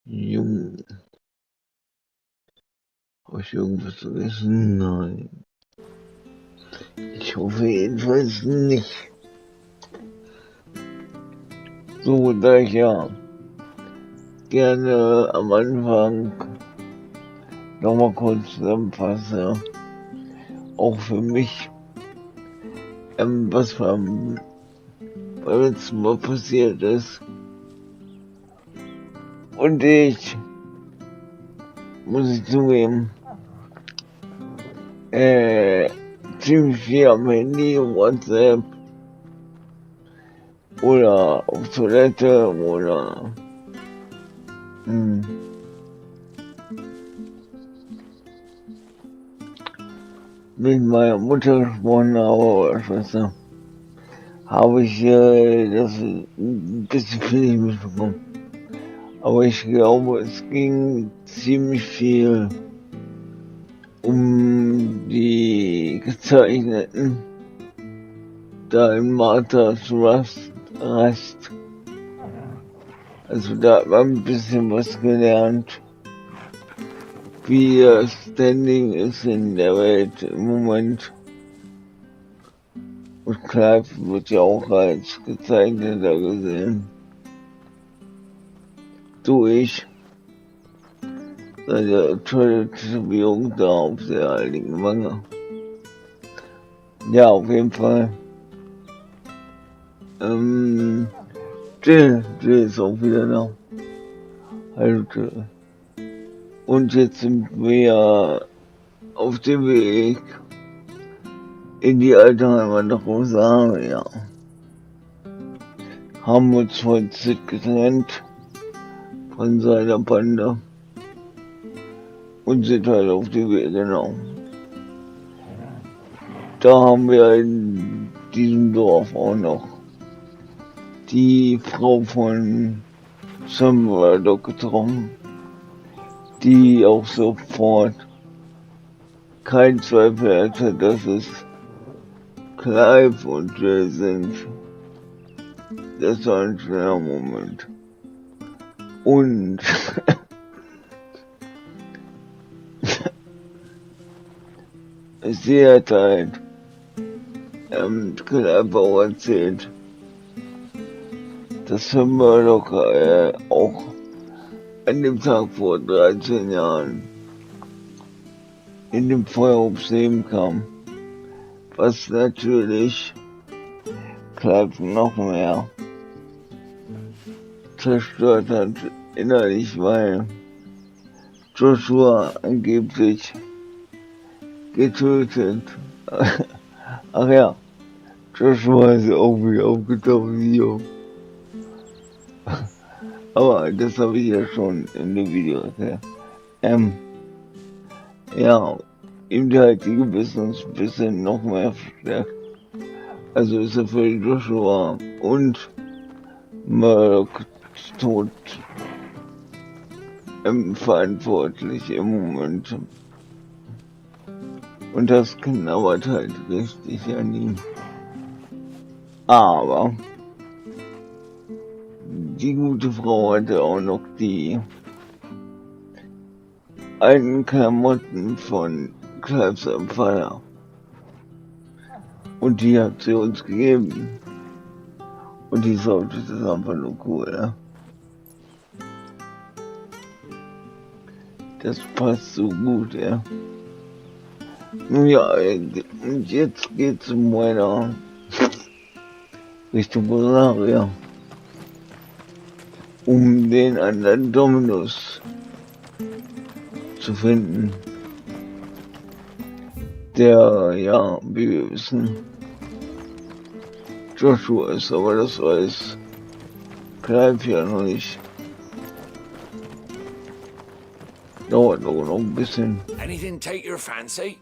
Junge, habe ich irgendwas vergessen? Nein. Ich hoffe jedenfalls nicht. So, da ich ja gerne am Anfang nochmal kurz zusammenfasse, auch für mich, was beim letzten Mal passiert ist. Und ich, muss ich zugeben, ziemlich viel am Handy, WhatsApp oder auf Toilette oder mit meiner Mutter gesprochen habe oder Schwester, habe ich das ein bisschen viel mitbekommen. Aber ich glaube, es ging ziemlich viel um die Gezeichneten da in Martha's Rast. Also da hat man ein bisschen was gelernt, wie das Standing ist in der Welt im Moment. Und Clive wird ja auch als Gezeichneter gesehen. Durch seine tolle Tätowierung da auf der heiligen Wange. Ja, auf jeden Fall. Jill ist auch wieder da. Hallo Jill. Und jetzt sind wir auf dem Weg in die alte Heimat nach Rosaria. Haben uns heute Sid getrennt von seiner Bande und sind halt auf dem Weg, genau. Da haben wir in diesem Dorf auch noch die Frau von Samuel getroffen, die auch sofort kein Zweifel hatte, dass es Clive und Jill sind. Das war ein schneller Moment. Und sie hat halt Clive auch erzählt, dass Murdoch auch an dem Tag vor 13 Jahren in dem Feuer ums Leben kam, was natürlich Clive noch mehr zerstört hat innerlich, weil Joshua angeblich getötet. Ach ja, Joshua ist auch wieder aufgetaucht, hier. Aber das habe ich ja schon in dem Video erklärt. Ja, ihm halt die Gewissensbisse noch mehr verstärkt. Also ist er für Joshua und Murdoch Tod verantwortlich im Moment. Und das knabbert halt richtig an ihm. Aber die gute Frau hatte auch noch die alten Klamotten von Clives Vater. Und die hat sie uns gegeben. Und die Sorte ist einfach nur cool, ja. Das passt so gut, ja. Nun ja, und jetzt geht's weiter Richtung Rosaria, um den anderen Dominus zu finden, der, ja, wie wir wissen, Joshua ist, aber das weiß Clive ja noch nicht. Dauert noch ein bisschen. Anything take your fancy?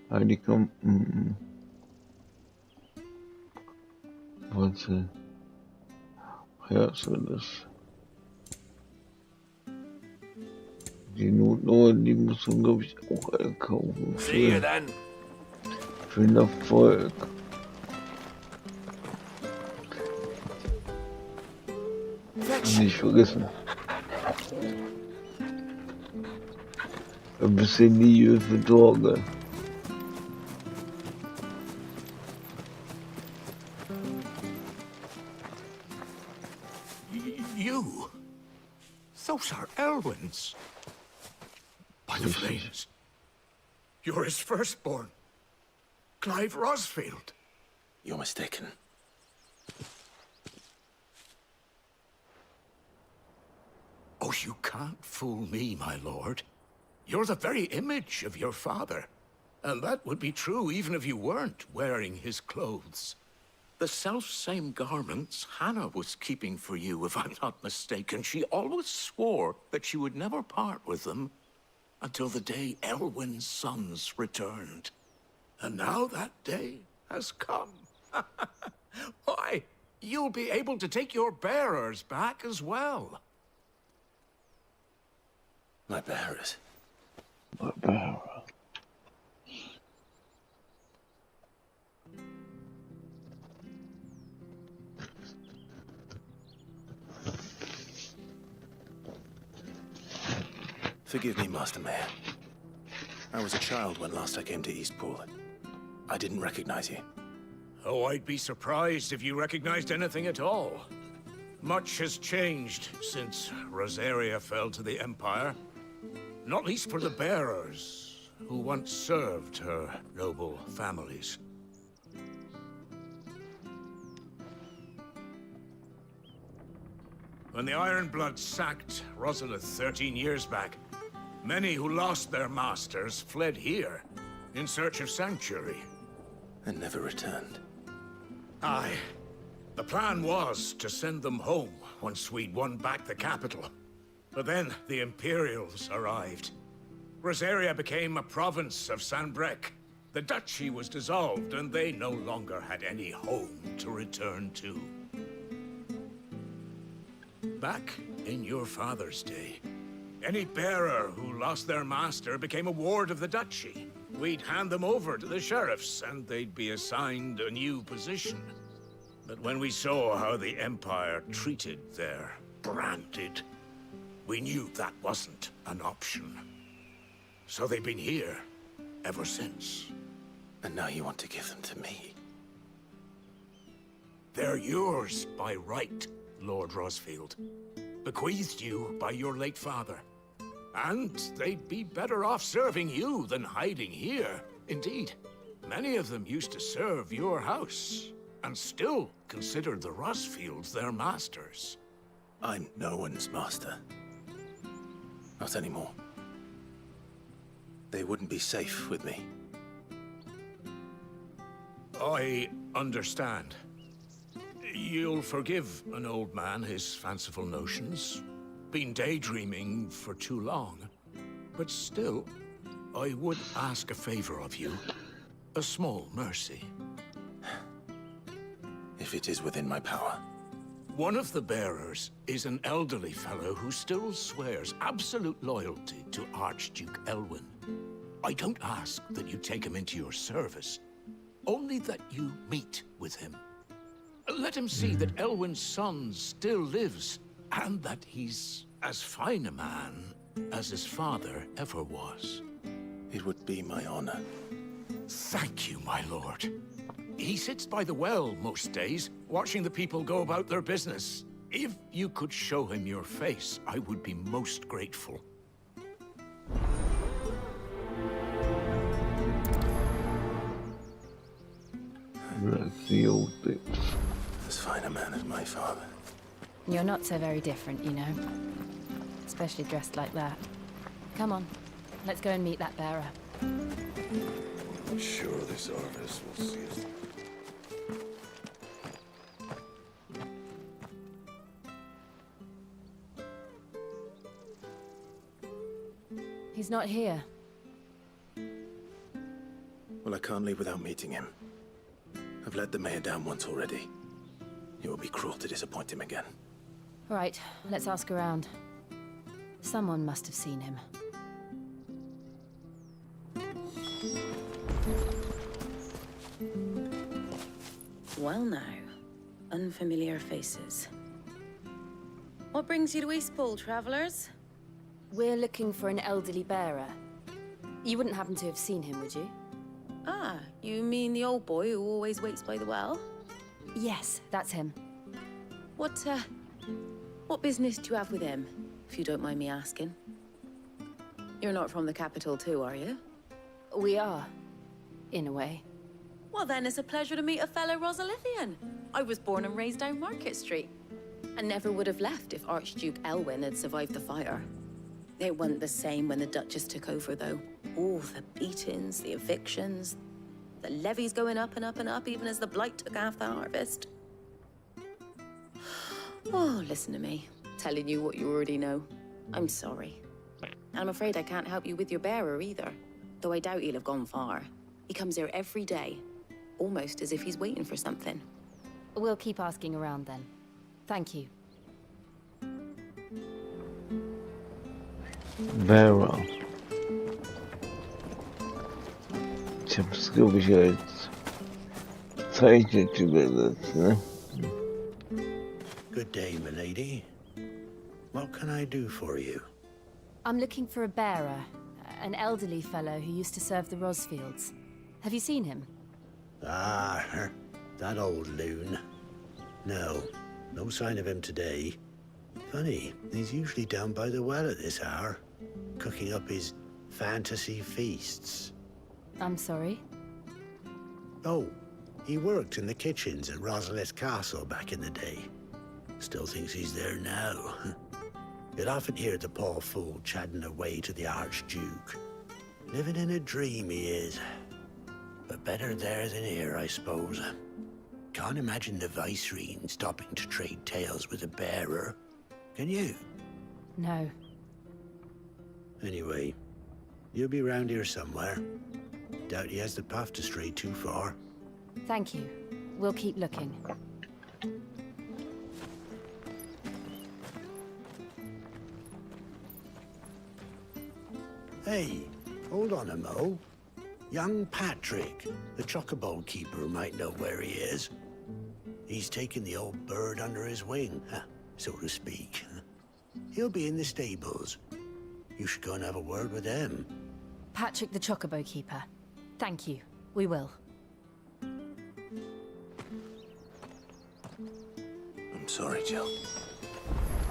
Ja, die kommen. Warte. Ja, so das. Die Noten, die muss man, glaube ich, auch alle kaufen. See you then. Für den Erfolg. Fetch. Nicht vergessen. Ein bisschen Liebe für Torge. You? Those are Elwyn's. By the flames. You're his firstborn. Clive Rosfield. You're mistaken. Oh, you can't fool me, my lord. You're the very image of your father. And that would be true even if you weren't wearing his clothes. The self-same garments Hannah was keeping for you, if I'm not mistaken. She always swore that she would never part with them until the day Elwyn's sons returned. And now that day has come. Why, you'll be able to take your bearers back as well. My bearers. My bearer. Forgive me, Master Mayor. I was a child when last I came to Eastpool. I didn't recognize you. Oh, I'd be surprised if you recognized anything at all. Much has changed since Rosaria fell to the Empire. Not least for the bearers, who once served her noble families. When the Ironbloods sacked Rosalith 13 years back, many who lost their masters fled here in search of sanctuary. And never returned. Aye. The plan was to send them home once we'd won back the capital. But then the Imperials arrived. Rosaria became a province of Sanbreque. The duchy was dissolved, and they no longer had any home to return to. Back in your father's day, any bearer who lost their master became a ward of the duchy. We'd hand them over to the sheriffs, and they'd be assigned a new position. But when we saw how the Empire treated their branded, we knew that wasn't an option. So they've been here ever since. And now you want to give them to me? They're yours by right, Lord Rosfield. Bequeathed you by your late father. And they'd be better off serving you than hiding here. Indeed, many of them used to serve your house, and still considered the Rosfields their masters. I'm no one's master. Not anymore. They wouldn't be safe with me. I understand. You'll forgive an old man his fanciful notions. Been daydreaming for too long. But still, I would ask a favor of you. A small mercy. If it is within my power. One of the bearers is an elderly fellow who still swears absolute loyalty to Archduke Elwyn. I don't ask that you take him into your service, only that you meet with him. Let him see that Elwyn's son still lives, and that he's as fine a man as his father ever was. It would be my honor. Thank you, my lord. He sits by the well most days, watching the people go about their business. If you could show him your face, I would be most grateful. That's the old thing. As fine a man as my father. You're not so very different, you know. Especially dressed like that. Come on, let's go and meet that bearer. I'm sure this Arvis will see us. He's not here. Well, I can't leave without meeting him. I've let the mayor down once already. It would be cruel to disappoint him again. Right, let's ask around. Someone must have seen him. Well now, unfamiliar faces. What brings you to Eastpool, travelers? We're looking for an elderly bearer. You wouldn't happen to have seen him, would you? Ah, you mean the old boy who always waits by the well? Yes, that's him. What business do you have with him, if you don't mind me asking? You're not from the capital too, are you? We are, in a way. Well then, it's a pleasure to meet a fellow Rosalithian. I was born and raised down Market Street. And never would have left if Archduke Elwyn had survived the fire. It wasn't the same when the Duchess took over, though. All the beatings, the evictions, the levies going up and up and up, even as the blight took half the harvest. Oh, listen to me, telling you what you already know. I'm sorry. And I'm afraid I can't help you with your bearer either, though I doubt he'll have gone far. He comes here every day, almost as if he's waiting for something. We'll keep asking around then. Thank you. Bearer. Ich hab's, glaube ich, als Zeichnet übersetzt, ne? Good day, milady. What can I do for you? I'm looking for a bearer, an elderly fellow who used to serve the Rosfields. Have you seen him? Ah, that old loon. No, no sign of him today. Funny, he's usually down by the well at this hour, cooking up his fantasy feasts. I'm sorry? Oh, he worked in the kitchens at Rosalith Castle back in the day. Still thinks he's there now. You'd often hear the poor fool chatting away to the Archduke. Living in a dream he is. But better there than here, I suppose. Can't imagine the Viceroy stopping to trade tales with a bearer. Can you? No. Anyway, you'll be round here somewhere. Doubt he has the path to stray too far. Thank you. We'll keep looking. Hey, hold on a mo. Young Patrick, the chocobo keeper, might know where he is. He's taken the old bird under his wing, so to speak. He'll be in the stables. You should go and have a word with him. Patrick the Chocobo Keeper. Thank you. We will. I'm sorry, Jill.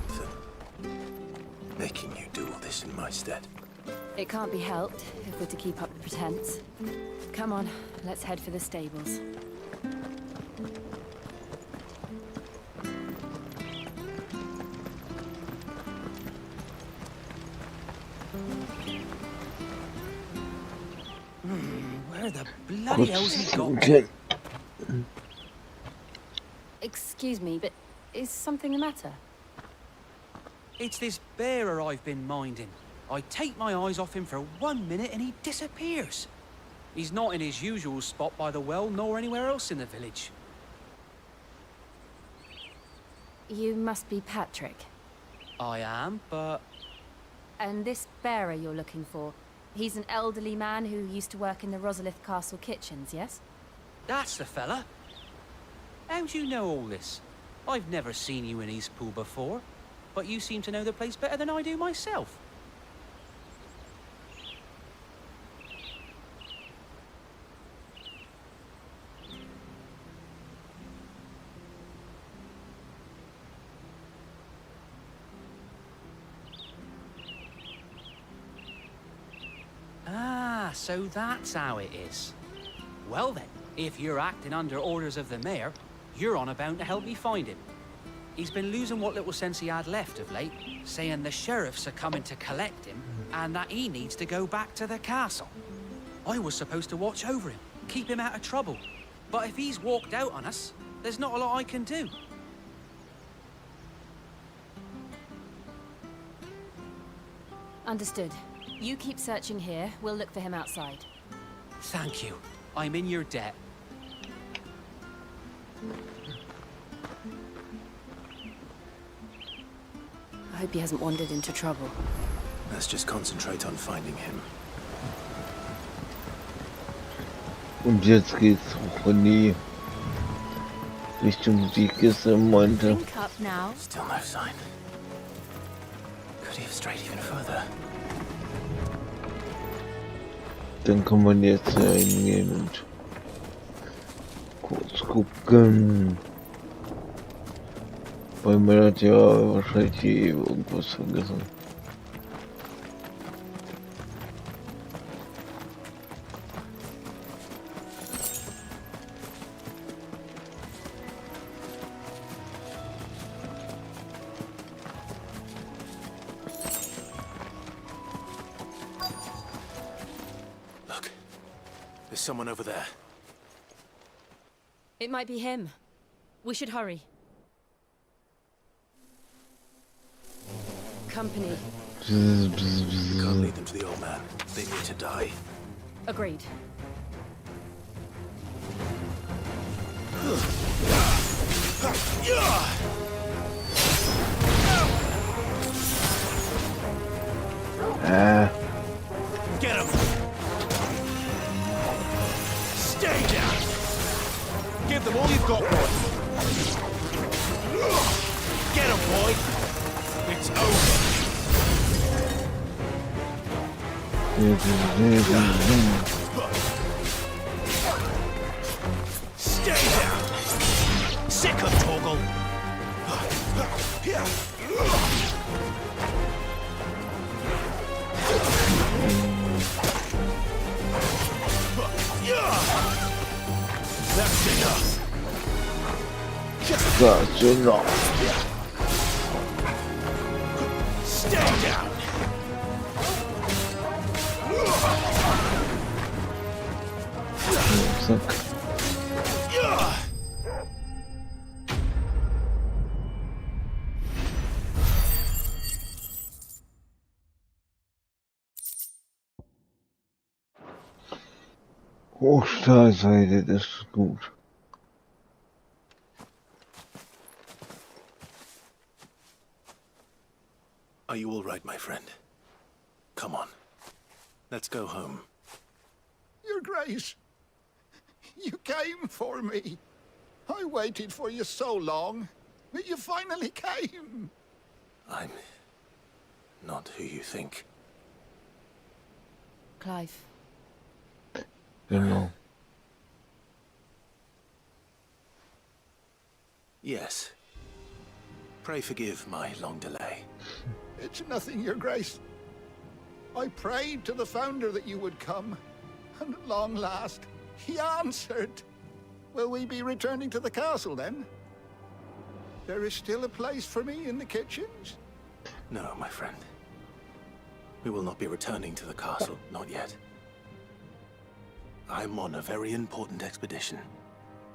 For making you do all this in my stead. It can't be helped if we're to keep up the pretense. Come on, let's head for the stables. Where the bloody hell's he got? Okay. Excuse me, but is something the matter? It's this bearer I've been minding. I take my eyes off him for 1 minute and he disappears. He's not in his usual spot by the well, nor anywhere else in the village. You must be Patrick. I am, but... And this bearer you're looking for, he's an elderly man who used to work in the Rosalith Castle kitchens, yes? That's the fella. How do you know all this? I've never seen you in Eastpool before, but you seem to know the place better than I do myself. Ah, so that's how it is. Well then, if you're acting under orders of the mayor, you're on about to help me find him. He's been losing what little sense he had left of late, saying the sheriffs are coming to collect him and that he needs to go back to the castle. I was supposed to watch over him, keep him out of trouble. But if he's walked out on us, there's not a lot I can do. Understood. You keep searching here, we'll look for him outside. Thank you. I'm in your debt. I hope he hasn't wandered into trouble. Let's just concentrate on finding him. Und jetzt geht's hoch in die Richtung die Kiste meinte. Drink up now. Still no sign. Could he have strayed even further? Dann kann man jetzt hingehen und kurz gucken. Weil man hat ja wahrscheinlich hier irgendwas vergessen. Look, there's someone over there. It might be him. We should hurry. Company. We can't lead them to the old man. They need to die. Agreed. Get him! Stay down! Give them all you've got, boy! Get him, boy! It's over! Stay down! Sick of Torgal! That's enough! That's enough. Stay down! Zack. Hochstahlseite, das ist gut. Are you all right, my friend? Come on. Let's go home. Your Grace, you came for me. I waited for you so long, but you finally came. I'm not who you think. Clive. Genau. Yes. Pray forgive my long delay. It's nothing, Your Grace. I prayed to the Founder that you would come, and at long last, he answered. Will we be returning to the castle, then? There is still a place for me in the kitchens? No, my friend. We will not be returning to the castle, not yet. I'm on a very important expedition.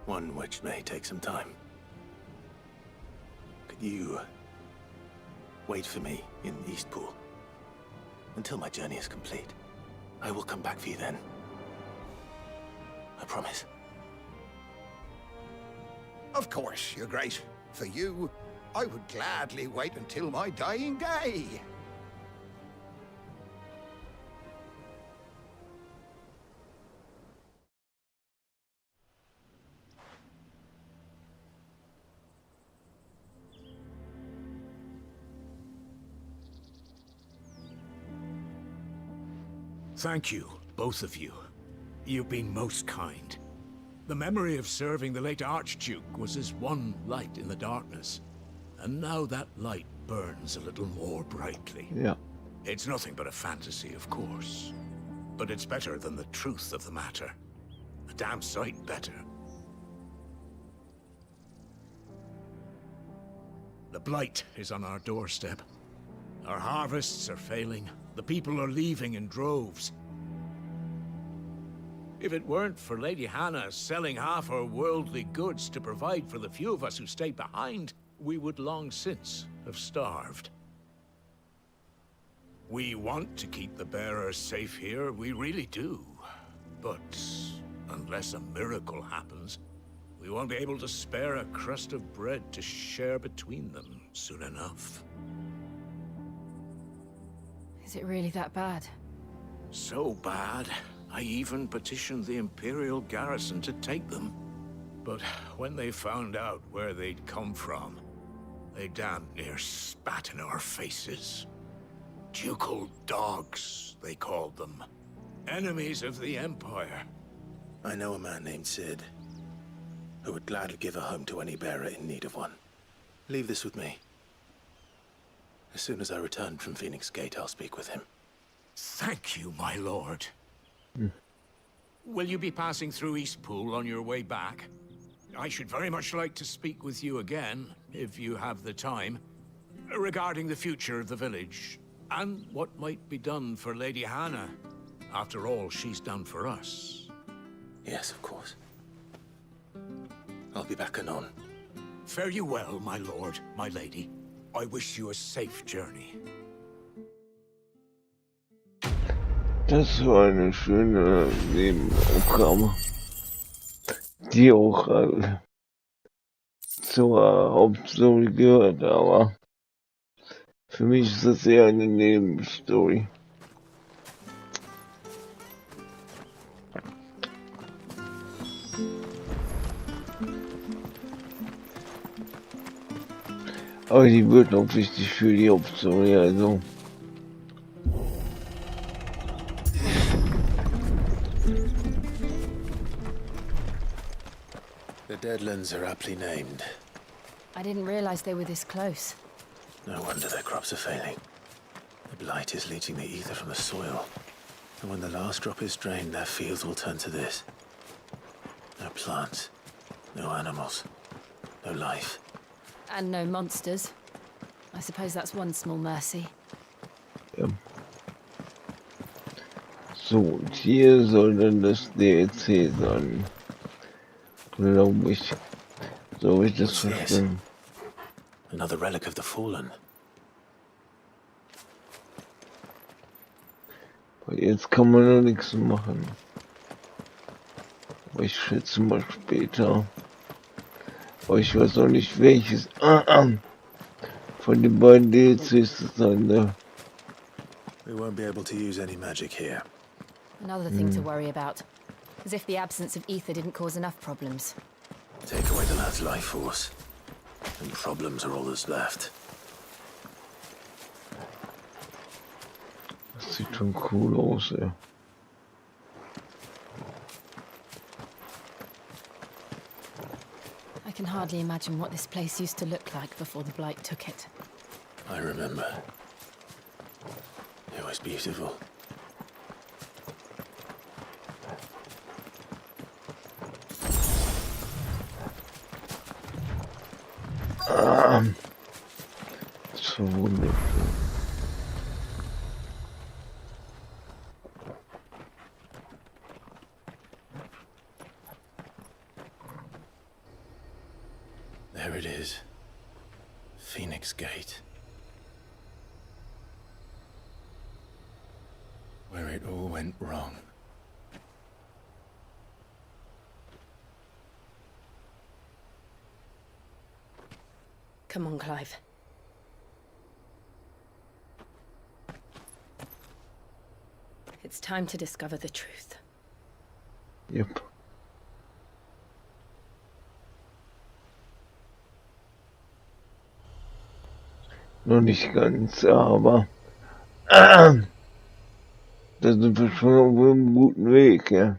One which may take some time. Could you wait for me in Eastpool until my journey is complete? I will come back for you then. I promise. Of course, Your Grace. For you, I would gladly wait until my dying day. Thank you, both of you. You've been most kind. The memory of serving the late Archduke was as one light in the darkness. And now that light burns a little more brightly. Ja. It's nothing but a fantasy, of course. But it's better than the truth of the matter. A damn sight better. The blight is on our doorstep. Our harvests are failing. The people are leaving in droves. If it weren't for Lady Hannah selling half her worldly goods to provide for the few of us who stayed behind, we would long since have starved. We want to keep the bearers safe here, we really do. But unless a miracle happens, we won't be able to spare a crust of bread to share between them soon enough. Is it really that bad? So bad, I even petitioned the Imperial garrison to take them. But when they found out where they'd come from, they damn near spat in our faces. Ducal dogs, they called them. Enemies of the Empire. I know a man named Sid, who would gladly give a home to any bearer in need of one. Leave this with me. As soon as I return from Phoenix Gate, I'll speak with him. Thank you, my lord. Will you be passing through Eastpool on your way back? I should very much like to speak with you again, if you have the time, regarding the future of the village, and what might be done for Lady Hannah. After all, she's done for us. Yes, of course. I'll be back anon. Fare you well, my lord, my lady. I wish you a safe journey. Das war eine schöne Nebenaufgabe, die auch zur Hauptstory gehört, aber für mich ist das eher eine Nebenstory. Aber die wird auch wichtig für die Hauptstory, also. The Deadlands are aptly named. I didn't realize they were this close. No wonder their crops are failing. The blight is leaching the ether from the soil. And when the last drop is drained, their fields will turn to this. No plants, no animals, no life. And no monsters. I suppose that's one small mercy. Ja. So, und hier soll dann das DLC sein. Glaube ich. So habe ich das verstanden. Another relic of the Fallen. Weil jetzt kann man noch nichts machen. Aber ich schätze mal später. Aber ich weiß auch nicht welches. Von den beiden DLCs das sein, ne? We won't be able to use any magic here. Another thing to worry about. As if the absence of ether didn't cause enough problems. Take away the lad's life force, and problems are all that's left. Das sieht schon cool aus, ja. I can hardly imagine what this place used to look like before the Blight took it. I remember. It was beautiful. So wunderschön. There it is. Phoenix Gate. Where it all went wrong. Come on, Clive. It's time to discover the truth. Yep. Noch nicht ganz, aber da sind wir schon auf einem guten Weg, ja.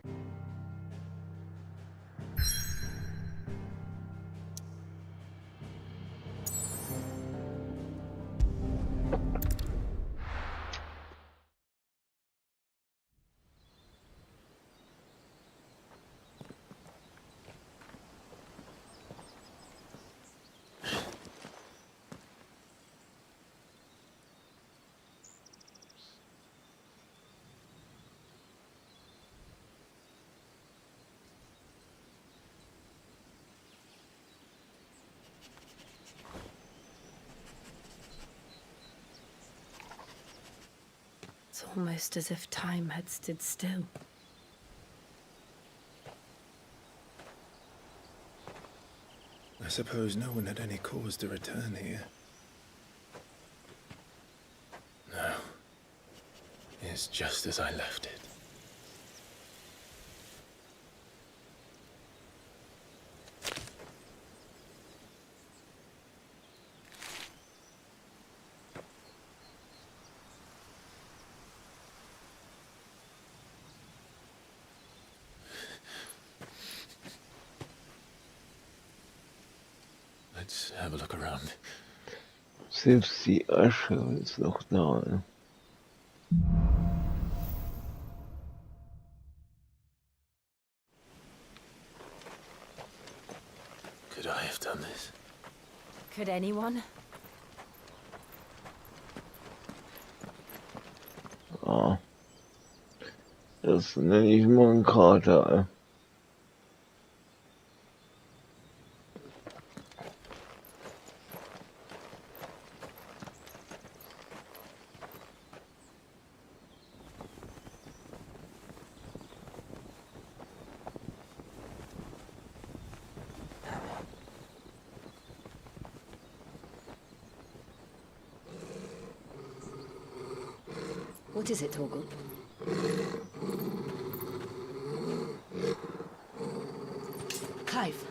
It's almost as if time had stood still. I suppose no one had any cause to return here. No. It's just as I left it. Let's have a look around. Selbst die Asche ist noch da. Ne? Could I have done this? Could anyone? Ah, das nenne ich mal einen Krater. What is it, Torgal? Clive.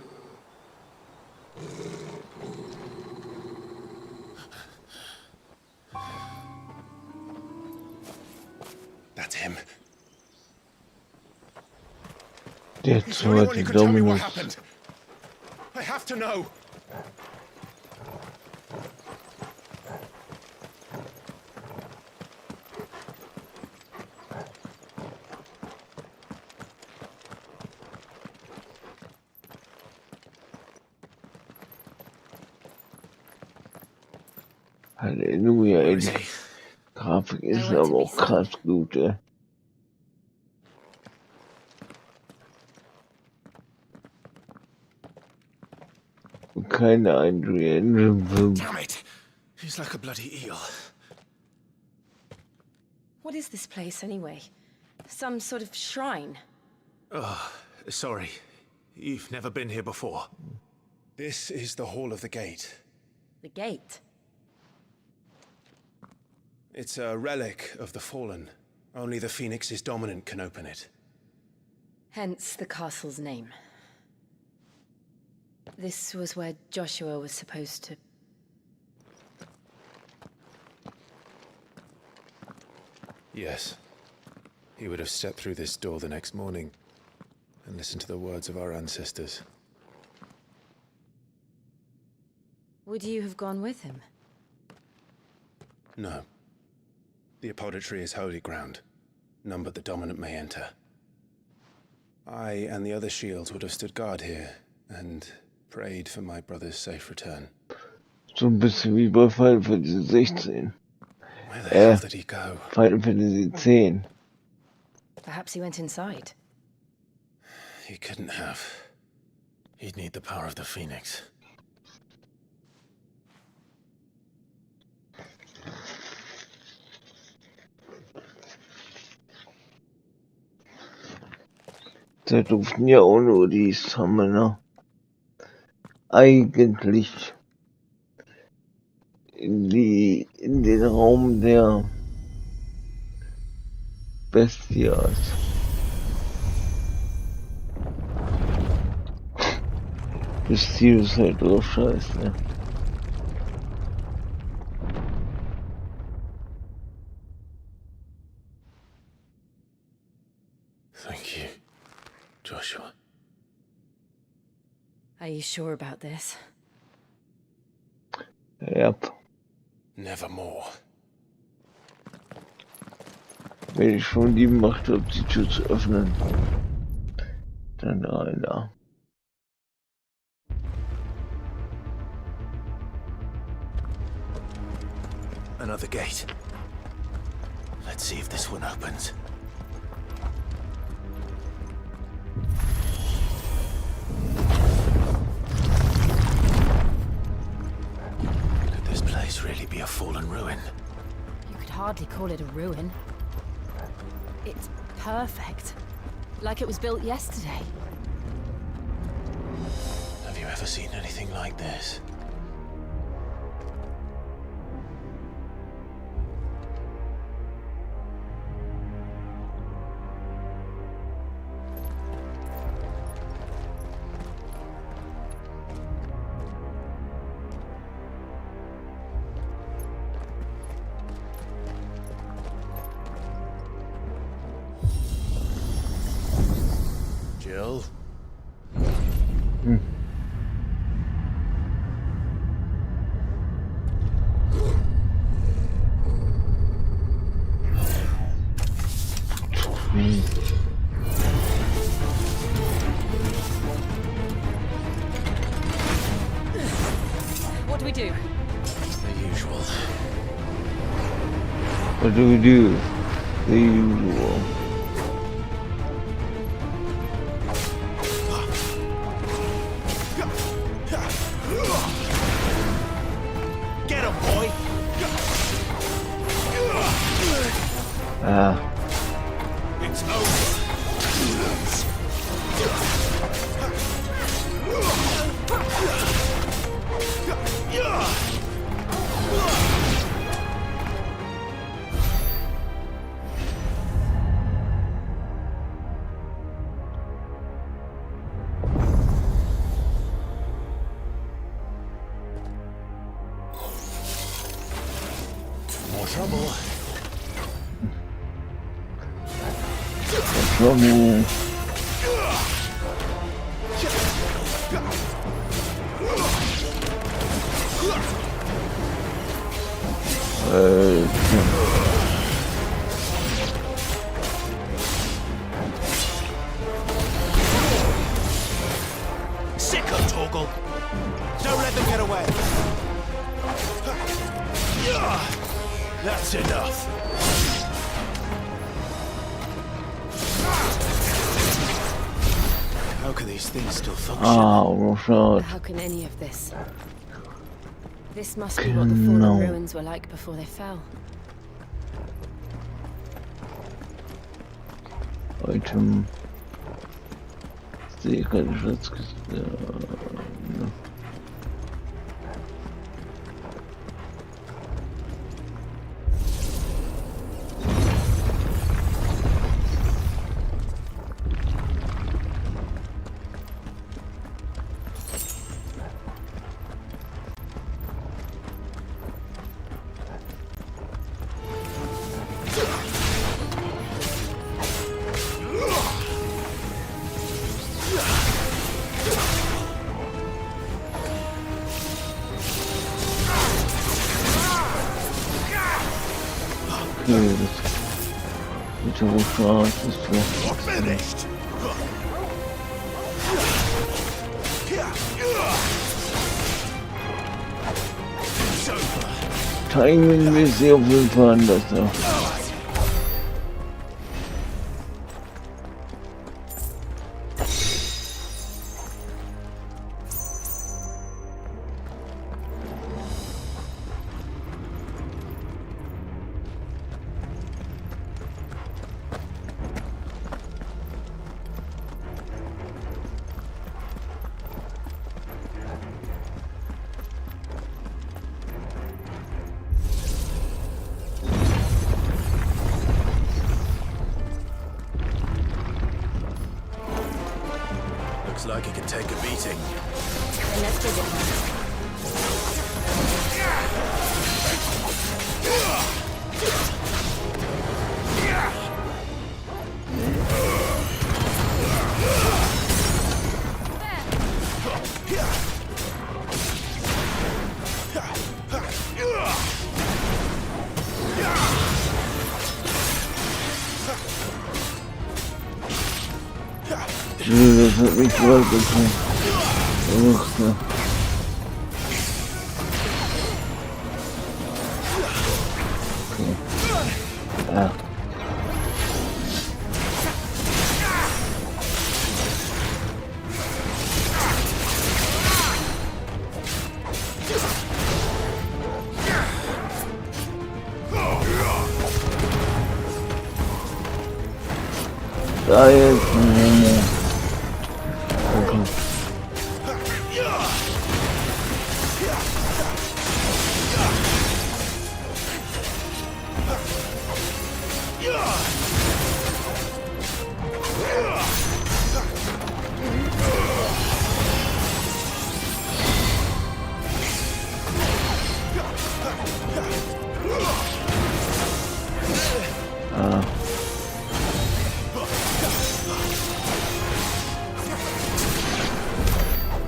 That's him. Der He's the only one who zweite can tell me what Dominus. happened. I have to know. Halleluja, ey. Where is Die he? Grafik ist Nowhere to aber be auch seen. krass gut, ey. Keine Adrian. Damn it! He's like a bloody eel. What is this place, anyway? Some sort of shrine? Oh, sorry. You've never been here before. This is the Hall of the Gate. The gate? It's a relic of the Fallen. Only the Phoenix's dominant can open it. Hence the castle's name. This was where Joshua was supposed to... Yes. He would have stepped through this door the next morning and listened to the words of our ancestors. Would you have gone with him? No. The apodatory is holy ground. None but the dominant may enter. I and the other shields would have stood guard here and prayed for my brother's safe return. So ein bisschen wie bei Final Fantasy 16. Where the hell did he go? Final Fantasy 10. Perhaps he went inside. He couldn't have. He'd need the power of the Phoenix. Da durften ja auch nur die Summoner eigentlich in den Raum der Bestias. Das Ziel ist halt drauf scheiße. Thank you, Joshua. Are you sure about this? Yep. Nevermore. Wenn ich schon die Macht habe, die Tür zu öffnen, dann einer. Another gate. Let's see if this one opens. Could this place really be a fallen ruin? You could hardly call it a ruin. It's perfect. Like it was built yesterday. Have you ever seen anything like this? Jill? usual. What do we do? The usual. Get him, boy! Ah. It's over. More trouble. Trouble. Sicko, Torgal! Don't let them get away! That's enough! How can these things still function? Oh, Rashad. How can any of this? This must be what the fallen ruins were like before they fell. Item. Sehe keine Schatzkiste. Okay, das wird ja wohl schade, das ist so. Finished! Timing ist hier auf jeden Fall anders, ja. Looks like it can take a beating. Let's give it one. Das hat mich weitergekommen. Ach, ja. Okay. Ja. Da jetzt. Okay.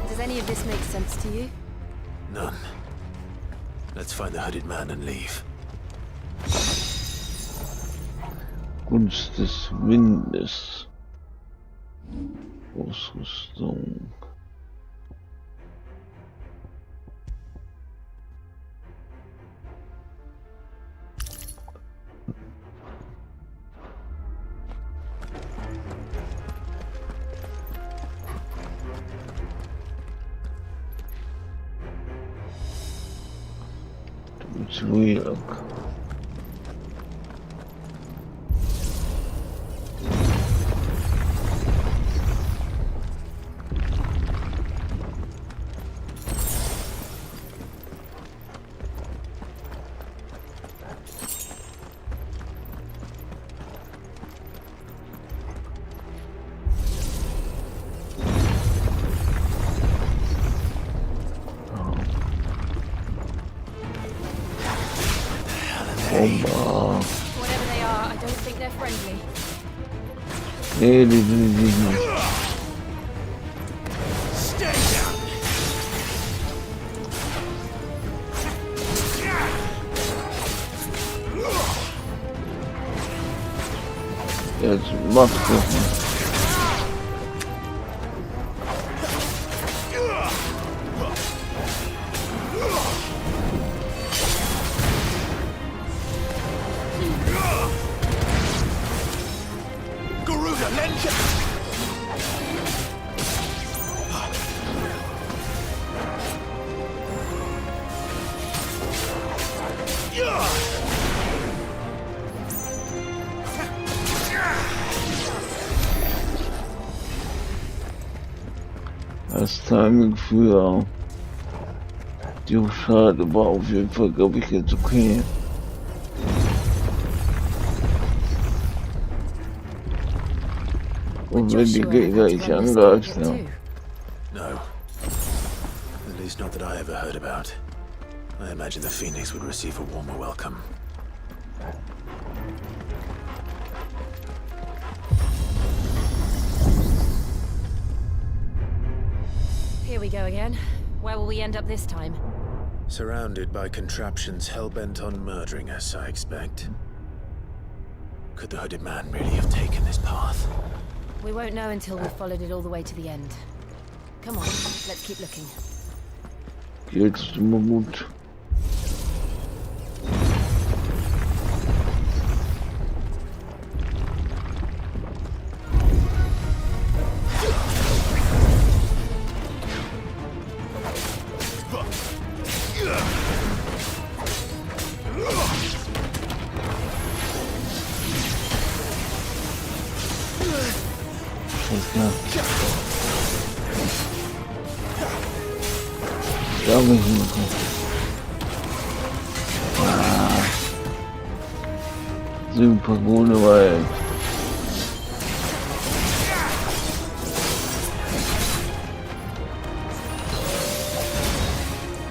Does any of this make sense to you? None. Let's find the hooded man and leave. Gunst des Windes. Ausrüstung. Zurück. Whatever they are, I don't think they're friendly. Nee, die sind nicht. Stay down. Jetzt mach's doch mal. Das Timing für die Schade war auf jeden Fall, glaube ich, jetzt okay. Und wenn die Gegner ich angreift, ja. No. At least not that I ever heard about. I imagine the Phoenix would receive a warmer welcome. Here we go again. Where will we end up this time? Surrounded by contraptions hell-bent on murdering us, I expect. Could the hooded man really have taken this path? We won't know until we've followed it all the way to the end. Come on, let's keep looking. Jetzt immer gut. Ja, wir sind super ohne Wald.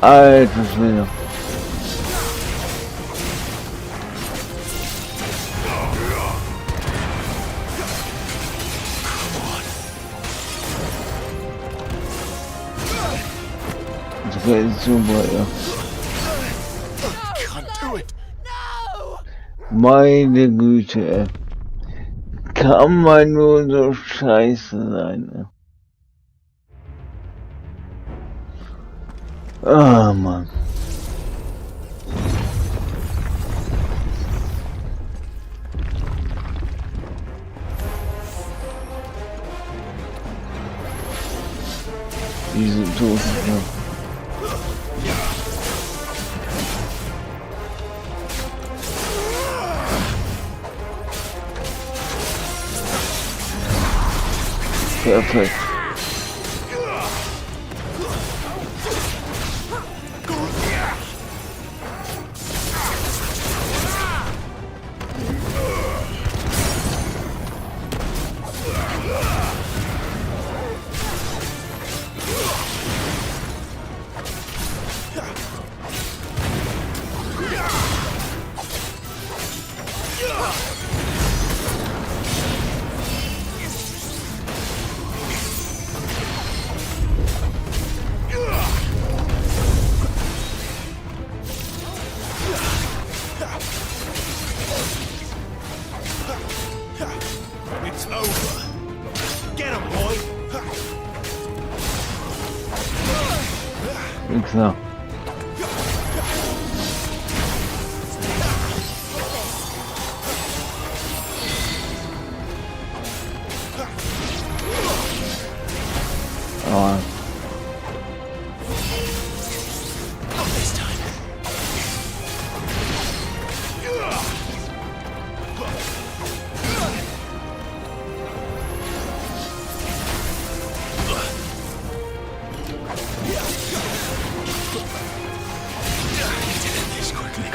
Alter Schwede. Das ist super, ja. Meine Güte, ey. Kann man nur so scheiße sein, ey. Ah, Mann. Diese Toten, ja. Perfekt.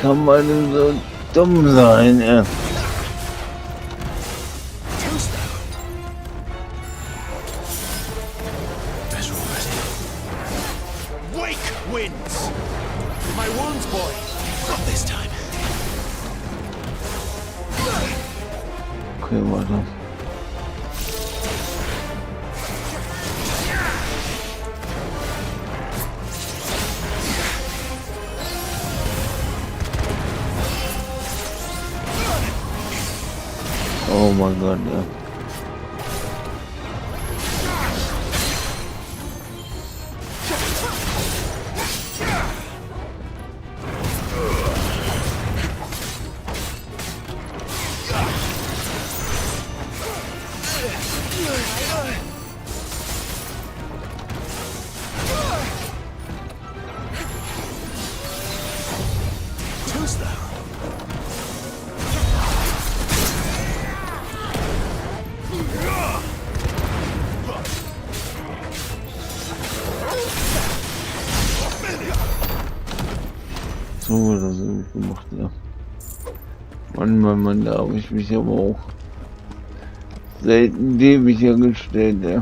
kann man denn so dumm sein, ey? Okay, warte. Oh mein Gott, ja. So wurde das irgendwie gemacht, ja. Mann, da habe ich mich aber auch selten dämlicher gestellt, ja.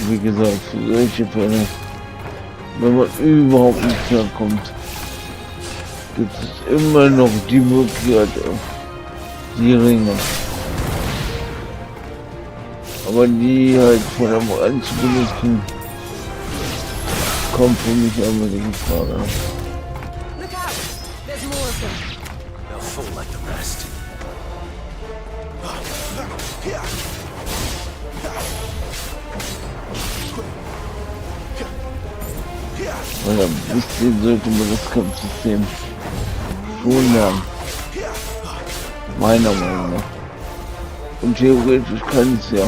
Wie gesagt, für solche Fälle, wenn man überhaupt nicht klarkommt, gibt es immer noch die Möglichkeit, die Ringe. Aber die halt von der Moral zu benutzen, kommt für mich einfach nicht in Frage. Look out! There's more of them. They'll fall like the rest. Weil ein bisschen sollte man das Kampfsystem schon lernen. Meiner Meinung nach. Und theoretisch kann es ja.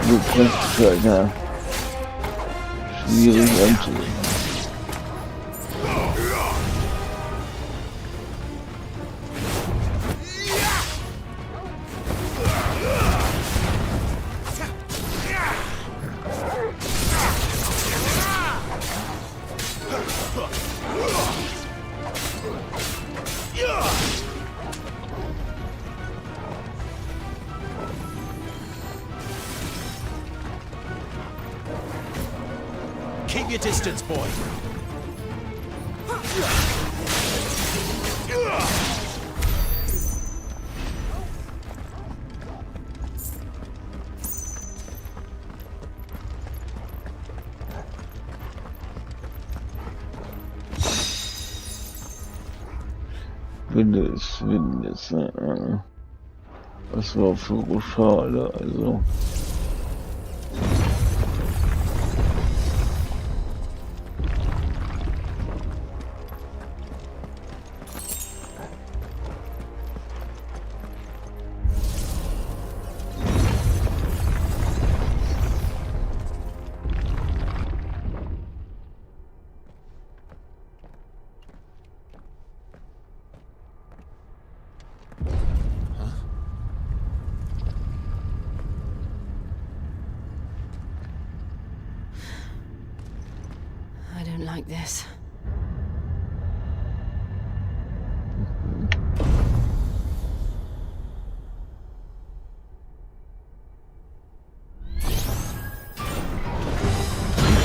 Nur praktisch halt, ja. Schwierig anzusehen. Keep your distance, boy. Windes, was war für schade, also. I don't like this.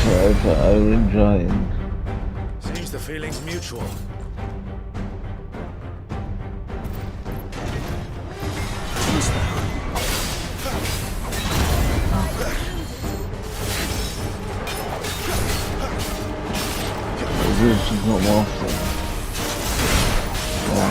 Alte Iron Giant. Seems the feeling's mutual. Willst du noch mal aufstehen? Ja.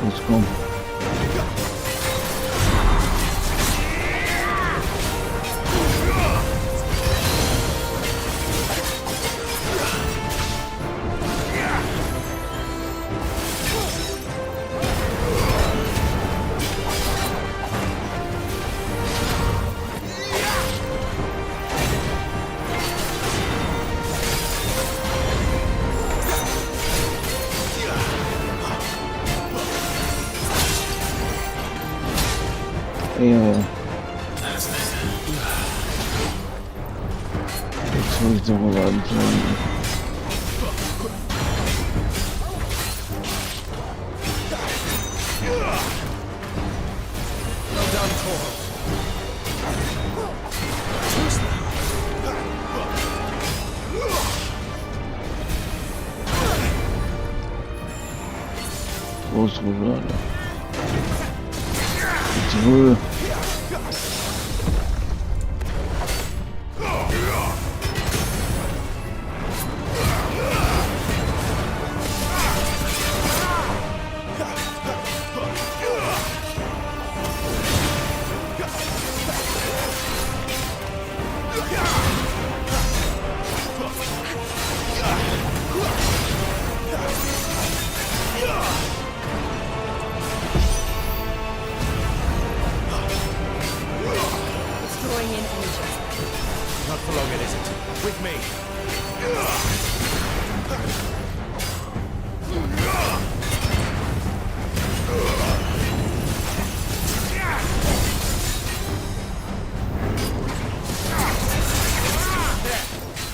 Jetzt komm. Ja. That's better. Jetzt muss ich doch mal anfangen. Well done, Cor. Too slow. Großrudler. Zurück. Not for long, it isn't. With me. There.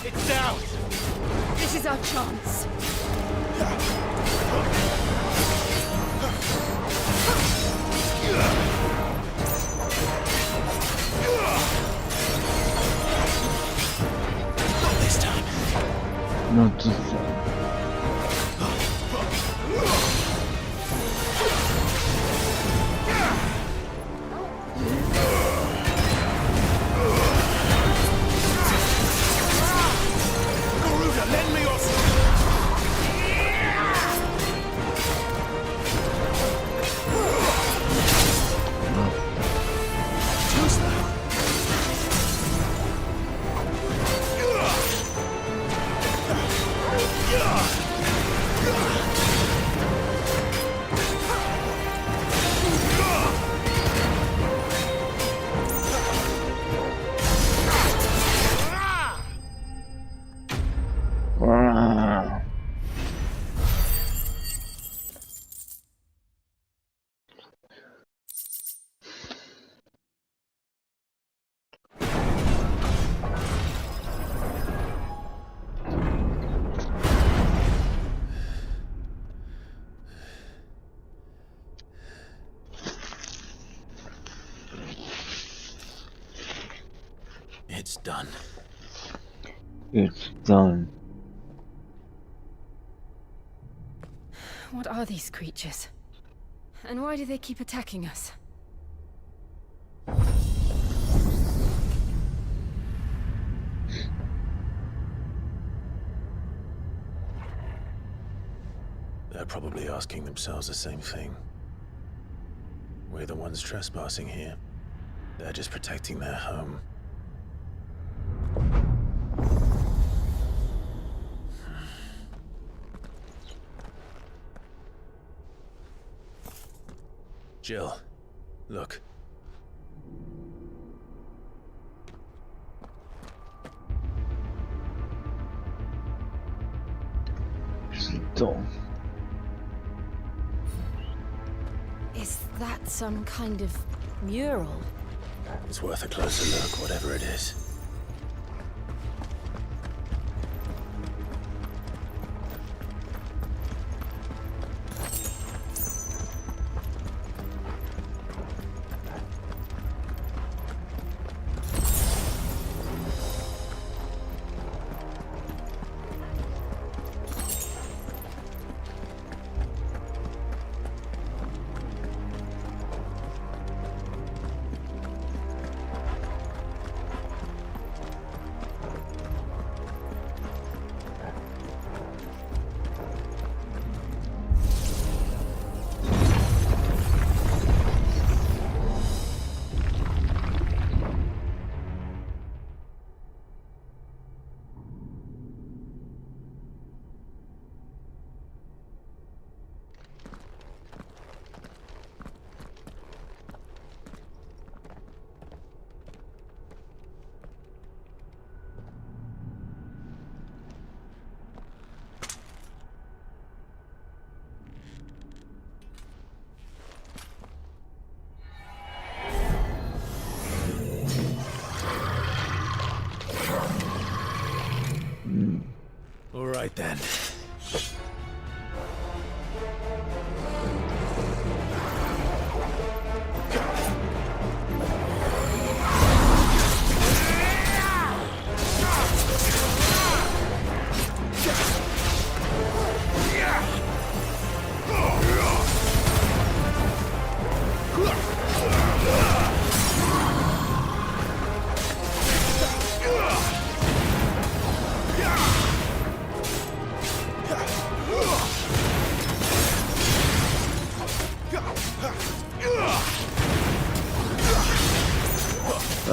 It's down. This is our chance. Not this time. Not this time. Garuda, lend me your too slow. Ah. It's done. It's done. What are these creatures? And why do they keep attacking us? They're probably asking themselves the same thing. We're the ones trespassing here. They're just protecting their home. Jill, look. So. Is that some kind of mural? It's worth a closer look, whatever it is. right then.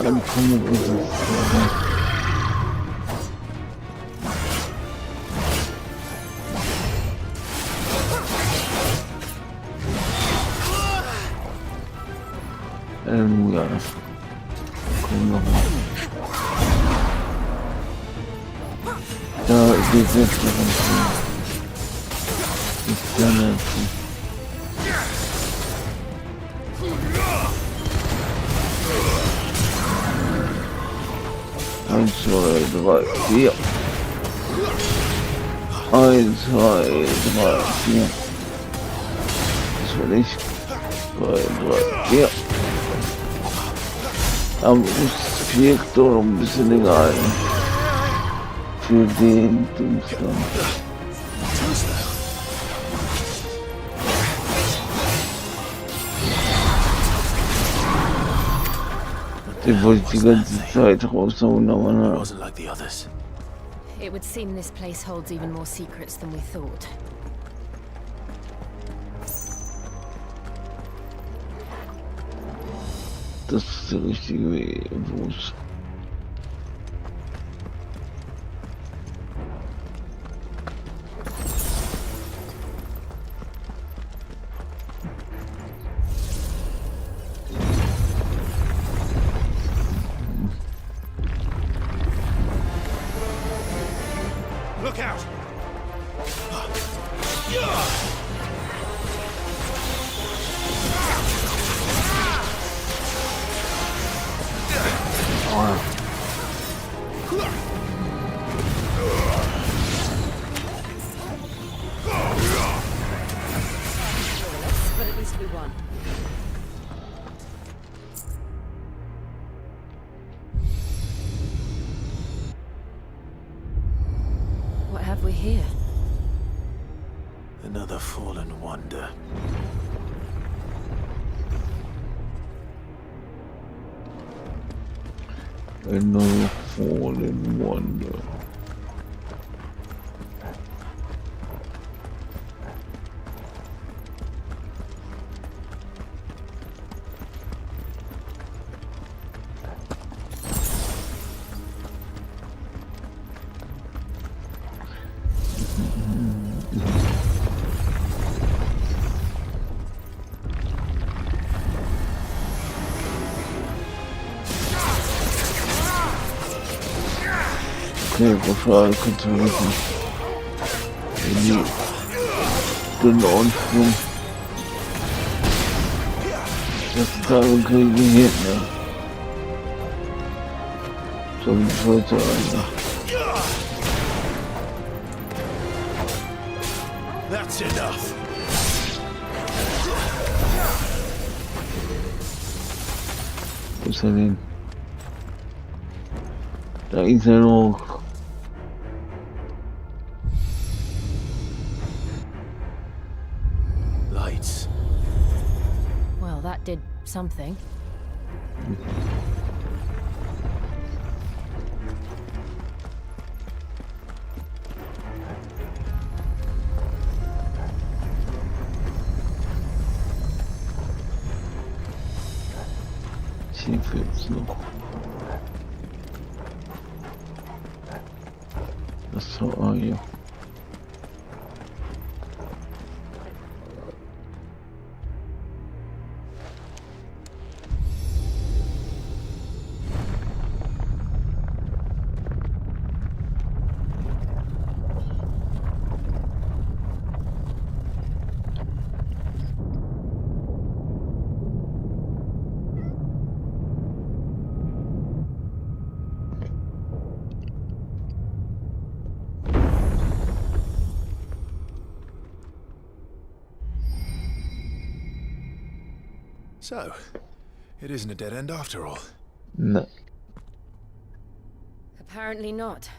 Dann kommen wir uns. Ja. Komm noch mal. Da geht jetzt noch ein bisschen. Ist ja nicht. Eins, zwei, drei, vier. Eins, zwei, drei, vier. Das will ich. Zwei, drei, vier. Aber es wirkt doch ein bisschen egal. Für den Dummstand. Den wollte ich die ganze Zeit raushauen, aber na. It would seem this place holds even more secrets than we thought. Das ist der richtige Weg, Fuß. Look out! But at least we won. What have we here? Another fallen wonder. Another fallen wonder. Okay, wahrscheinlich könnte man wissen. Die dünne Ansprung. Das Teil kriegen wir hin, ne? So wie es heute eigentlich. That's enough. Wo ist er denn? Da ist er noch. Lights. Well, that did something. Hier fehlt's noch. Das war hier. So, it isn't a dead end after all. No. Apparently not.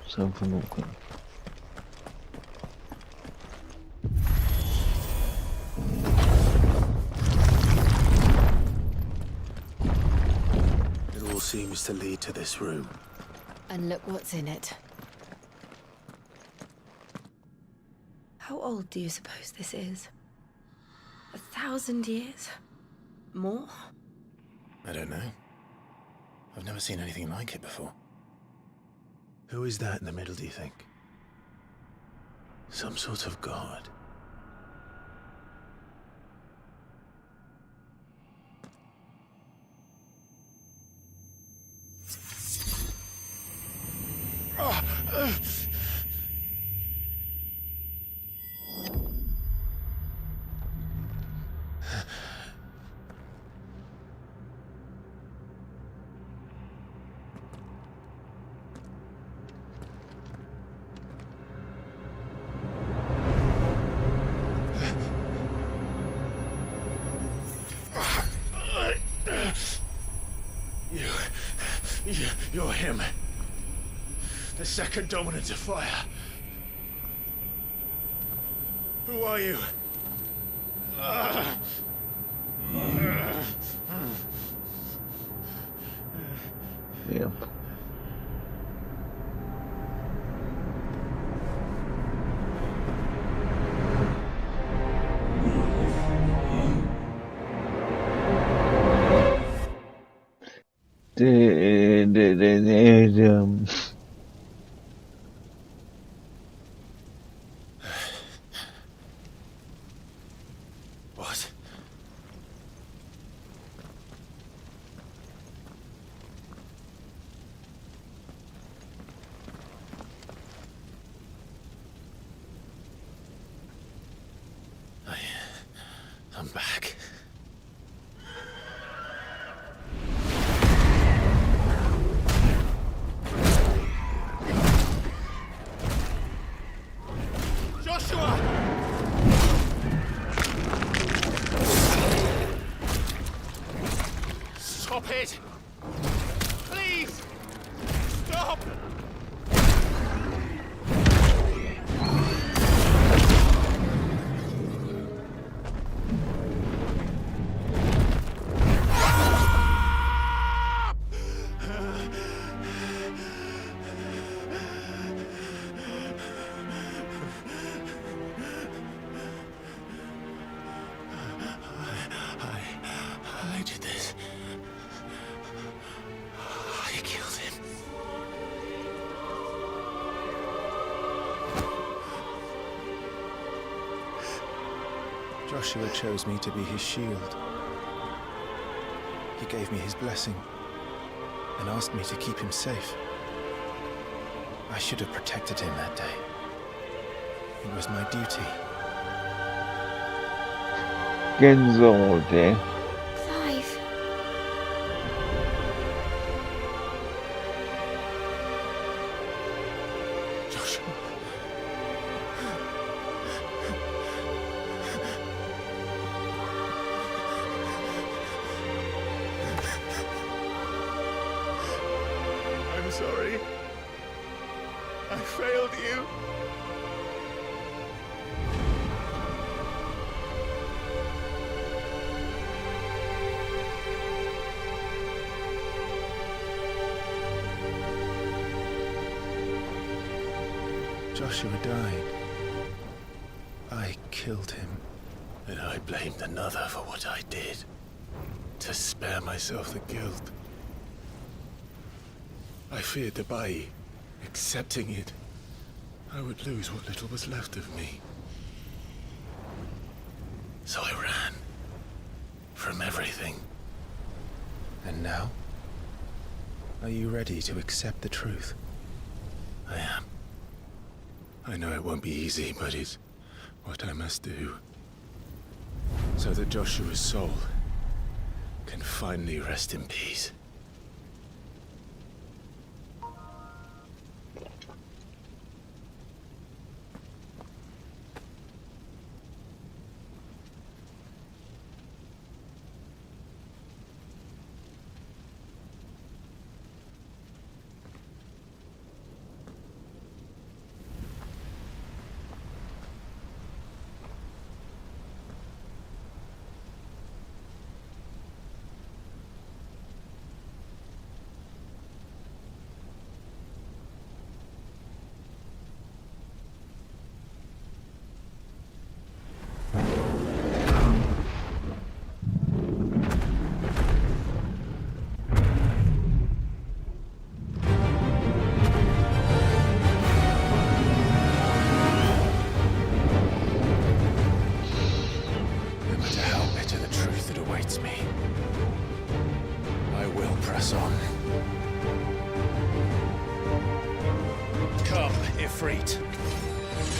Something okay. It all seems to lead to this room. And look what's in it. How old do you suppose this is? 1,000 years? More? I don't know. I've never seen anything like it before. Who is that in the middle, do you think? Some sort of god? You're him. The second dominant of fire. Who are you? Yeah. The What? I'm back. Joshua! Stop it! Please! Stop! I did this. I killed him. Joshua chose me to be his shield. He gave me his blessing and asked me to keep him safe. I should have protected him that day. It was my duty. Gänsehaut, ey. Clive. Joshua. I'm sorry. I failed you. Joshua died. I killed him. And I blamed another for what I did. To spare myself the guilt. I feared that by accepting it, I would lose what little was left of me. So I ran. From everything. And now? Are you ready to accept the truth? I am. I know it won't be easy, but it's what I must do. So that Joshua's soul can finally rest in peace.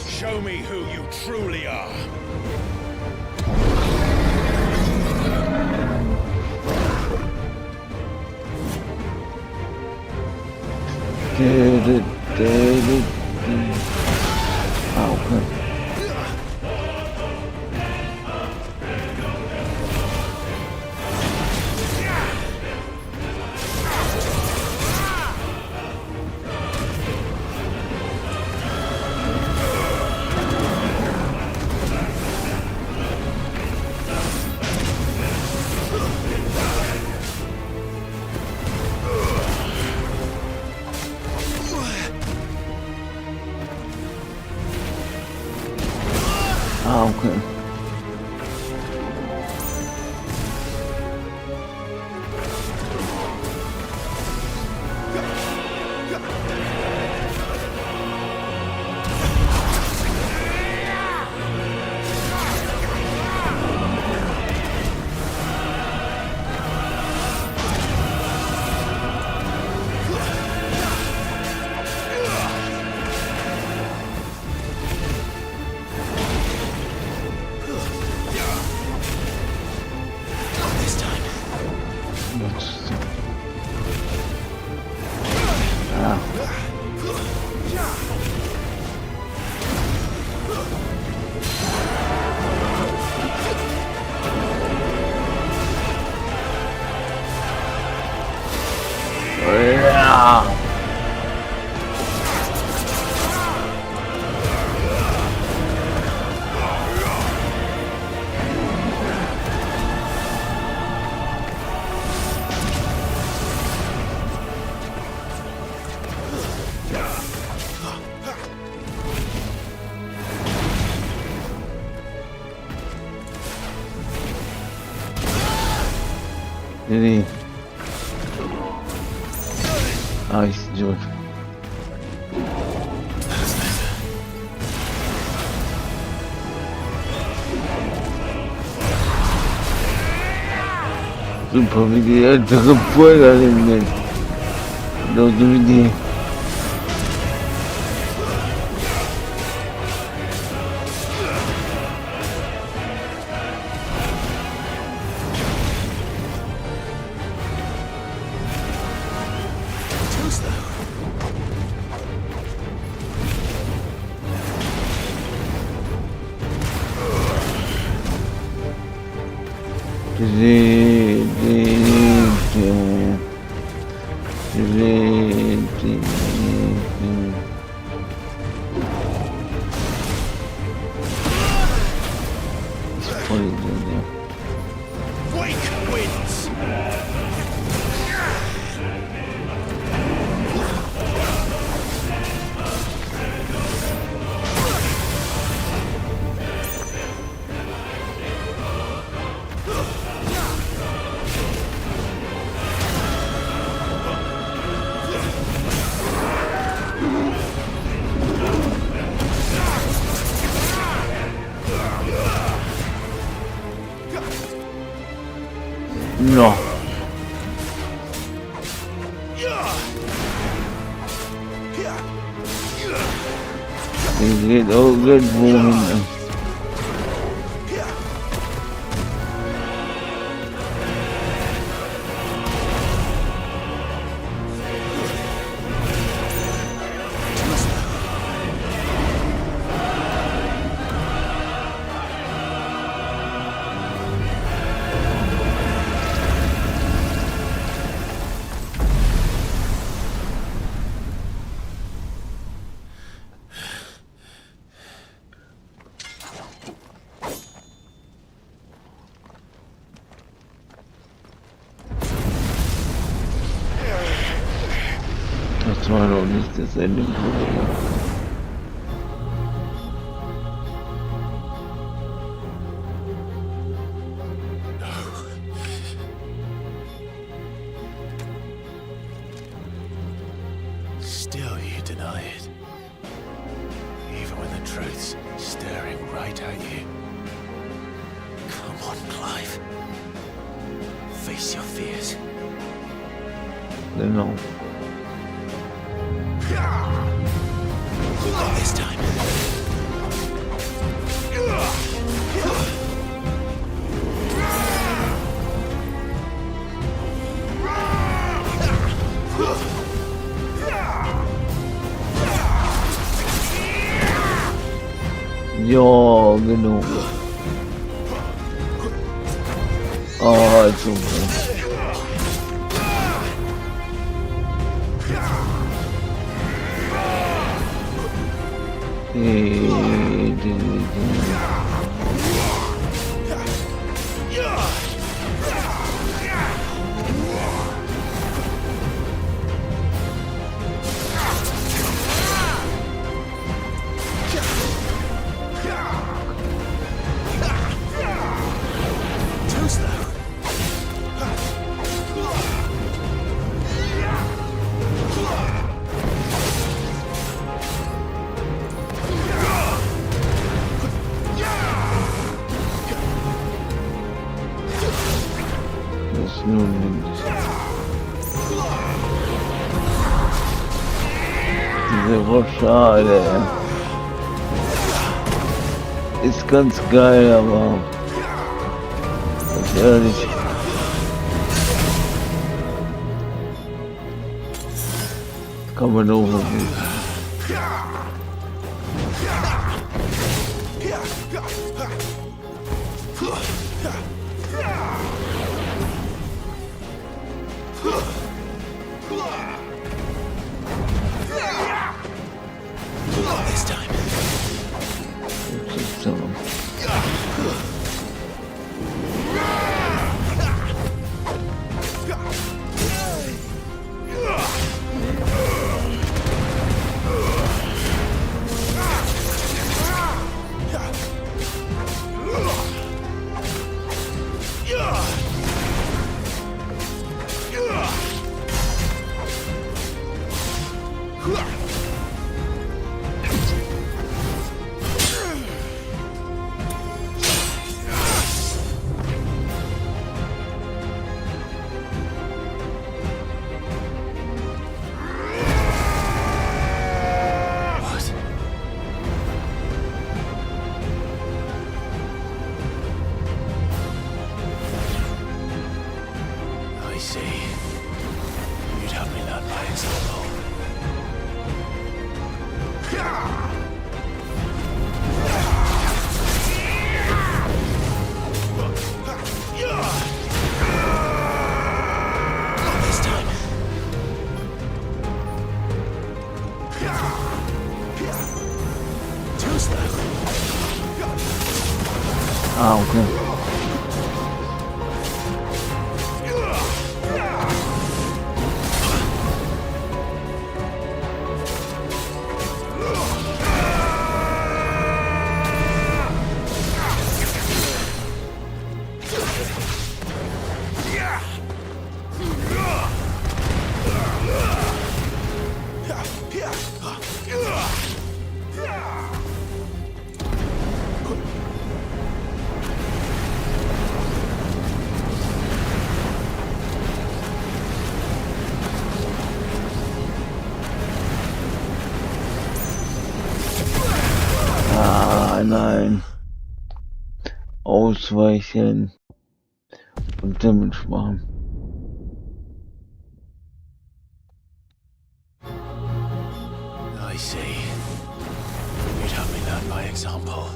Show me who you truly are. Okay. Did he? Oh, he's George. Super video, taka fuera de los DVD. No. They get all good moving. Das war noch nicht das Ende. Still you deny it. Even when the truth's staring right at you. Come on, Clive. Face your fears. Genau. Not this time. Ja, genau. Ah, super. Too slow. Das ist nur links. Diese Rochade ist ganz geil, aber ganz ehrlich. Kann man auch nicht. This time. I see. You'd have me learn by example. Not this time. Too slow. Ah, okay. Ah, nein. Ausweichen und Damage machen. I see. You'd have me learn by example.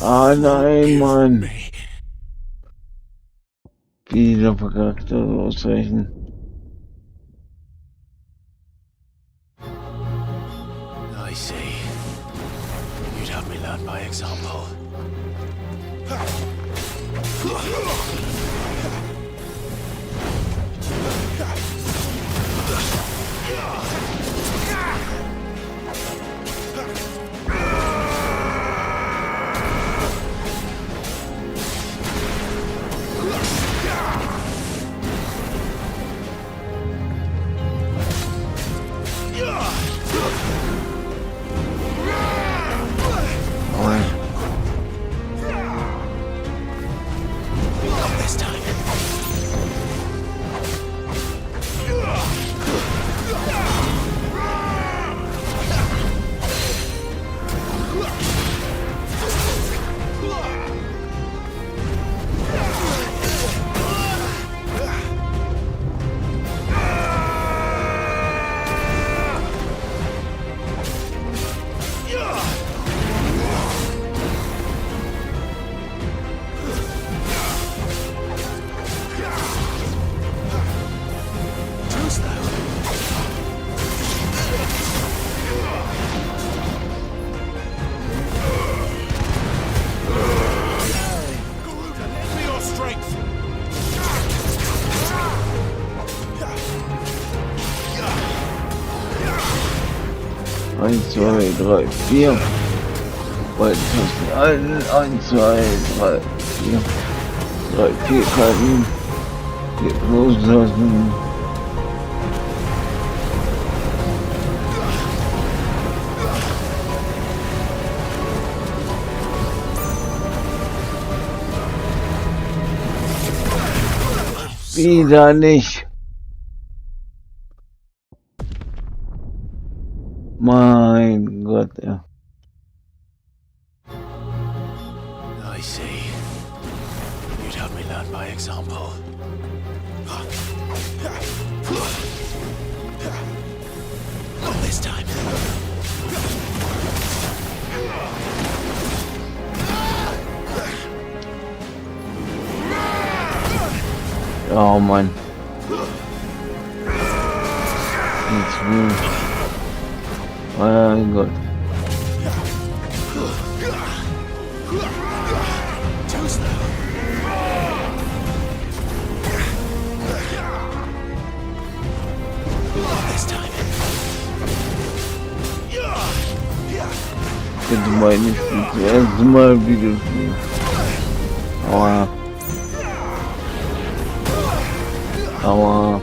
Ah nein, Mann. Wieder verkackt ausreichen. I see. You'd have me learn by example. This time. Eins, zwei, drei, vier. Beide Tasten alten. 1, 2, 3, 4. 3, 4 Karten. 4 Großtasten. Wieder nicht. Mein Gott, ja. I see. You'd have me learn by example. Not this time. Oh Mann. Jetzt mein Gott. Könnte mal nicht das erste Mal wieder spielen. Aua. Aua.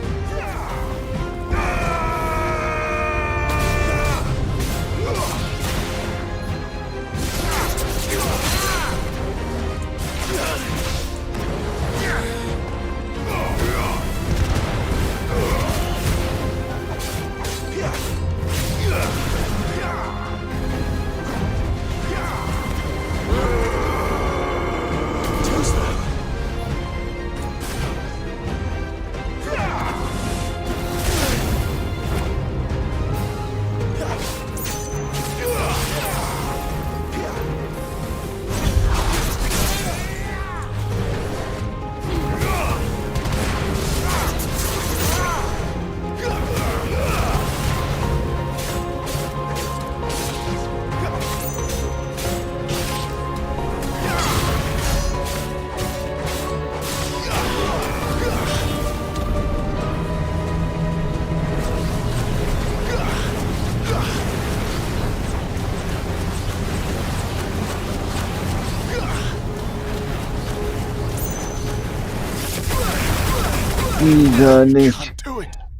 Wieder nicht.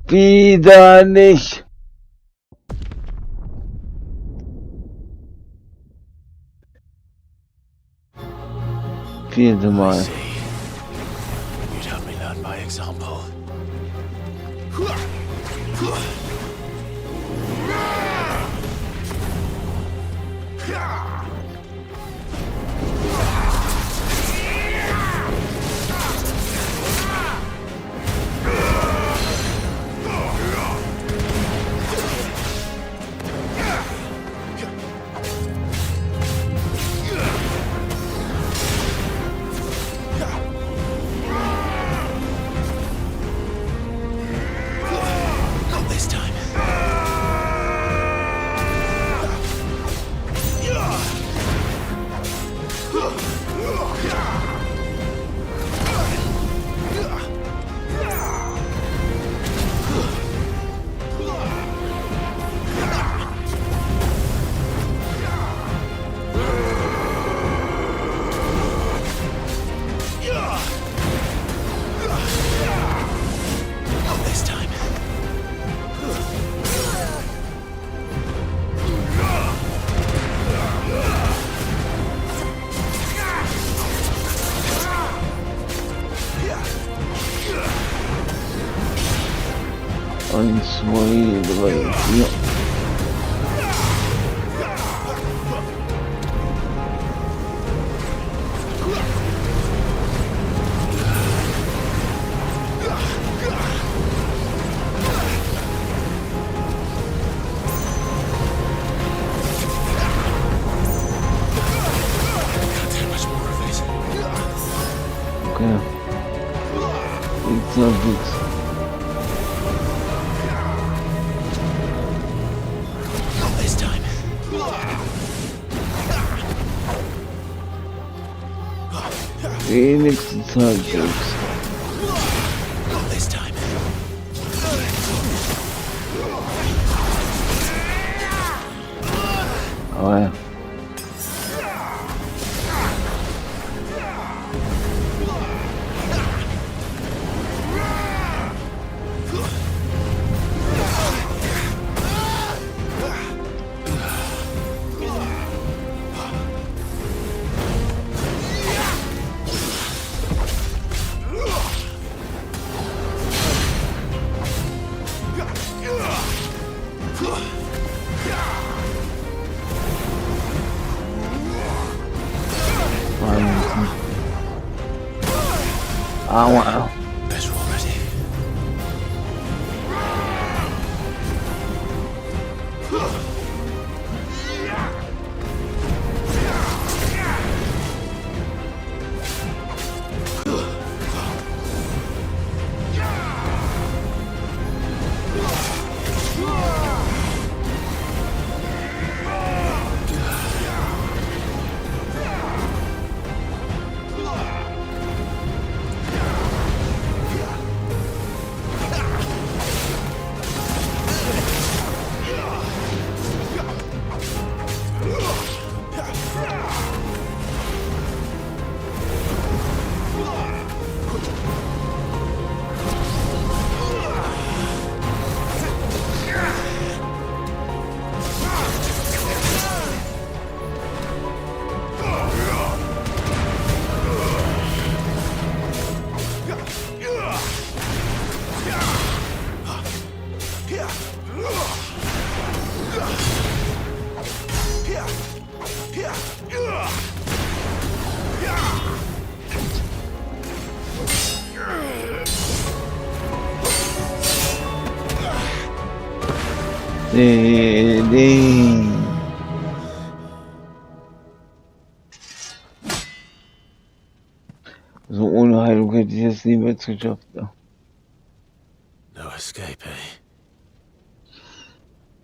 Wieder nicht. Vierte Mal. You'd have me learn by example. drin hier. Okay. It's not good. Not this time. Die nächste Zeit, Jungs. Not this time. Aber ja. Ah, wow. Better already. So ohne Heilung hätte ich es niemals geschafft. Ja. No escape, eh?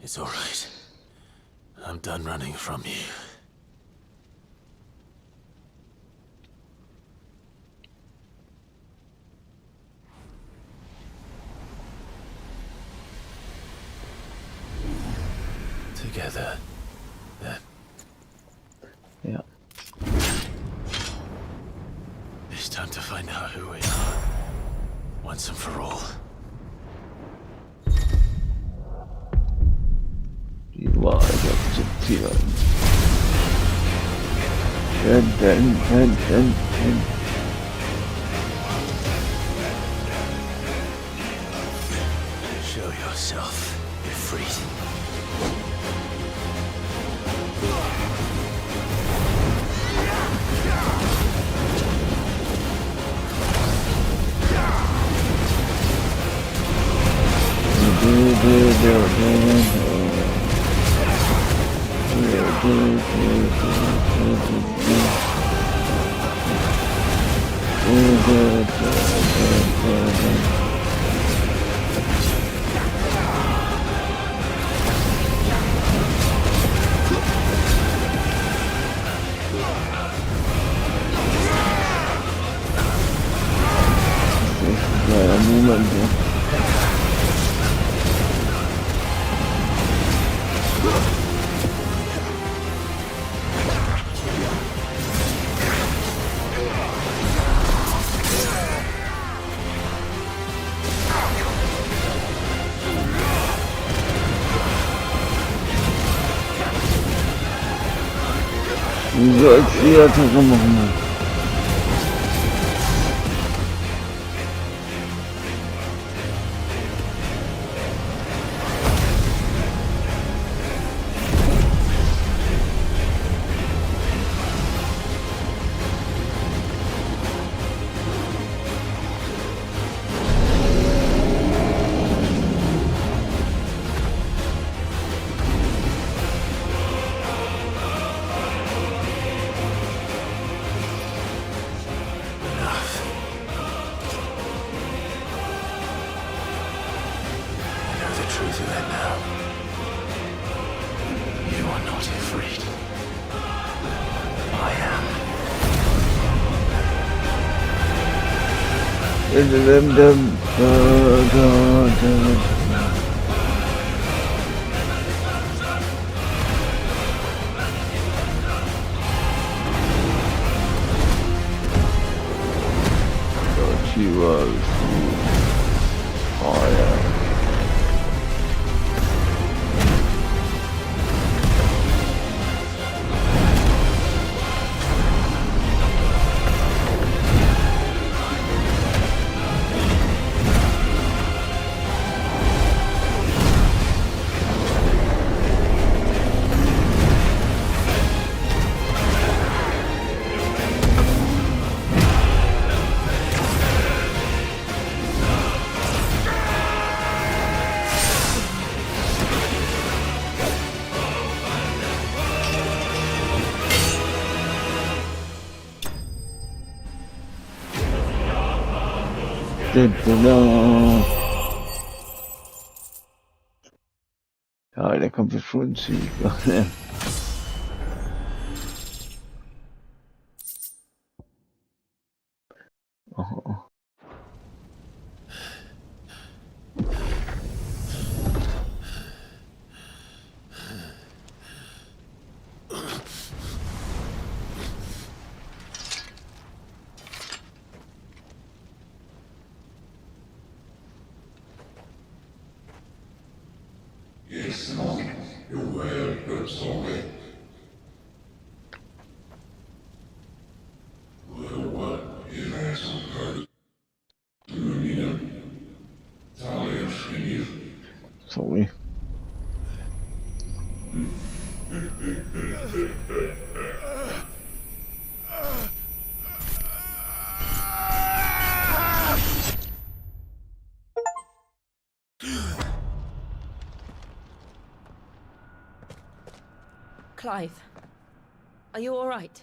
It's all right. I'm done running from you. Together, then. Ja. It's time to find out who we are, once and for all. Die Wahrheit akzeptieren. Show yourself. You're freed. Niemand. Wieso als die Attacke machen? are not afraid. I am. She was fire. Ja, der kommt schon ziemlich lange. Oh. Sorry. Clive, are you all right?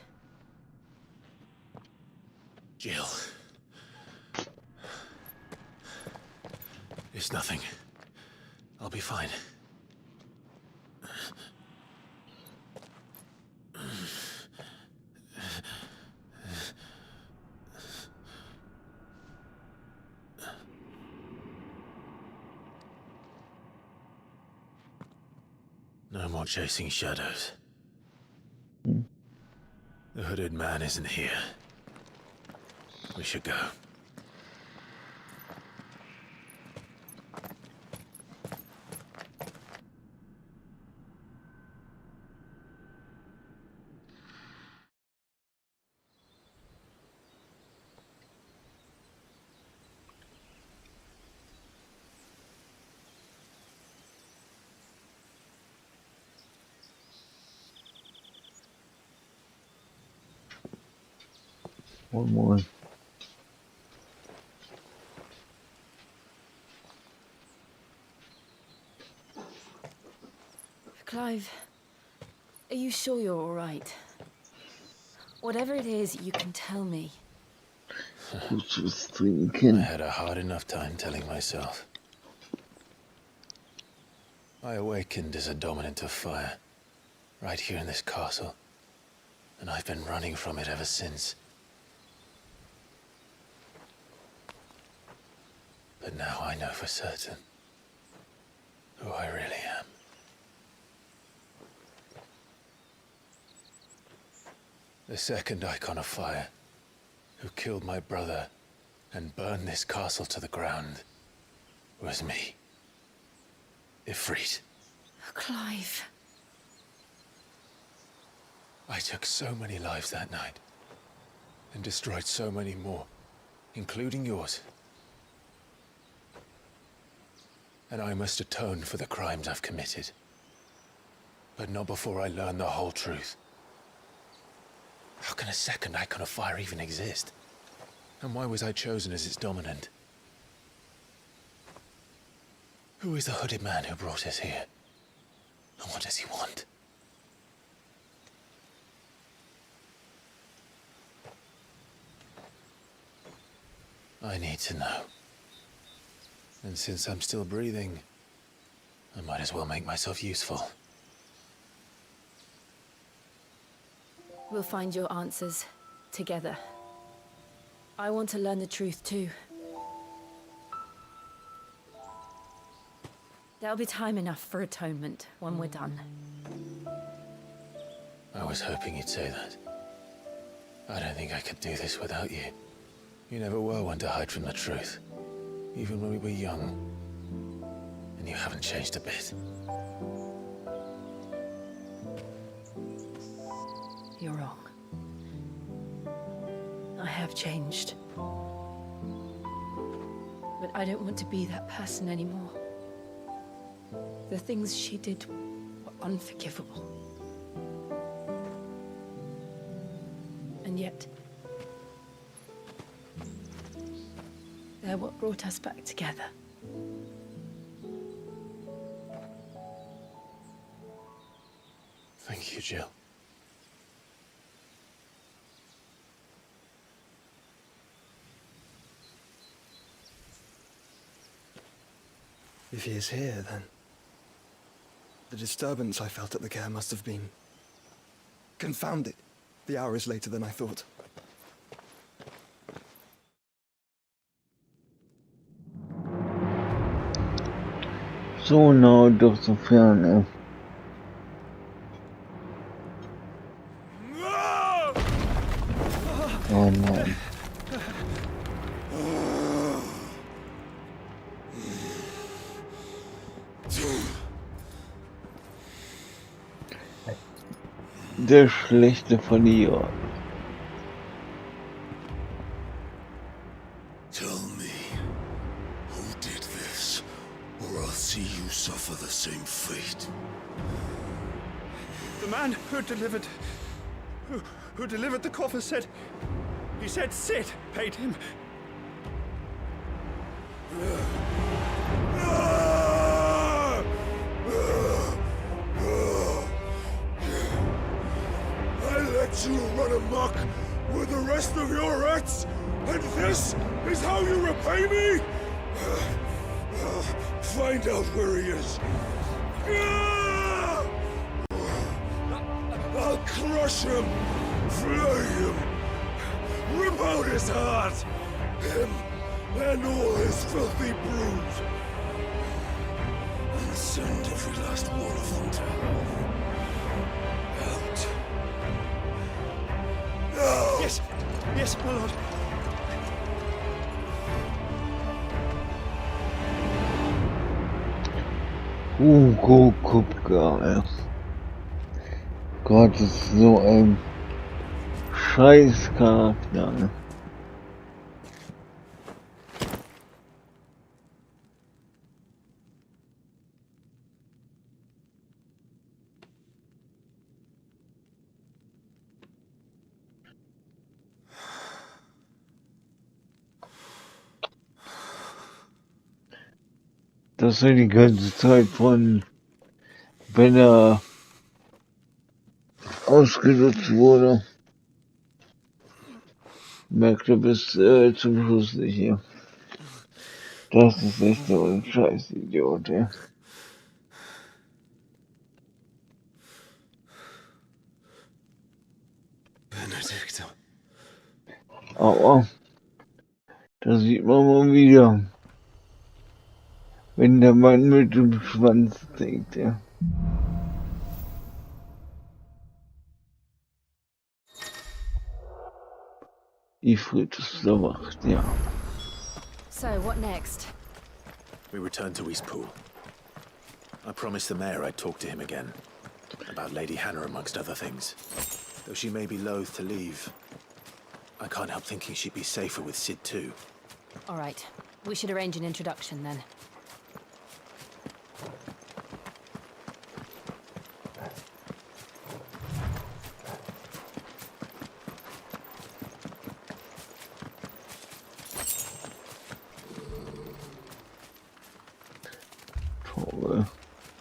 Jill. It's nothing. I'll be fine. No more chasing shadows. The hooded man isn't here. We should go. One more. Clive, are you sure you're all right? Whatever it is, you can tell me. Who's just thinking? I had a hard enough time telling myself. I awakened as a dominant of fire, right here in this castle, and I've been running from it ever since. But now I know for certain who I really am. The second icon of fire, who killed my brother and burned this castle to the ground, was me. Ifrit. Clive. I took so many lives that night, and destroyed so many more, including yours. And I must atone for the crimes I've committed. But not before I learn the whole truth. How can a second icon of fire even exist? And why was I chosen as its dominant? Who is the hooded man who brought us here? And what does he want? I need to know. And since I'm still breathing, I might as well make myself useful. We'll find your answers together. I want to learn the truth too. There'll be time enough for atonement when we're done. I was hoping you'd say that. I don't think I could do this without you. You never were one to hide from the truth, even when we were young. And you haven't changed a bit. You're wrong. I have changed. But I don't want to be that person anymore. The things she did were unforgivable. And yet, they're what brought us back together. Thank you, Jill. If he is here, then the disturbance I felt at the care must have been confounded. The hour is later than I thought. So nah, doch so fern. Oh nein. Der schlechte Verlierer. Tell me, who did this, or I'll see you suffer the same fate. The man who delivered the coffer said, he said Sid paid him. I let you run amok with the rest of your rats, and this is how you repay me? Find out where he is. I'll crush him, flay him, rip out his heart, him and all his filthy brood, and send every last one of them to hell. Out. Now! Yes, yes, my lord. Kupka, Gott, das ist so ein Scheißcharakter, ne? Dass er die ganze Zeit von Benner ausgenutzt wurde. Merkt er bis zum Schluss nicht hier. Das ist echt so ein Scheiß-Idiot, ja. Benedikt. Aber da sieht man mal wieder, wenn der Mann mit dem Schwanz trägt, ja. Ifrit ist erwacht, ja. So, what next? We return to Eastpool. I promised the mayor I'd talk to him again. About Lady Hannah, amongst other things. Though she may be loath to leave, I can't help thinking she'd be safer with Sid too. All right. We should arrange an introduction then.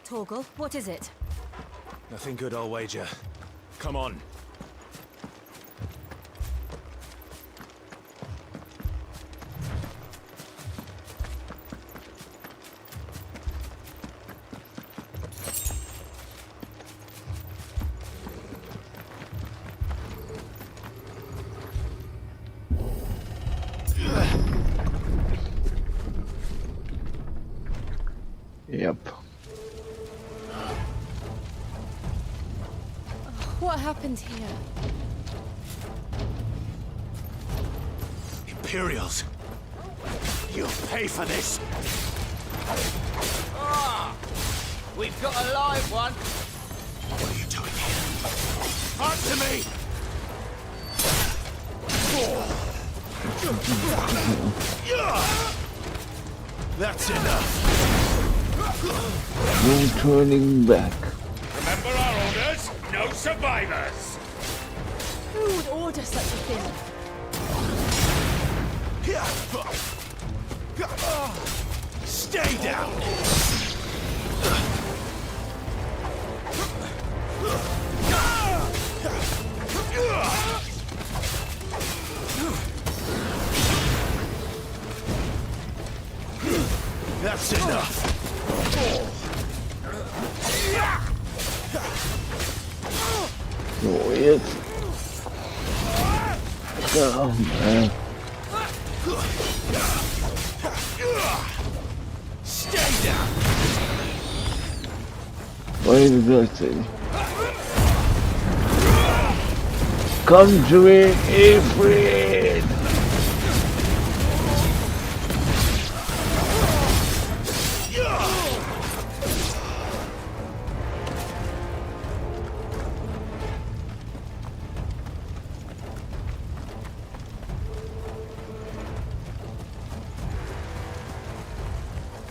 Torgal, what is it? Nothing good, I'll wager. Come on. What happened here? Imperials. You'll pay for this. We've got a live one. What are you doing here? Answer me! That's enough. No turning back. Remember our orders? No survivors! Who would order such a thing? Stay down! That's enough. So, jetzt. Oh, man. Stay down. Beide gleichzeitig. Come to me, Ifrit!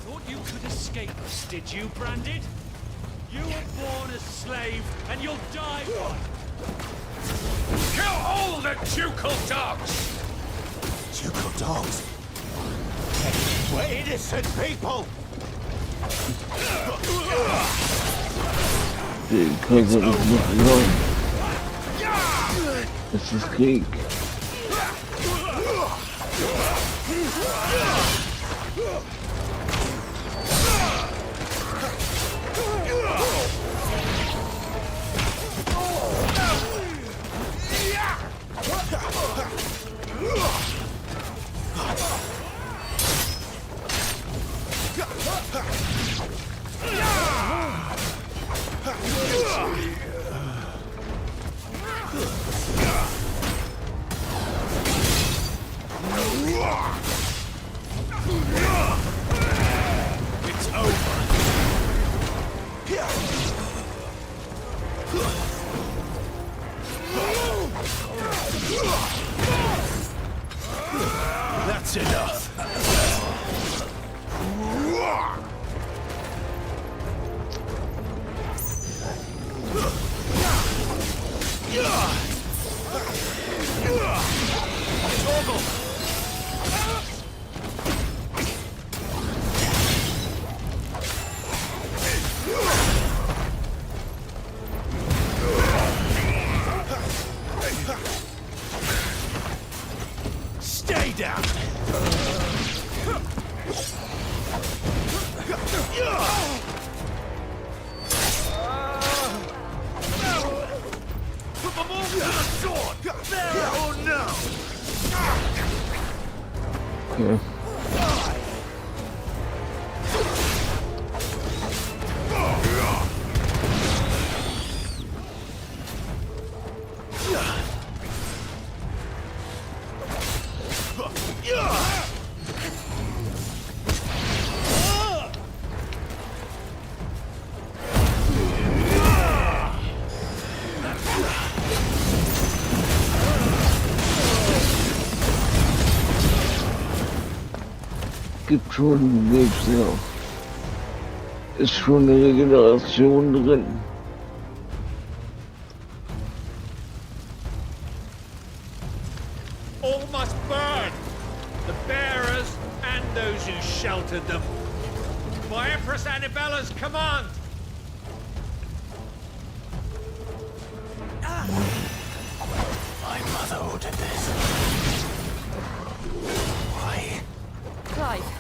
Thought you could escape us, did you, Branded? You were born a slave, and you'll die one. Kill all the ducal dogs! Ducal dogs. We're innocent people. Because it was not long. This is Krieg. It's over. That's enough. Stay down. Put them all to the sword. There or no. Okay. Gibt schon, gibt's ja. Ist schon eine Regeneration drin. All must burn! The bearers and those who sheltered them. By Empress Annabella's command! My mother ordered this. Why? Clive,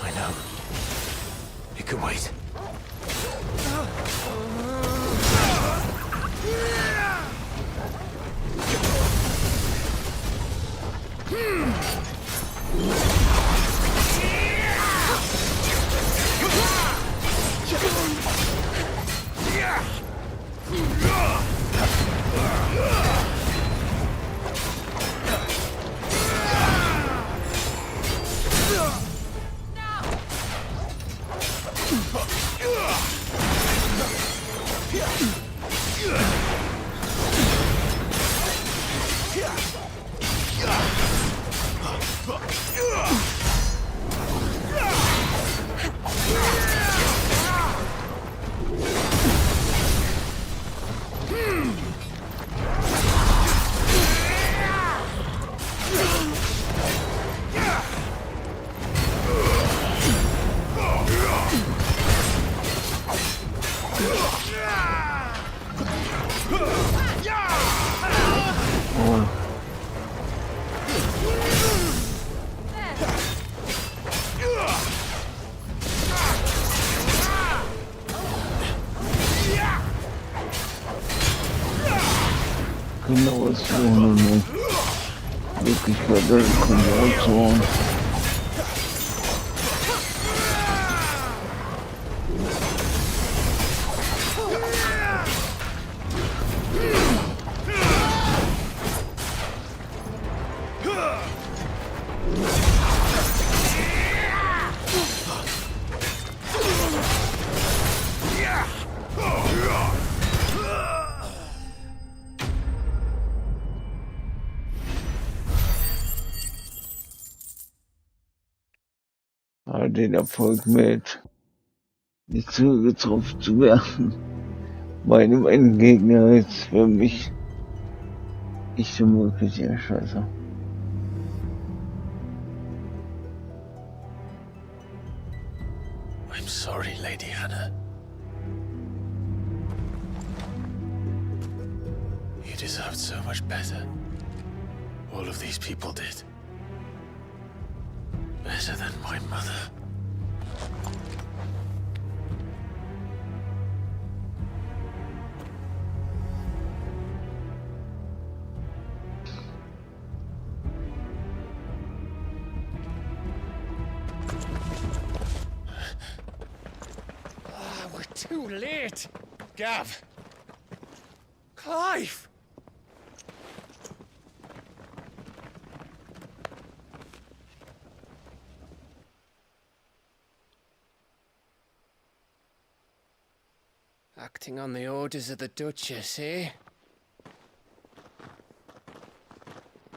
I know. It can wait. Yeah! Generation und Möglichkeit der Kombination. Den Erfolg mit nicht zugetroffen zu werden. Meinem Endgegner ist für mich nicht so möglich, ja, scheiße. I'm sorry, Lady Hannah. You deserved so much better. All of these people did. Better than my mother. We're too late. Gav. Clive. Acting on the orders of the Duchess, eh?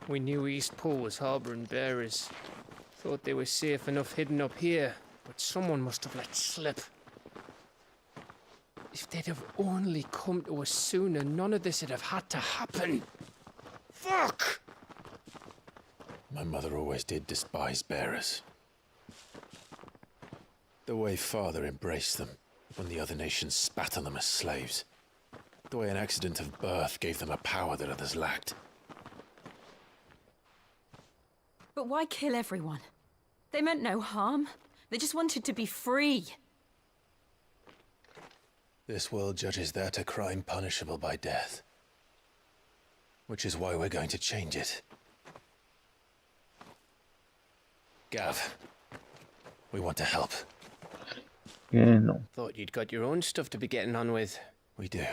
We knew Eastpool was harbouring bearers. Thought they were safe enough hidden up here, but someone must have let slip. If they'd have only come to us sooner, none of this would have had to happen. Fuck! My mother always did despise bearers. The way Father embraced them when the other nations spat on them as slaves. The way an accident of birth gave them a power that others lacked. But why kill everyone? They meant no harm. They just wanted to be free. This world judges that a crime punishable by death. Which is why we're going to change it. Gav, we want to help. Yeah, no. Thought you'd got your own stuff to be getting on with. We do.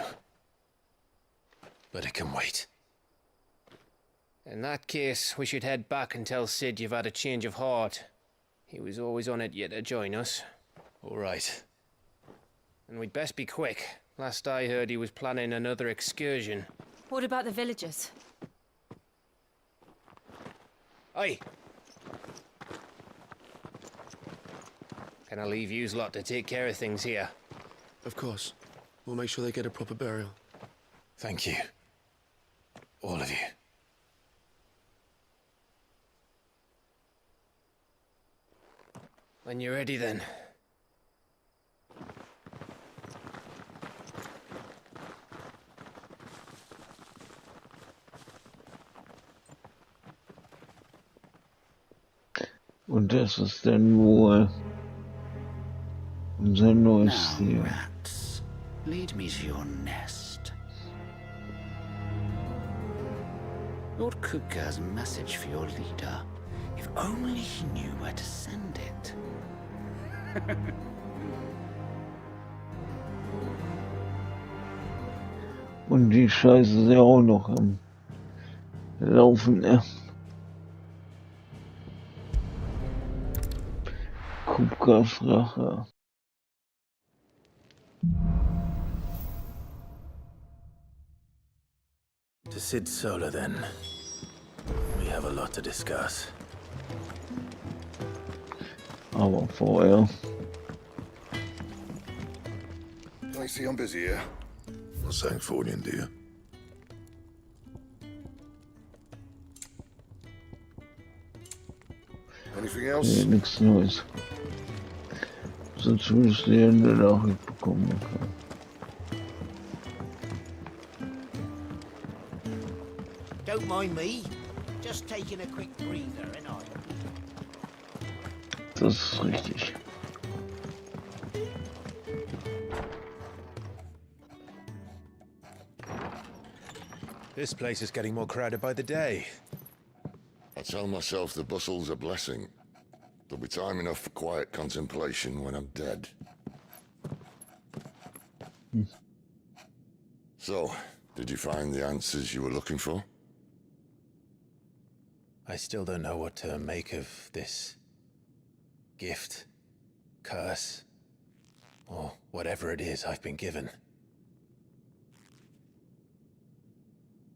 But it can wait. In that case, we should head back and tell Sid you've had a change of heart. He was always on it yet to join us. All right. And we'd best be quick. Last I heard, he was planning another excursion. What about the villagers? Aye. Can I leave yous lot to take care of things here? Of course. We'll make sure they get a proper burial. Thank you. All of you. When you're ready, then. Und das ist dann wohl unser neues Ziel. Rats, lead me to your nest. Lord Kupka has a message for your leader. If only he knew where to send it. Und die Scheiße ist ja auch noch am Laufen, ne? Kupkas Rache. To Sid Solar, then. We have a lot to discuss. Aber vorher. I see I'm busy here. What's saying for you, dear? Anything else? Nee, nichts Neues. Sonst würde ich die Hände Nachricht bekommen. Okay. Don't mind me. Just taking a quick breather, ain't I? Das ist richtig. This place is getting more crowded by the day. I tell myself the bustle's a blessing. There'll be time enough for quiet contemplation when I'm dead. So, did you find the answers you were looking for? I still don't know what to make of this gift, curse, or whatever it is I've been given.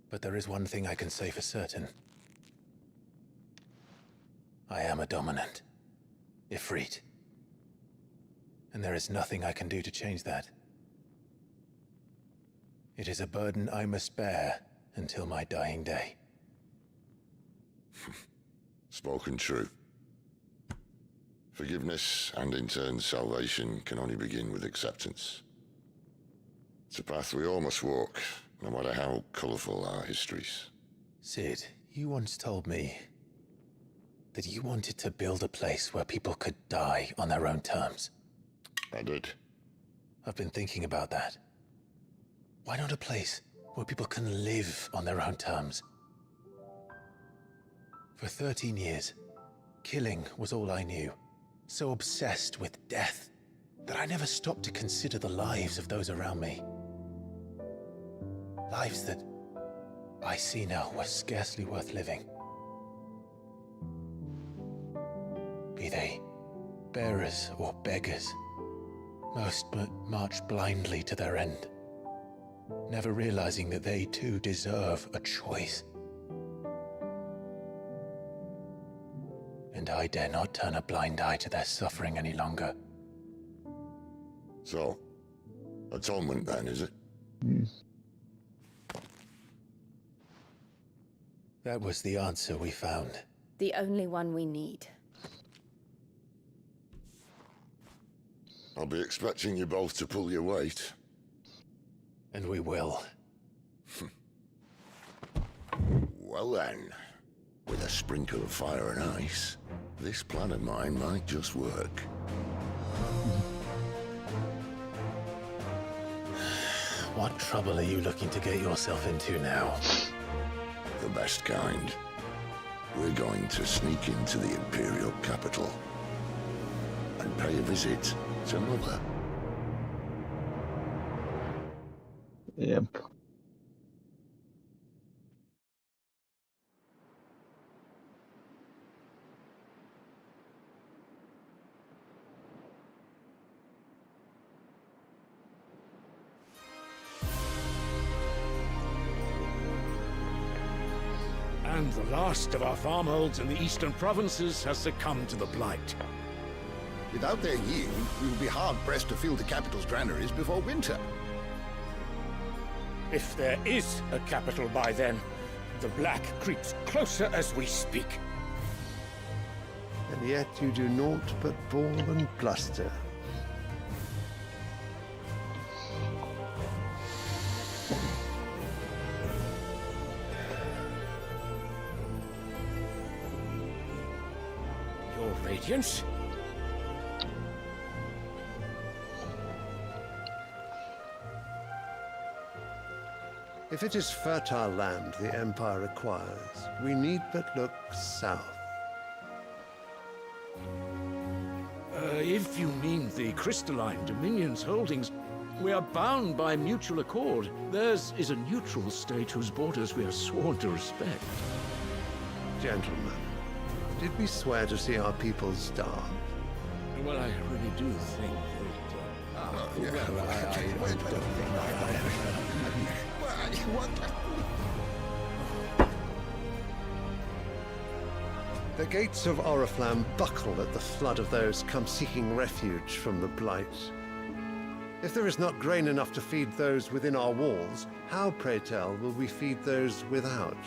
But there is one thing I can say for certain. I am a dominant, Ifrit. And there is nothing I can do to change that. It is a burden I must bear until my dying day. Spoken true. Forgiveness, and in turn salvation, can only begin with acceptance. It's a path we all must walk, no matter how colourful our histories. Sid, you once told me that you wanted to build a place where people could die on their own terms. I did. I've been thinking about that. Why not a place where people can live on their own terms? For 13 years, killing was all I knew. So obsessed with death that I never stopped to consider the lives of those around me. Lives that I see now were scarcely worth living. Be they bearers or beggars, most march blindly to their end, never realizing that they too deserve a choice. And I dare not turn a blind eye to their suffering any longer. So, atonement then, is it? That was the answer we found. The only one we need. I'll be expecting you both to pull your weight. And we will. Well then, with a sprinkle of fire and ice, this plan of mine might just work. What trouble are you looking to get yourself into now? The best kind. We're going to sneak into the Imperial capital and pay a visit to Mother. Yep. And the last of our farmholds in the eastern provinces has succumbed to the blight. Without their yield, we will be hard-pressed to fill the capital's granaries before winter. If there is a capital by then, the black creeps closer as we speak. And yet you do naught but bawl and bluster. Your Radiance? If it is fertile land the Empire requires, we need but look south. If you mean the crystalline Dominion's holdings, we are bound by mutual accord. Theirs is a neutral state whose borders we are sworn to respect. Gentlemen, did we swear to see our people starve? Well, I really do think that... What? The gates of Oriflamme buckle at the flood of those come seeking refuge from the Blight. If there is not grain enough to feed those within our walls, how, pray tell, will we feed those without?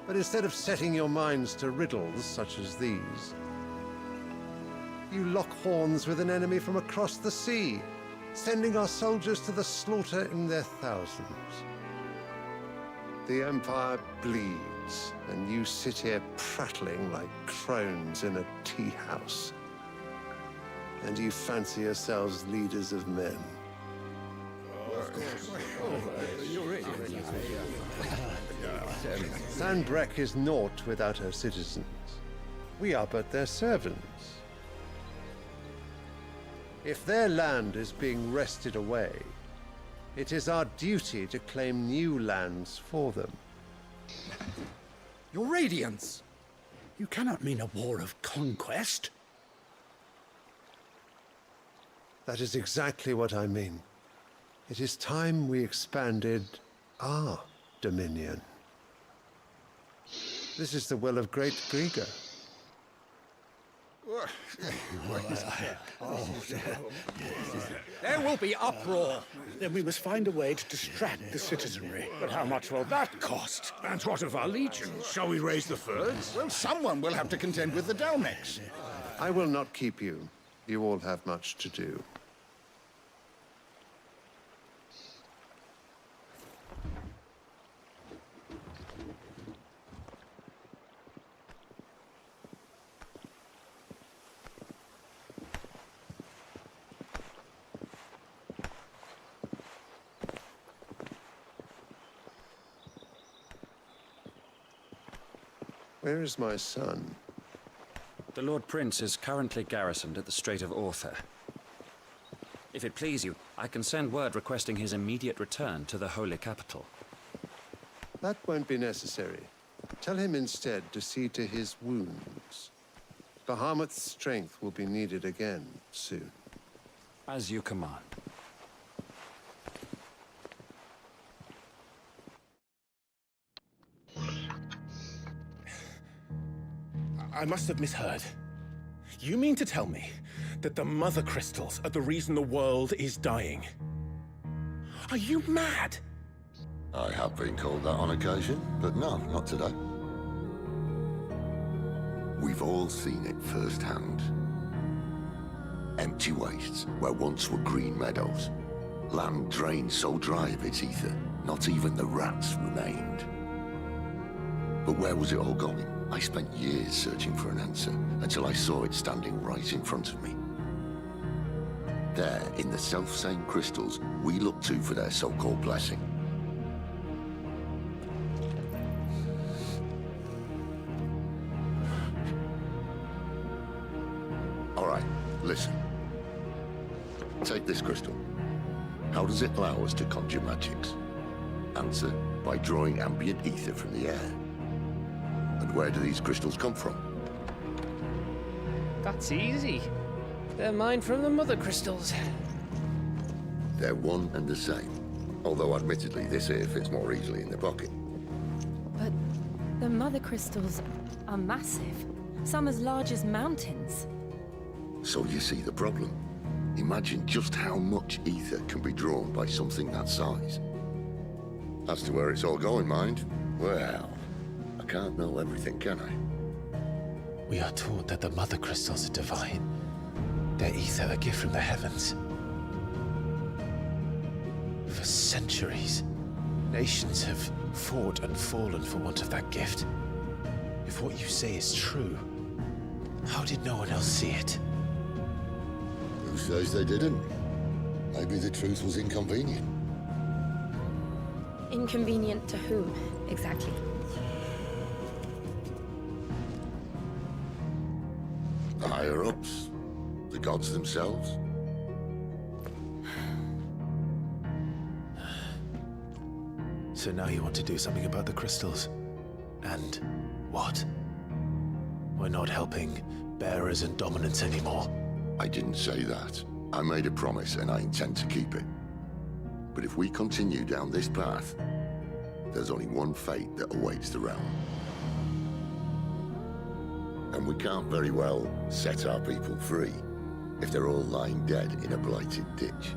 But instead of setting your minds to riddles such as these, you lock horns with an enemy from across the sea, sending our soldiers to the slaughter in their thousands. The Empire bleeds, and you sit here prattling like crones in a tea house. And you fancy yourselves leaders of men. Sanbreque is naught without her citizens. We are but their servants. If their land is being wrested away, it is our duty to claim new lands for them. Your Radiance! You cannot mean a war of conquest. That is exactly what I mean. It is time we expanded our dominion. This is the will of great Grieger. There will be uproar. Then we must find a way to distract the citizenry. But how much will that cost? And what of our legions? Shall we raise the furs? Well, someone will have to contend with the Dalmex. I will not keep you. You all have much to do. Where is my son? The Lord Prince is currently garrisoned at the Strait of Author. If it please you, I can send word requesting his immediate return to the Holy Capital. That won't be necessary. Tell him instead to see to his wounds. Bahamut's strength will be needed again soon. As you command. I must have misheard. You mean to tell me that the Mother Crystals are the reason the world is dying? Are you mad? I have been called that on occasion, but no, not today. We've all seen it firsthand. Empty wastes where once were green meadows. Land drained so dry of its ether, not even the rats remained. But where was it all going? I spent years searching for an answer, until I saw it standing right in front of me. There, in the self-same crystals we look to for their so-called blessing. All right, listen. Take this crystal. How does it allow us to conjure magics? Answer, by drawing ambient ether from the air. And where do these crystals come from? That's easy. They're mined from the Mother Crystals. They're one and the same. Although admittedly this here fits more easily in the pocket. But the Mother Crystals are massive. Some as large as mountains. So you see the problem. Imagine just how much ether can be drawn by something that size. As to where it's all going, mind, well, I can't know everything, can I? We are taught that the Mother Crystals are divine. Their ether a gift from the heavens. For centuries, nations have fought and fallen for want of that gift. If what you say is true, how did no one else see it? Who says they didn't? Maybe the truth was inconvenient. Inconvenient to whom, exactly? The higher-ups, the gods themselves. So now you want to do something about the crystals? And what? We're not helping bearers and dominants anymore. I didn't say that. I made a promise and I intend to keep it. But if we continue down this path, there's only one fate that awaits the realm. And we can't very well set our people free if they're all lying dead in a blighted ditch.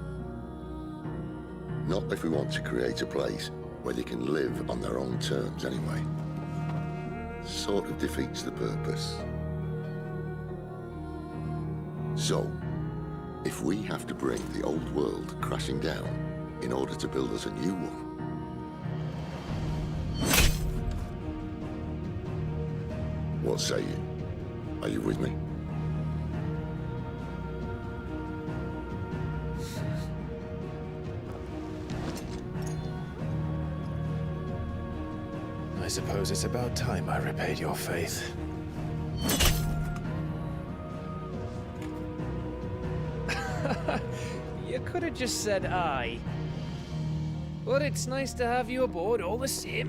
Not if we want to create a place where they can live on their own terms anyway. Sort of defeats the purpose. So, if we have to bring the old world crashing down in order to build us a new one, what say you? Are you with me? I suppose it's about time I repaid your faith. You could have just said aye. But it's nice to have you aboard all the same.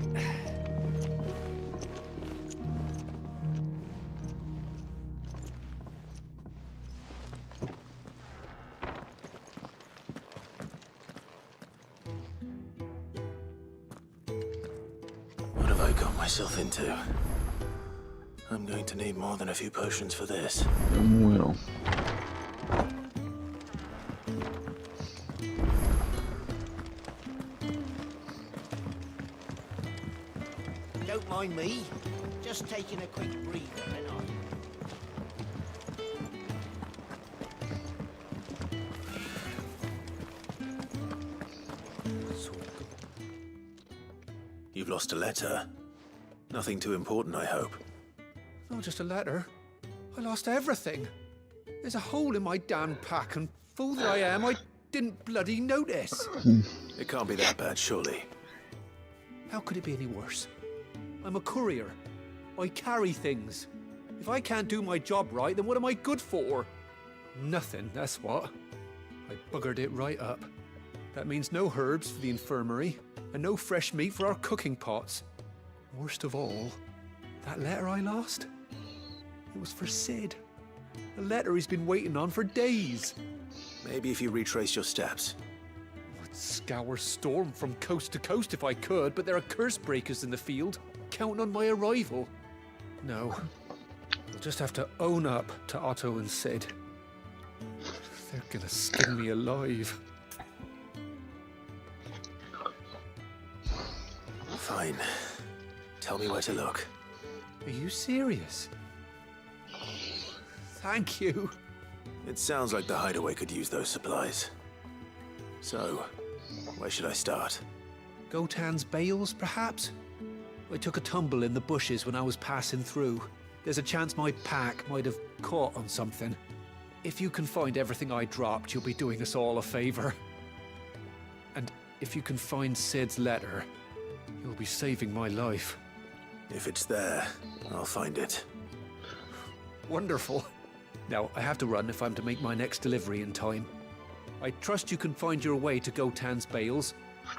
What have I got myself into? I'm going to need more than a few potions for this. Well. Don't mind me. Just taking a quick breather, ain't I? You've lost a letter. Nothing too important, I hope. Not just a letter. I lost everything. There's a hole in my damn pack, and fool that I am, I didn't bloody notice. It can't be that bad, surely. How could it be any worse? I'm a courier. I carry things. If I can't do my job right, then what am I good for? Nothing, that's what. I buggered it right up. That means no herbs for the infirmary, and no fresh meat for our cooking pots. Worst of all, that letter I lost, it was for Sid. A letter he's been waiting on for days. Maybe if you retrace your steps. I'd scour Storm from coast to coast if I could, but there are curse breakers in the field, counting on my arrival. No, I'll just have to own up to Otto and Sid. They're gonna skin me alive. Fine. Tell me where to look. Are you serious? Thank you. It sounds like the hideaway could use those supplies. So, where should I start? Gotan's bales, perhaps? I took a tumble in the bushes when I was passing through. There's a chance my pack might have caught on something. If you can find everything I dropped, you'll be doing us all a favor. And if you can find Sid's letter, you'll be saving my life. If it's there, I'll find it. Wonderful. Now, I have to run if I'm to make my next delivery in time. I trust you can find your way to Gotan's bales.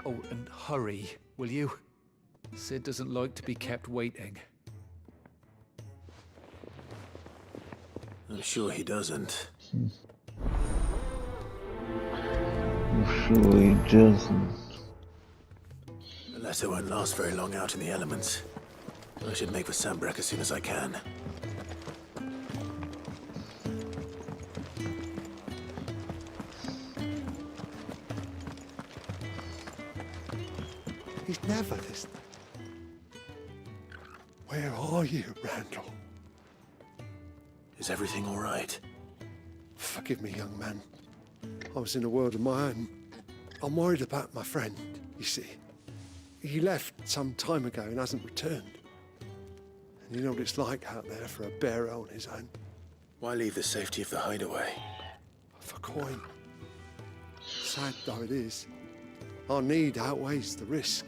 Oh, and hurry, will you? Sid doesn't like to be kept waiting. I'm sure he doesn't. I'm sure he doesn't. The letter won't last very long out in the elements. I should make for Sambrek as soon as I can. He's never this. Where are you, Randall? Is everything all right? Forgive me, young man. I was in a world of my own. I'm worried about my friend, you see. He left some time ago and hasn't returned. And you know what it's like out there for a bearer on his own. Why leave the safety of the hideaway? For coin. Sad though it is, our need outweighs the risk.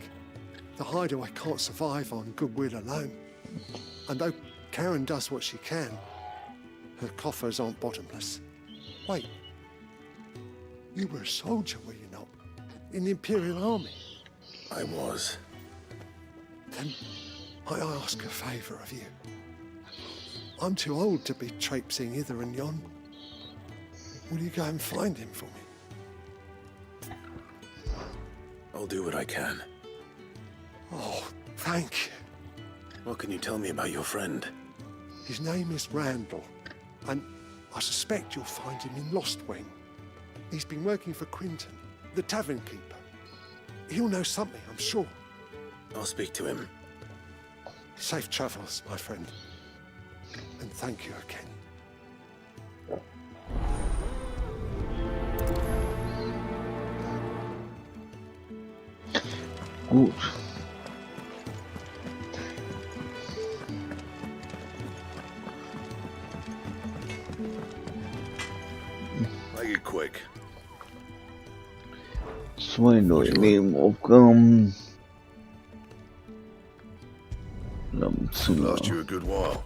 The hideaway can't survive on goodwill alone. And though Karen does what she can, her coffers aren't bottomless. Wait, you were a soldier, were you not? In the Imperial Army? I was. Then I ask a favour of you. I'm too old to be traipsing hither and yon. Will you go and find him for me? I'll do what I can. Oh, thank you. What can you tell me about your friend? His name is Randall, and I suspect you'll find him in Lostwing. He's been working for Quinton, the tavern keeper. He'll know something, I'm sure. I'll speak to him. Safe travels, my friend. And thank you again. Gut. Make it quick. 2 neue Nebenaufgaben. Lost you a good while.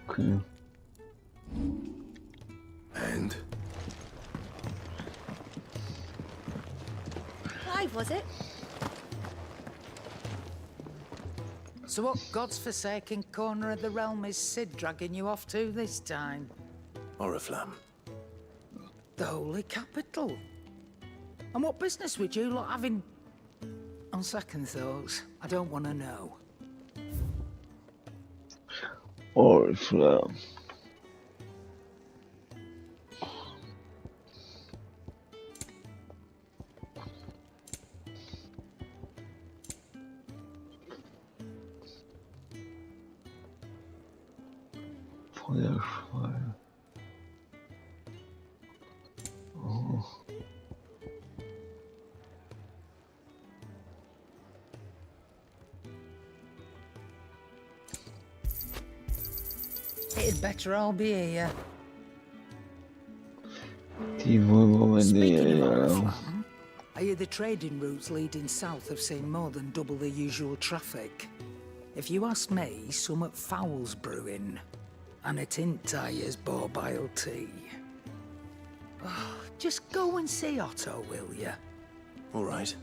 Okay. And? Clive, was it? So what god's-forsaken corner of the realm is Sid dragging you off to this time? Oriflamme. The Holy Capital. And what business would you lot have in... On second thoughts, I don't want to know. Oriflamme. Feuerschwein. Oh. It'd better all be here. Die wollen wir mal Speaking of näher. Oriflamme, I hear the trading routes leading south have seen more than double the usual traffic. If you ask me, somewhat foul's brewing. And a tint tires borbile tea. Oh, just go and see Otto, will ya? All right.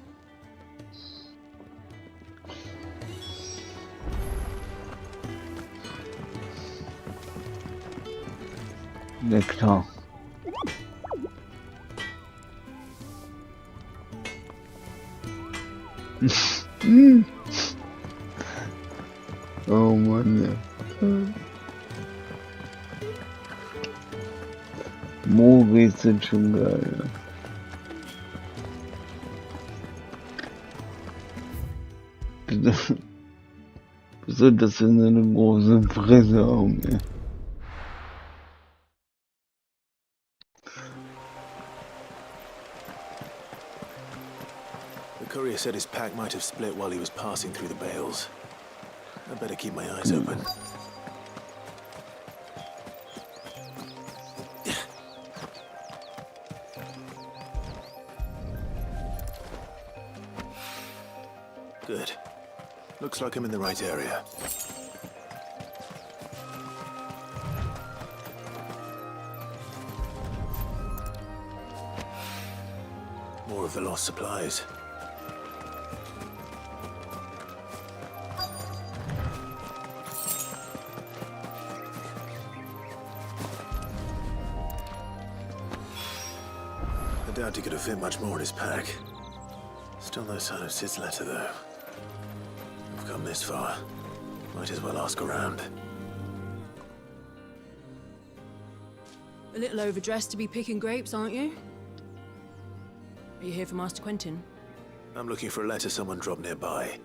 Nektar. Oh Mann, ja. Movies sind schon geil. Ja. Besonders wenn sie eine große Fresse haben, ja. The courier said his pack might have split while he was passing through the bales. I better keep my eyes open. Good. Looks like I'm in the right area. More of the lost supplies. I doubt he could have fit much more in his pack. Still no sign of Sid's letter, though. I've come this far. Might as well ask around. A little overdressed to be picking grapes, aren't you? Are you here for Master Quentin? I'm looking for a letter someone dropped nearby.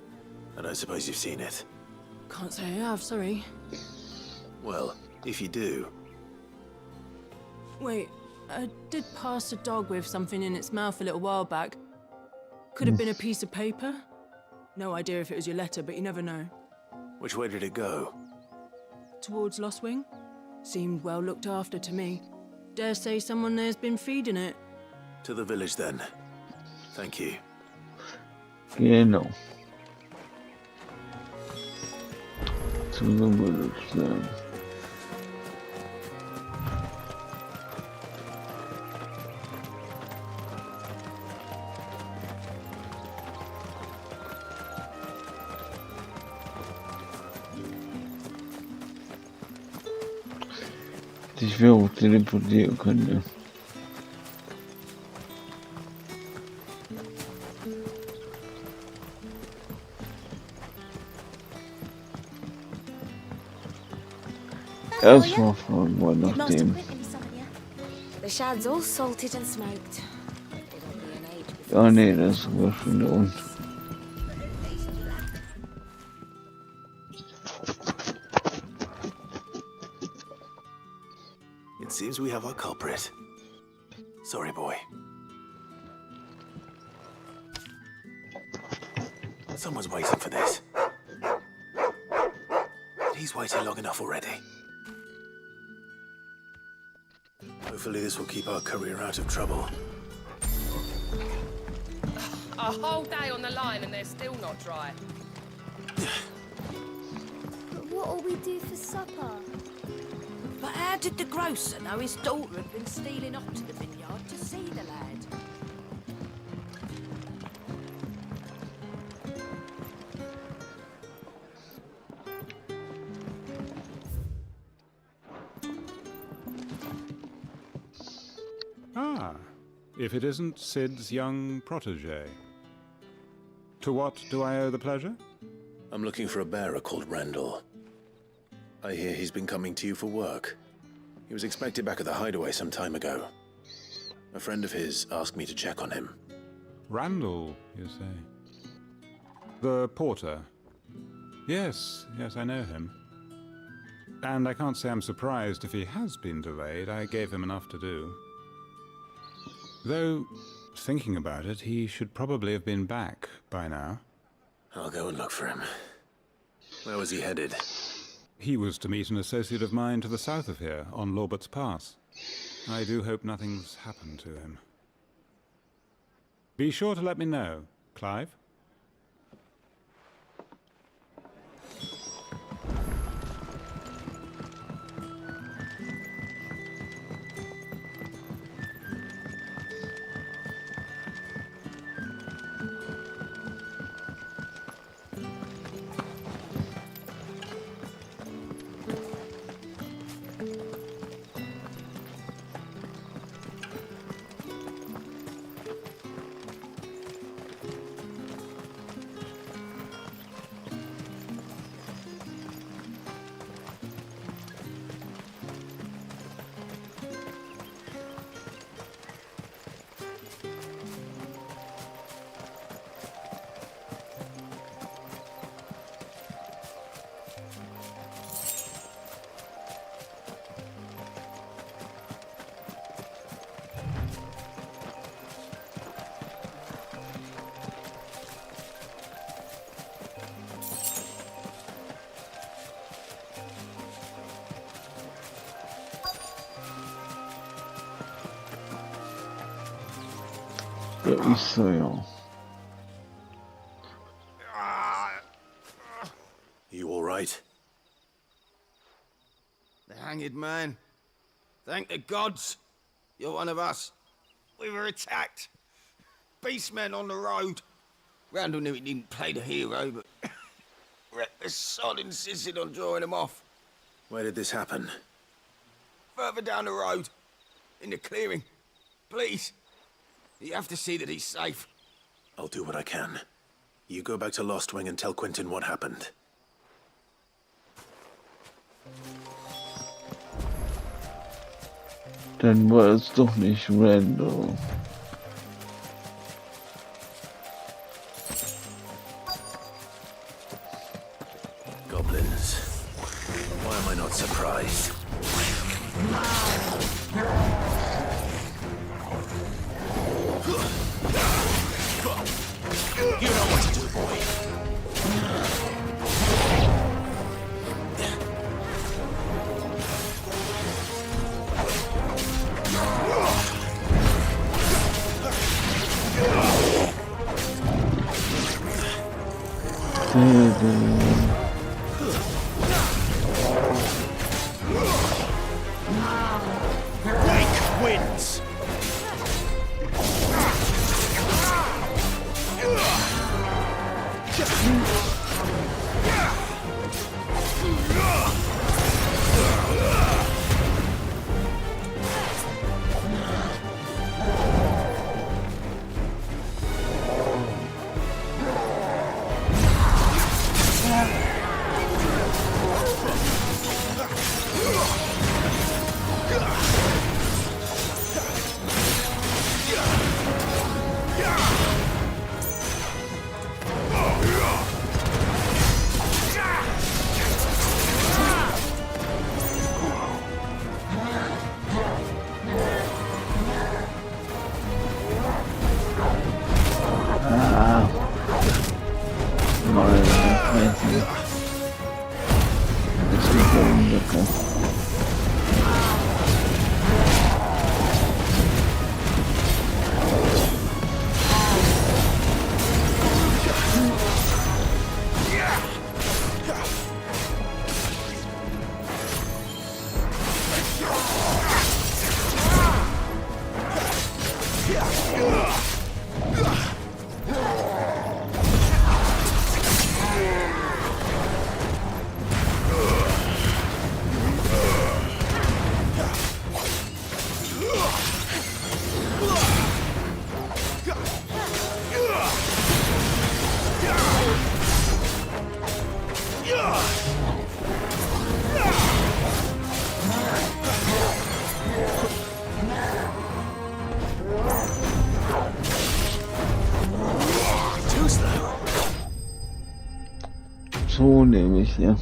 I don't suppose you've seen it. Can't say I have, sorry. Well, if you do... Wait, I did pass a dog with something in its mouth a little while back. Could have been a piece of paper. No idea if it was your letter, but you never know. Which way did it go? Towards Lostwing? Seemed well looked after to me. Dare say someone there's been feeding it. To the village, then. Thank you. Genau. Zu the village then. Ich will auch teleportieren können, ja. erstmal fragen wir nach Master dem. quickly summon you. The shad's all salted and smoked. It'll be an age before Ja, nee, das ist sogar schon da unten. It seems we have our culprit. Sorry, boy. Someone's waiting for this. He's waited long enough already. Hopefully this will keep our career out of trouble. A whole day on the line and they're still not dry. But what'll we do for supper? But how did the grocer know his daughter had been stealing off to the vineyard to see the lad? Ah, if it isn't Sid's young protege. To what do I owe the pleasure? I'm looking for a bearer called Randall. I hear he's been coming to you for work. He was expected back at the hideaway some time ago. A friend of his asked me to check on him. Randall, you say? The porter? Yes, I know him. And I can't say I'm surprised if he has been delayed. I gave him enough to do. Though, thinking about it, he should probably have been back by now. I'll go and look for him. Where was he headed? He was to meet an associate of mine to the south of here, on Lorbert's Pass. I do hope nothing's happened to him. Be sure to let me know, Clive. Da ist er ja. You all right? The hanged man. Thank the gods. You're one of us. We were attacked. Beastmen on the road. Randall knew he didn't play the hero, but the sod insisted on drawing him off. Where did this happen? Further down the road. In the clearing. Please. You have to see that he's safe. I'll do what I can. You go back to Lost Wing and tell Quentin what happened. Dann war es doch nicht Randall. Goblins. Why am I not surprised? You know what to do, boy. Wake wins! Zoo nehme ich, ja.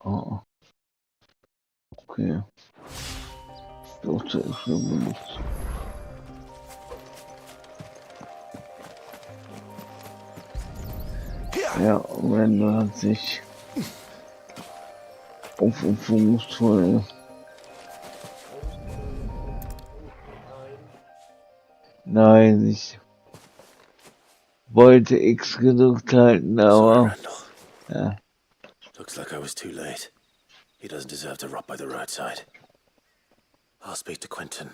Oh. Okay. Doch, da ist noch nichts. Ja, Randall hat sich aufopferungsvoll nein, ich wollte X gedrückt halten, aber ja. Looks like I was too late. He doesn't deserve to rot by the roadside. I'll speak to Quentin.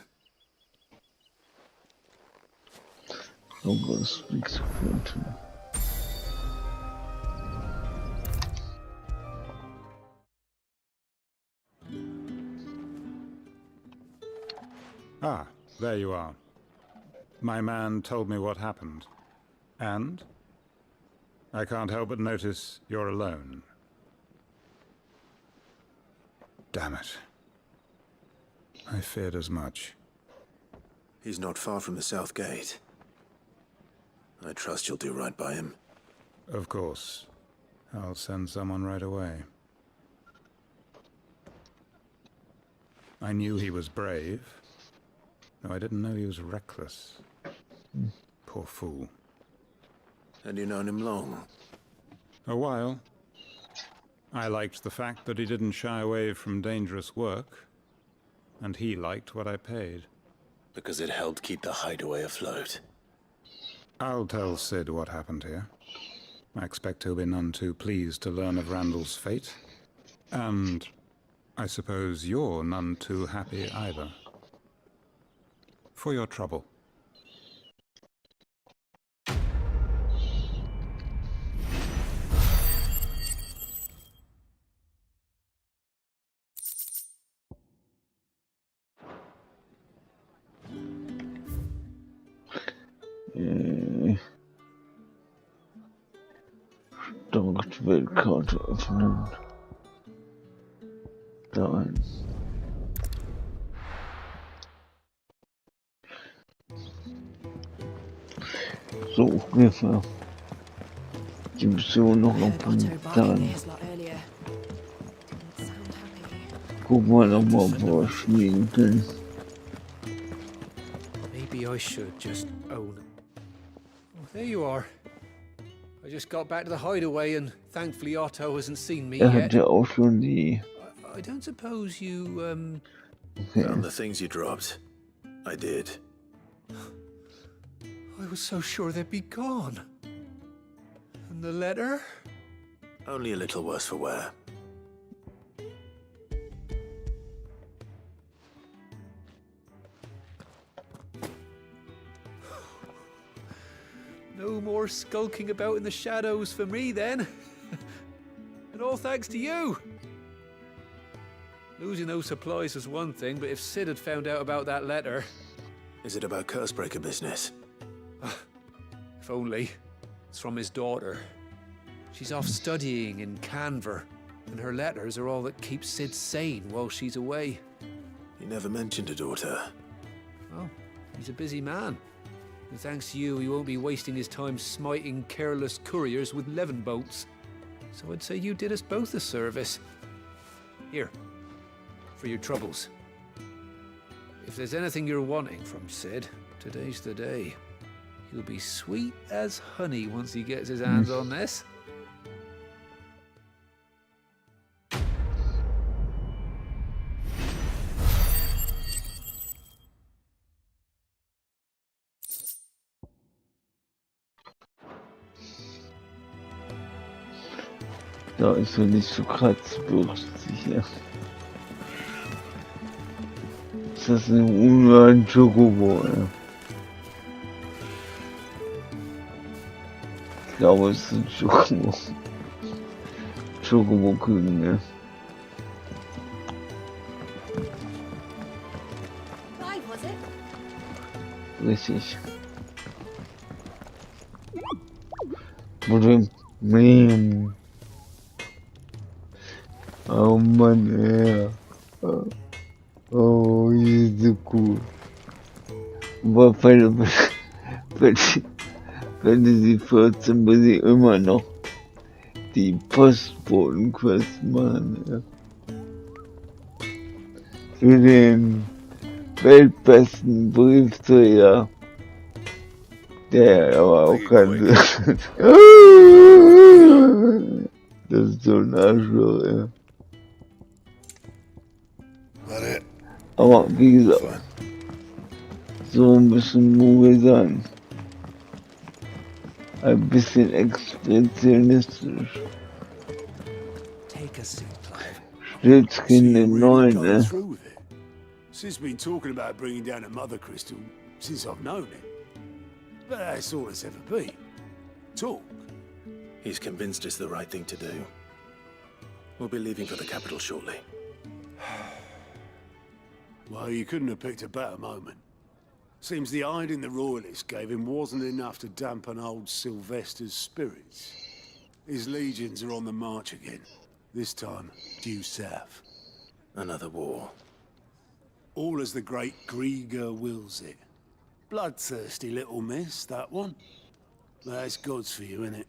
I'm gonna speak to Quentin. Ah, there you are. My man told me what happened. And? I can't help but notice you're alone. Damn it. I feared as much. He's not far from the south gate. I trust you'll do right by him. Of course. I'll send someone right away. I knew he was brave, though I didn't know he was reckless. Poor fool. And you known him long? A while. I liked the fact that he didn't shy away from dangerous work, and he liked what I paid. Because it helped keep the hideaway afloat. I'll tell Sid what happened here. I expect he'll be none too pleased to learn of Randall's fate. And I suppose you're none too happy either. For your trouble. Weltkarte öffnen. Da ein. So ungefähr. Die Mission noch auf den Plan. Gucken wir noch mal, ob wir was schmieden können. Maybe I should just own it. Oh, there you are. I just got back to the hideaway and thankfully Otto hasn't seen me yet. Hat ja auch schon die. I don't suppose you, Okay. Found the things you dropped. I did. I was so sure they'd be gone. And the letter? Only a little worse for wear. No more skulking about in the shadows for me, then. And all thanks to you. Losing those supplies was one thing, but if Sid had found out about that letter... Is it about Cursebreaker business? If only. It's from his daughter. She's off studying in Canver, and her letters are all that keeps Sid sane while she's away. He never mentioned a daughter. Oh, he's a busy man. And thanks to you, he won't be wasting his time smiting careless couriers with levin bolts. So I'd say you did us both a service. Here, for your troubles. If there's anything you're wanting from Sid, today's the day. He'll be sweet as honey once he gets his hands on this. Da ist er nicht so kratzbürstig, ja. Ist das ein Chocobo, ja. Ich glaube, es ist ein Chocobo. Chocobo-Küken, ja. Richtig. Oh Mann, ja. Oh, hier ist so cool. Aber Fantasy 14 muss ich immer noch die Postboten-Quest machen. Ja. Für den weltbesten Briefträger. Der aber auch kein. Das ist so ein Arschloch, ja. Aber wie gesagt, so ein bisschen Muge sein. Ein bisschen expressionistisch. Stützkind in 9, ne? Sis been talking about bringing down a mother crystal since I've known it. But that's all it's ever been. Talk. He's convinced it's the right thing to do. We'll be leaving for the capital shortly. Well, you couldn't have picked a better moment. Seems the hiding the royalists gave him wasn't enough to dampen old Sylvester's spirits. His legions are on the march again. This time, due south. Another war. All as the great Grieger wills it. Bloodthirsty little miss, that one. That's God's for you, innit?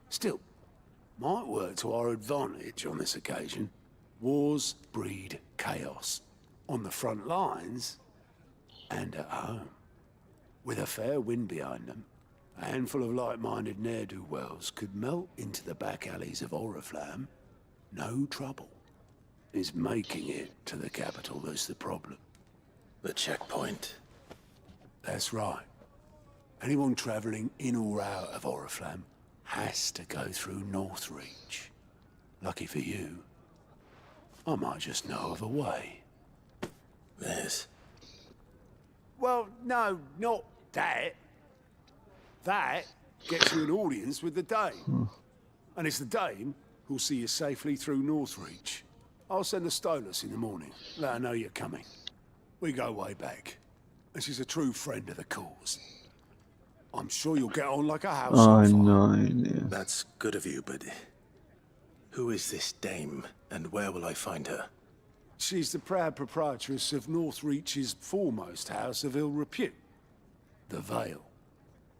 Still, might work to our advantage on this occasion. Wars breed chaos. On the front lines, and at home. With a fair wind behind them, a handful of like-minded ne'er-do-wells could melt into the back alleys of Oriflamme. No trouble. It's making it to the capital that's the problem. The checkpoint. That's right. Anyone travelling in or out of Oriflamme has to go through Northreach. Lucky for you, I might just know of a way. This? Well, no, not that. That gets you an audience with the Dame. And it's the Dame who'll see you safely through Northreach. I'll send the Stolas in the morning. Let her know you're coming. We go way back. And she's a true friend of the cause. I'm sure you'll get on like a house on fire. Nein, ja. That's good of you, but who is this Dame, and where will I find her? She's the proud proprietress of Northreach's foremost house of ill repute, the Vale.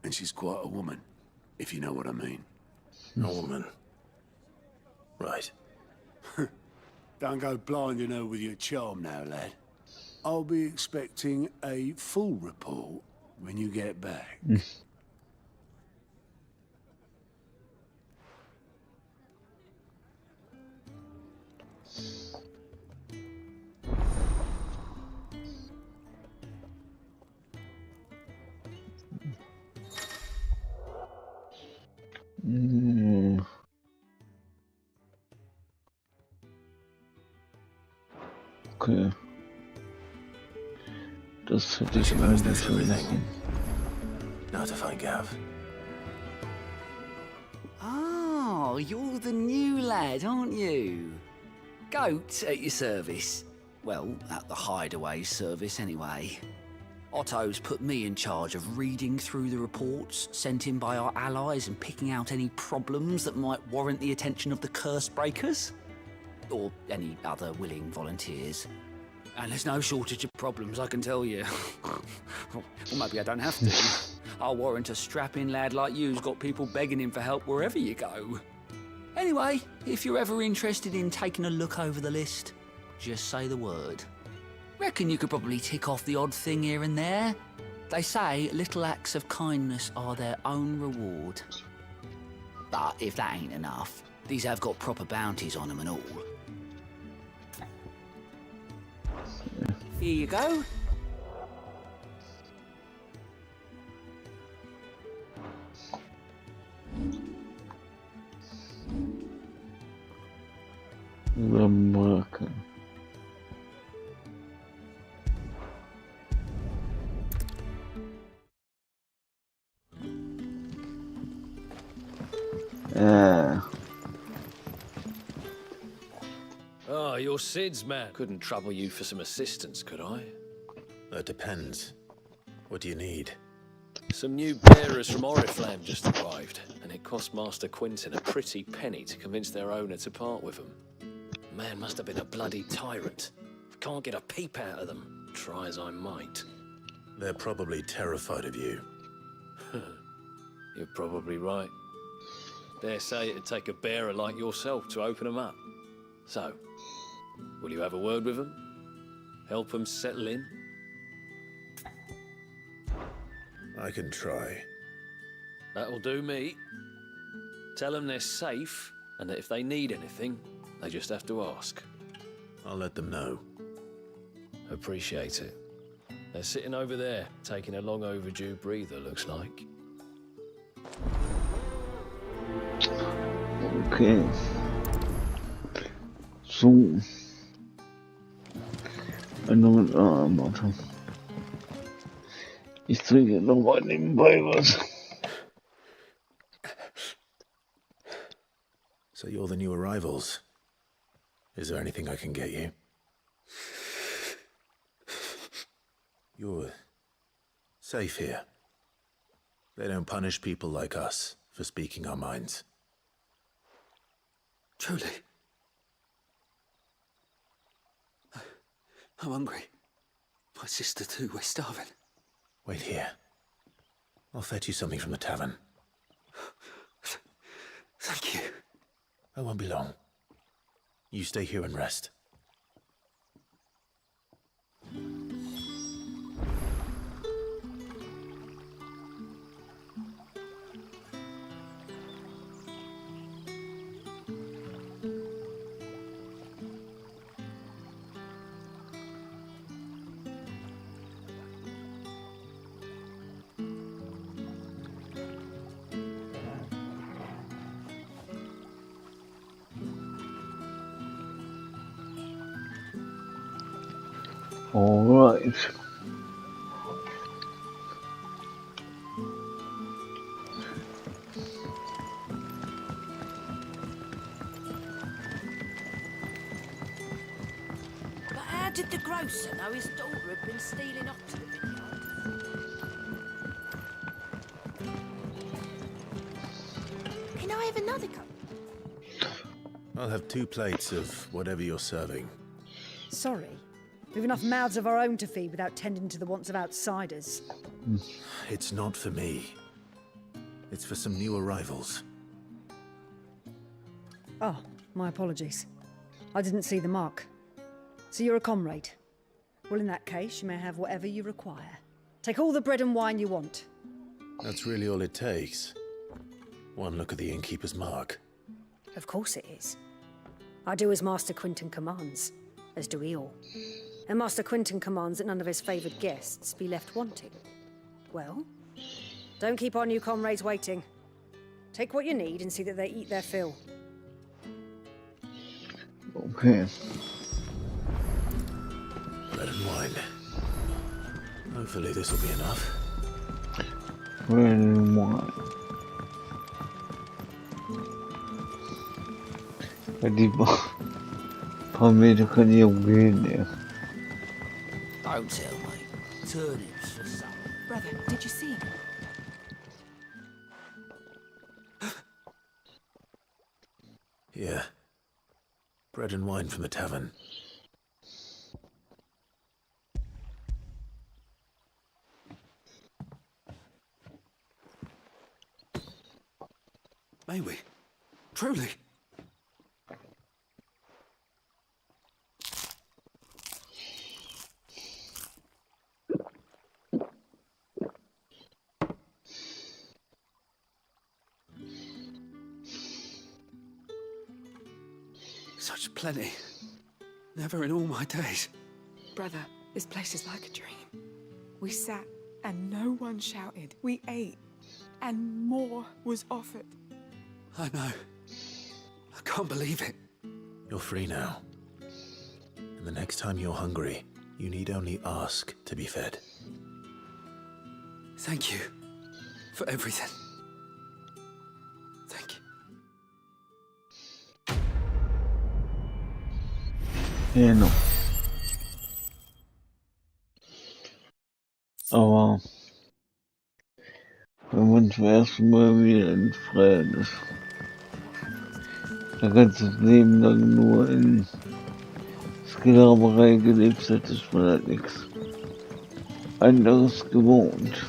And she's quite a woman, if you know what I mean. A woman. Right. Don't go blinding her with your charm now, lad. I'll be expecting a full report when you get back. Okay. Das hätte ich mal nicht vergessen. Now to find Gav. Oh, you're the new lad, aren't you? Goat at your service. Well, at the hideaway service anyway. Otto's put me in charge of reading through the reports sent in by our allies and picking out any problems that might warrant the attention of the curse breakers. Or any other willing volunteers. And there's no shortage of problems, I can tell you. Well, maybe I don't have to. I'll warrant a strapping lad like you's got people begging him for help wherever you go. Anyway, if you're ever interested in taking a look over the list, just say the word. Reckon you could probably tick off the odd thing here and there. They say little acts of kindness are their own reward. But if that ain't enough, these have got proper bounties on them and all. Here you go. The marker. Oh, you're Sid's man. Couldn't trouble you for some assistance, could I? That depends. What do you need? Some new bearers from Oriflamme just arrived, and it cost Master Quinton a pretty penny to convince their owner to part with them. Man must have been a bloody tyrant. Can't get a peep out of them, try as I might. They're probably terrified of you. You're probably right. Dare say it'd take a bearer like yourself to open them up. So, will you have a word with them? Help them settle in? I can try. That'll do me. Tell them they're safe, and that if they need anything, they just have to ask. I'll let them know. Appreciate it. They're sitting over there, taking a long overdue breather, looks like. Okay. So. Warte. Ich trinke noch mal nebenbei was. So you're the new arrivals. Is there anything I can get you? You're safe here. They don't punish people like us for speaking our minds. Truly. I'm hungry. My sister too, we're starving. Wait here. I'll fetch you something from the tavern. Thank you. I won't be long. You stay here and rest. All right. But how did the grocer know his daughter had been stealing off to the vineyard? Can I have another cup? I'll have 2 plates of whatever you're serving. Sorry. We've enough mouths of our own to feed without tending to the wants of outsiders. It's not for me. It's for some new arrivals. Oh, my apologies. I didn't see the mark. So you're a comrade. Well, in that case, you may have whatever you require. Take all the bread and wine you want. That's really all it takes. One look at the innkeeper's mark. Of course it is. I do as Master Quinton commands, as do we all. And Master Quinton commands that none of his favoured guests be left wanting. Well, don't keep our new comrades waiting. Take what you need and see that they eat their fill. Okay. Bread and wine. Hopefully this will be enough. Bread and wine. Die paar Meter kann ich auch gehen, ja. Don't tell me. Turnips for supper. Brother, did you see him? Here. Bread and wine from the tavern. May we? Truly? Such plenty. Never in all my days. Brother, this place is like a dream. We sat and no one shouted. We ate and more was offered. I know. I can't believe it. You're free now. And the next time you're hungry, you need only ask to be fed. Thank you for everything. Thank you. Genau. Aber wenn man zum ersten Mal wieder in Freiheit ist, da ganze Leben lang nur in Sklaverei gelebt hat, ist man halt nichts. anderes gewohnt.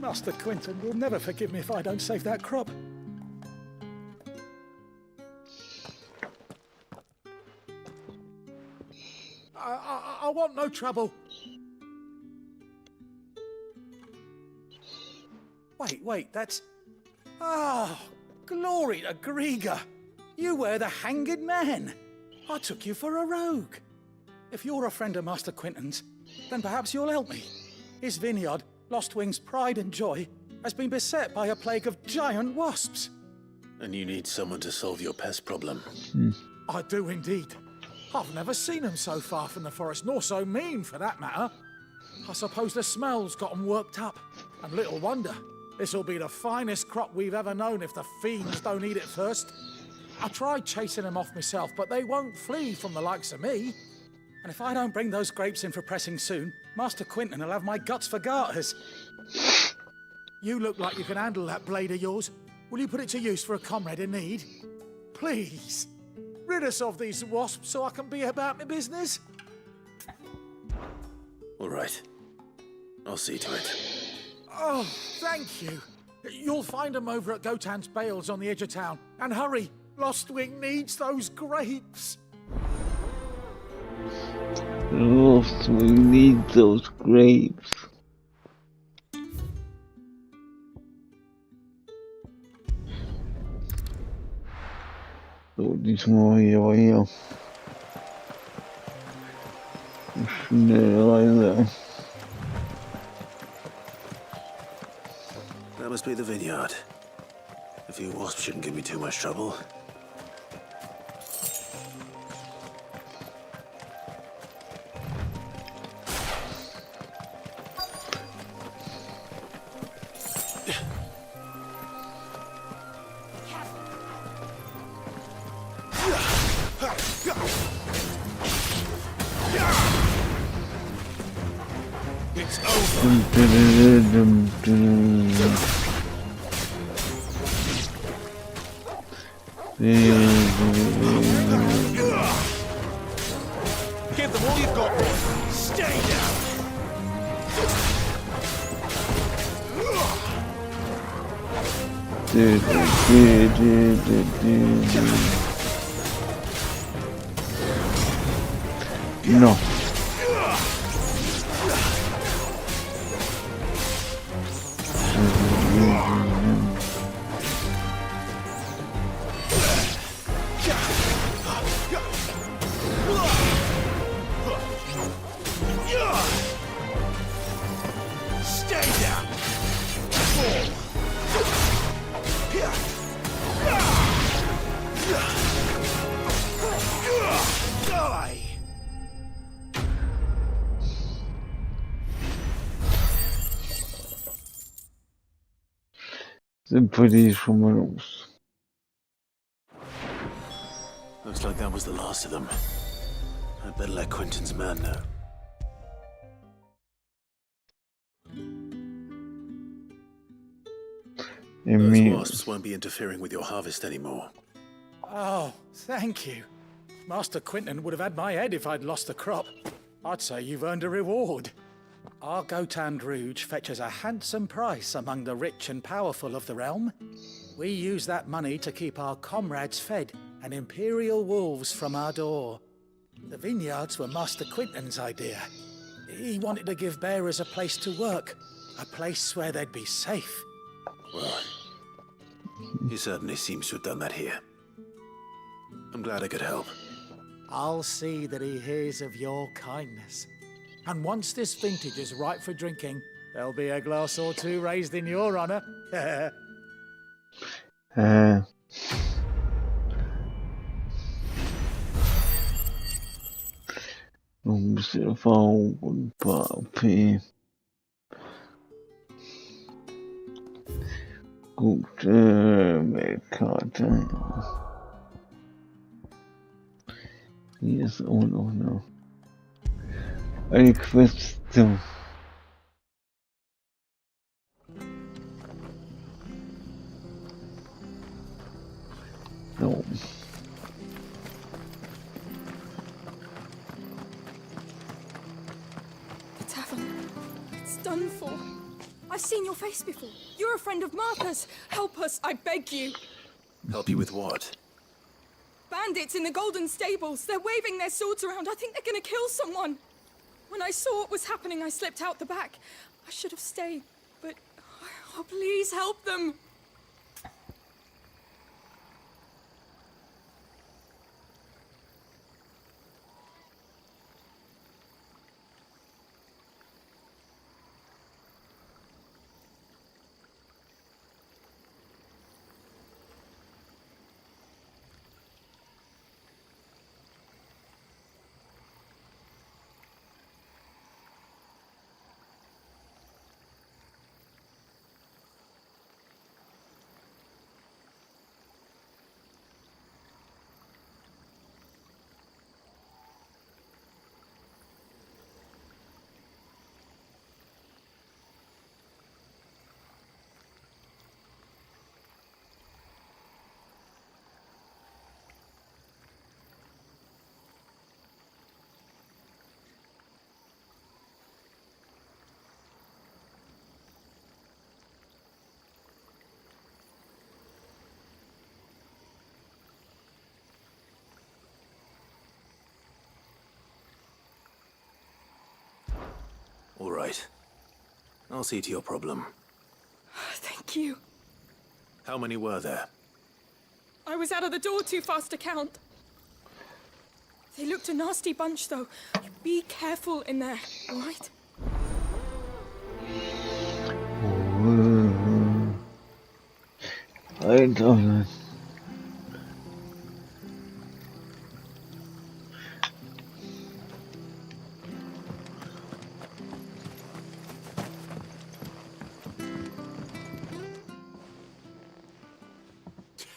Master Quinton will never forgive me if I don't save that crop. I want no trouble. Wait, that's... Oh, glory to Grieger. You were the hanged man. I took you for a rogue. If you're a friend of Master Quinton's, then perhaps you'll help me. His vineyard, Lostwing's pride and joy, has been beset by a plague of giant wasps. And you need someone to solve your pest problem. I do indeed. I've never seen them so far from the forest, nor so mean, for that matter. I suppose the smell's got them worked up. And little wonder. This'll be the finest crop we've ever known if the fiends don't eat it first. I tried chasing them off myself, but they won't flee from the likes of me. And if I don't bring those grapes in for pressing soon, Master Quinton will have my guts for garters. You look like you can handle that blade of yours. Will you put it to use for a comrade in need? Please. Rid us of these wasps so I can be about my business. All right. I'll see to it. Oh, thank you. You'll find them over at Gotan's bales on the edge of town. And hurry, Lostwing needs those grapes. Lostwing needs those grapes. So, diesmal hier. Schnell rein. That must be the vineyard. A few wasps shouldn't give me too much trouble. It's over. Give them all you've got, boy. Stay down. No. Sind wir die schon mal los? Looks like that was the last of them. I'd better let Quinton's man know. Those wasps won't be interfering with your harvest anymore. Oh, thank you. Master Quinton would have had my head if I'd lost the crop. I'd say you've earned a reward. Our Gotan Rouge fetches a handsome price among the rich and powerful of the realm. We use that money to keep our comrades fed and imperial wolves from our door. The vineyards were Master Quinton's idea. He wanted to give bearers a place to work, a place where they'd be safe. Well, he certainly seems to have done that here. I'm glad I could help. I'll see that he hears of your kindness. And once this vintage is ripe for drinking, there'll be a glass or two raised in your honor. Noch ein bisschen Erfahrung und ein paar AP. Gut, Weltkarte. Hier ist auch noch eine Quest. done for? I've seen your face before. You're a friend of Martha's. Help us, I beg you. Help you with what? Bandits in the Golden Stables. They're waving their swords around. I think they're gonna kill someone. When I saw what was happening, I slipped out the back. I should have stayed, but... Oh, please help them. All right. I'll see to your problem. Thank you. How many were there? I was out of the door too fast to count. They looked a nasty bunch, though. Be careful in there, all right? I don't know.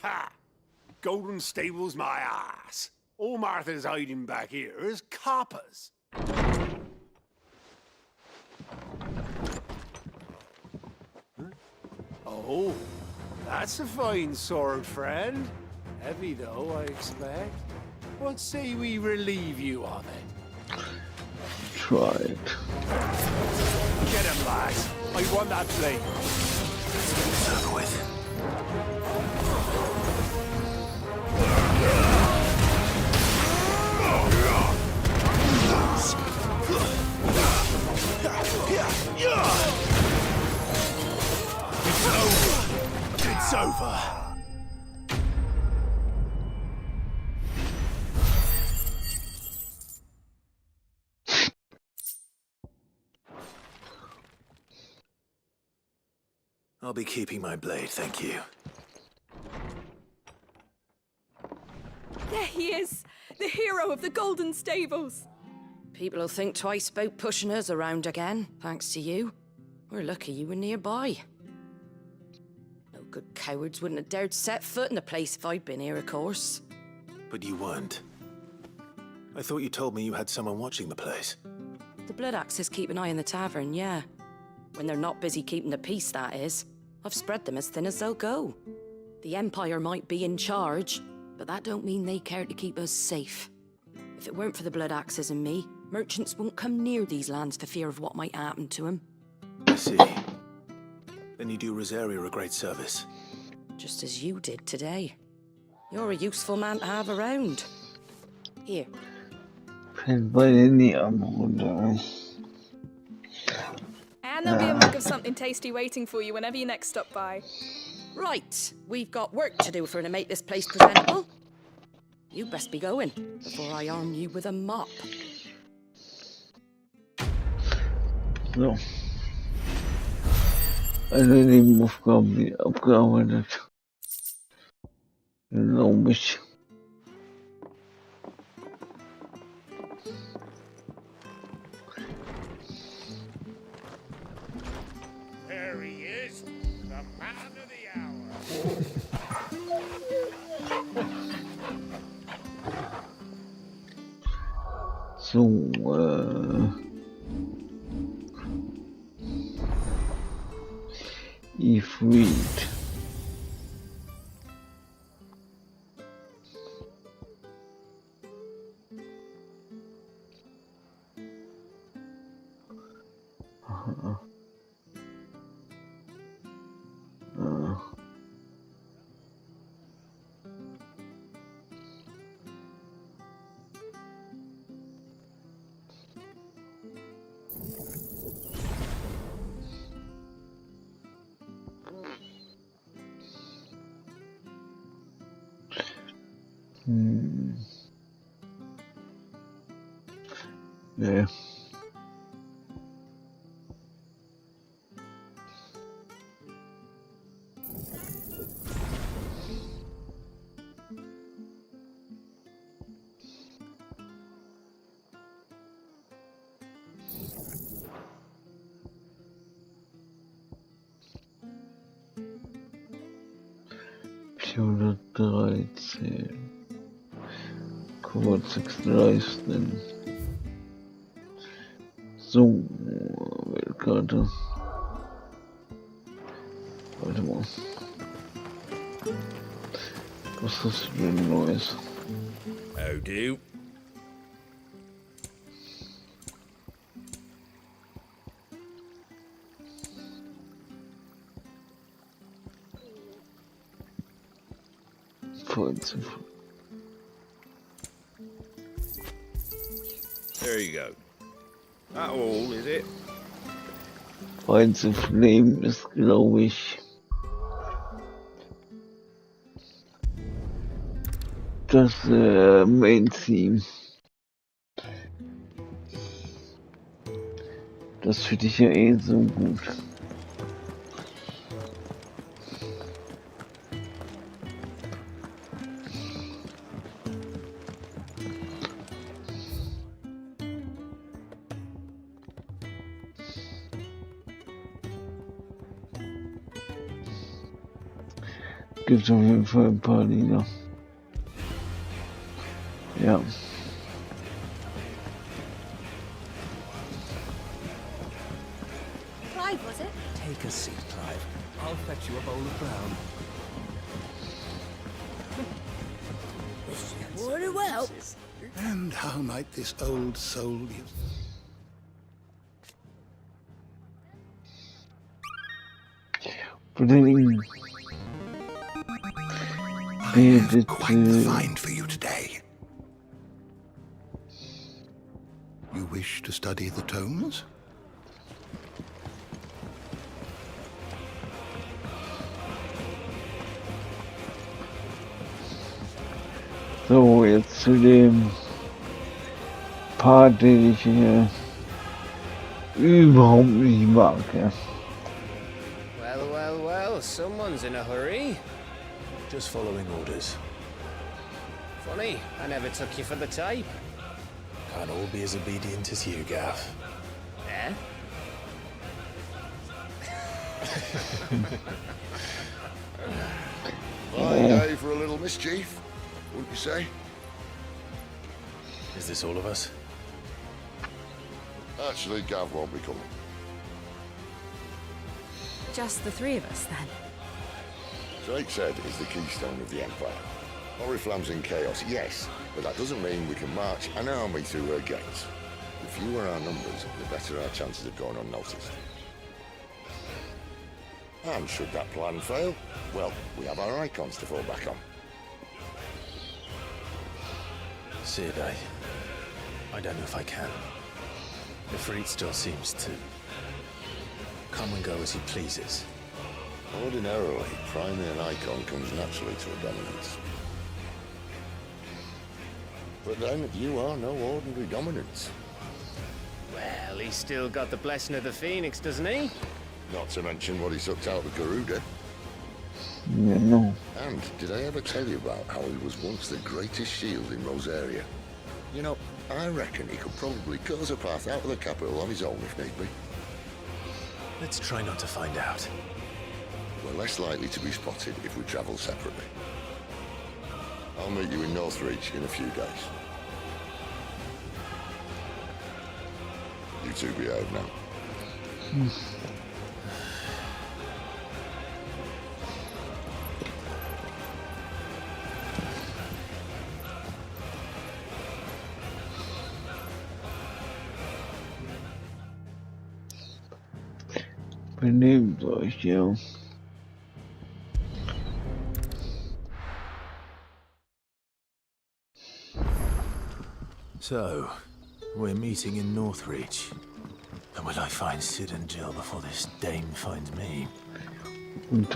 Ha! Golden Stables my ass. All Martha's hiding back here is coppers. Huh? Oh, that's a fine sword, friend. Heavy though, I expect. What say we relieve you of it? Try it. Get him, lads. I want that blade. Let's get this over with. It's over. I'll be keeping my blade, thank you. There he is, the hero of the Golden Stables. People will think twice about pushing us around again, thanks to you. We're lucky you were nearby. No good cowards wouldn't have dared set foot in the place if I'd been here, of course. But you weren't. I thought you told me you had someone watching the place. The Blood Axes keep an eye on the tavern, yeah. When they're not busy keeping the peace, that is. I've spread them as thin as they'll go. The Empire might be in charge, but that don't mean they care to keep us safe. If it weren't for the Blood Axes and me, merchants won't come near these lands for fear of what might happen to them. I see. Then you do Rosaria a great service. Just as you did today. You're a useful man to have around. Here. Fällt bei den nie am runter. And there'll be a mug of something tasty waiting for you whenever you next stop by. Right, we've got work to do for to make this place presentable. You best be going before I arm you with a mop. So. Alle Nebenaufgaben, die abgearbeitet. Glaube ich. There he is, the man of the hour. So, Ifrit. Yeah. Episode 13. Kurz 36. So, Weltkarte. Warte mal. Was ist für ein neues? How do? There you go. That all, is it? Fights of Flame ist, glaube ich, das Main Theme. Das finde ich ja eh so gut. Gibt auf jeden Fall ein paar Lieder. Ja. Clive, was it? Take a seat, Clive. I'll fetch you a bowl of brown. Very well. And how might this old soul use? I have quite the find for you today. You wish to study the tomes? So, jetzt zu dem Part, den ich hier überhaupt nicht mag. Ja. Well, well, well, someone's in a hurry. Just following orders. Funny, I never took you for the type. Can't all be as obedient as you, Gav. Eh? Fine day for a little mischief, wouldn't you say? Is this all of us? Actually, Gav won't be coming. Just the three of us, then? Drake said is the keystone of the Empire. Oriflamme's in chaos, yes, but that doesn't mean we can march an army through her gates. The fewer our numbers, the better our chances of going unnoticed. And should that plan fail, well, we have our icons to fall back on. Sid, I don't know if I can. The Freed still seems to come and go as he pleases. Ordinarily, priming an icon comes naturally to a dominance. But then, you are no ordinary dominance. Well, he's still got the blessing of the Phoenix, doesn't he? Not to mention what he sucked out of Garuda. Yeah, no. And did I ever tell you about how he was once the greatest shield in Rosaria? You know, I reckon he could probably cut us a path out of the capital on his own if need be. Let's try not to find out. We're less likely to be spotted if we travel separately. I'll meet you in Northreach in a few days. You two behave now. Benehmt euch, ja. So, we're meeting in Northreach. And will I find Sid and Jill before this dame finds me? Und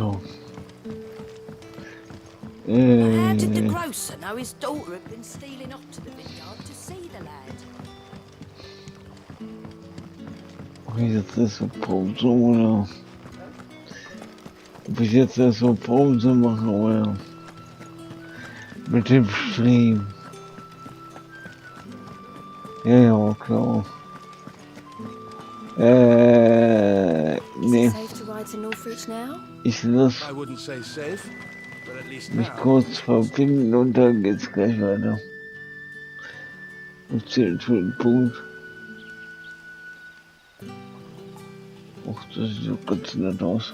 How did the grocer know his daughter had been stealing off to the vineyard to see the lad? Ob ich jetzt das so Pause oder... Ob ich jetzt das so Pause mache oder... Mit dem Stream. Ja, klar. Nee. Safe to ride to Northridge now? Ich lass I wouldn't say safe, but at least mich now. kurz verbinden und dann geht's gleich weiter. Und 10 für den Punkt. Ach, das sieht so ganz nett aus.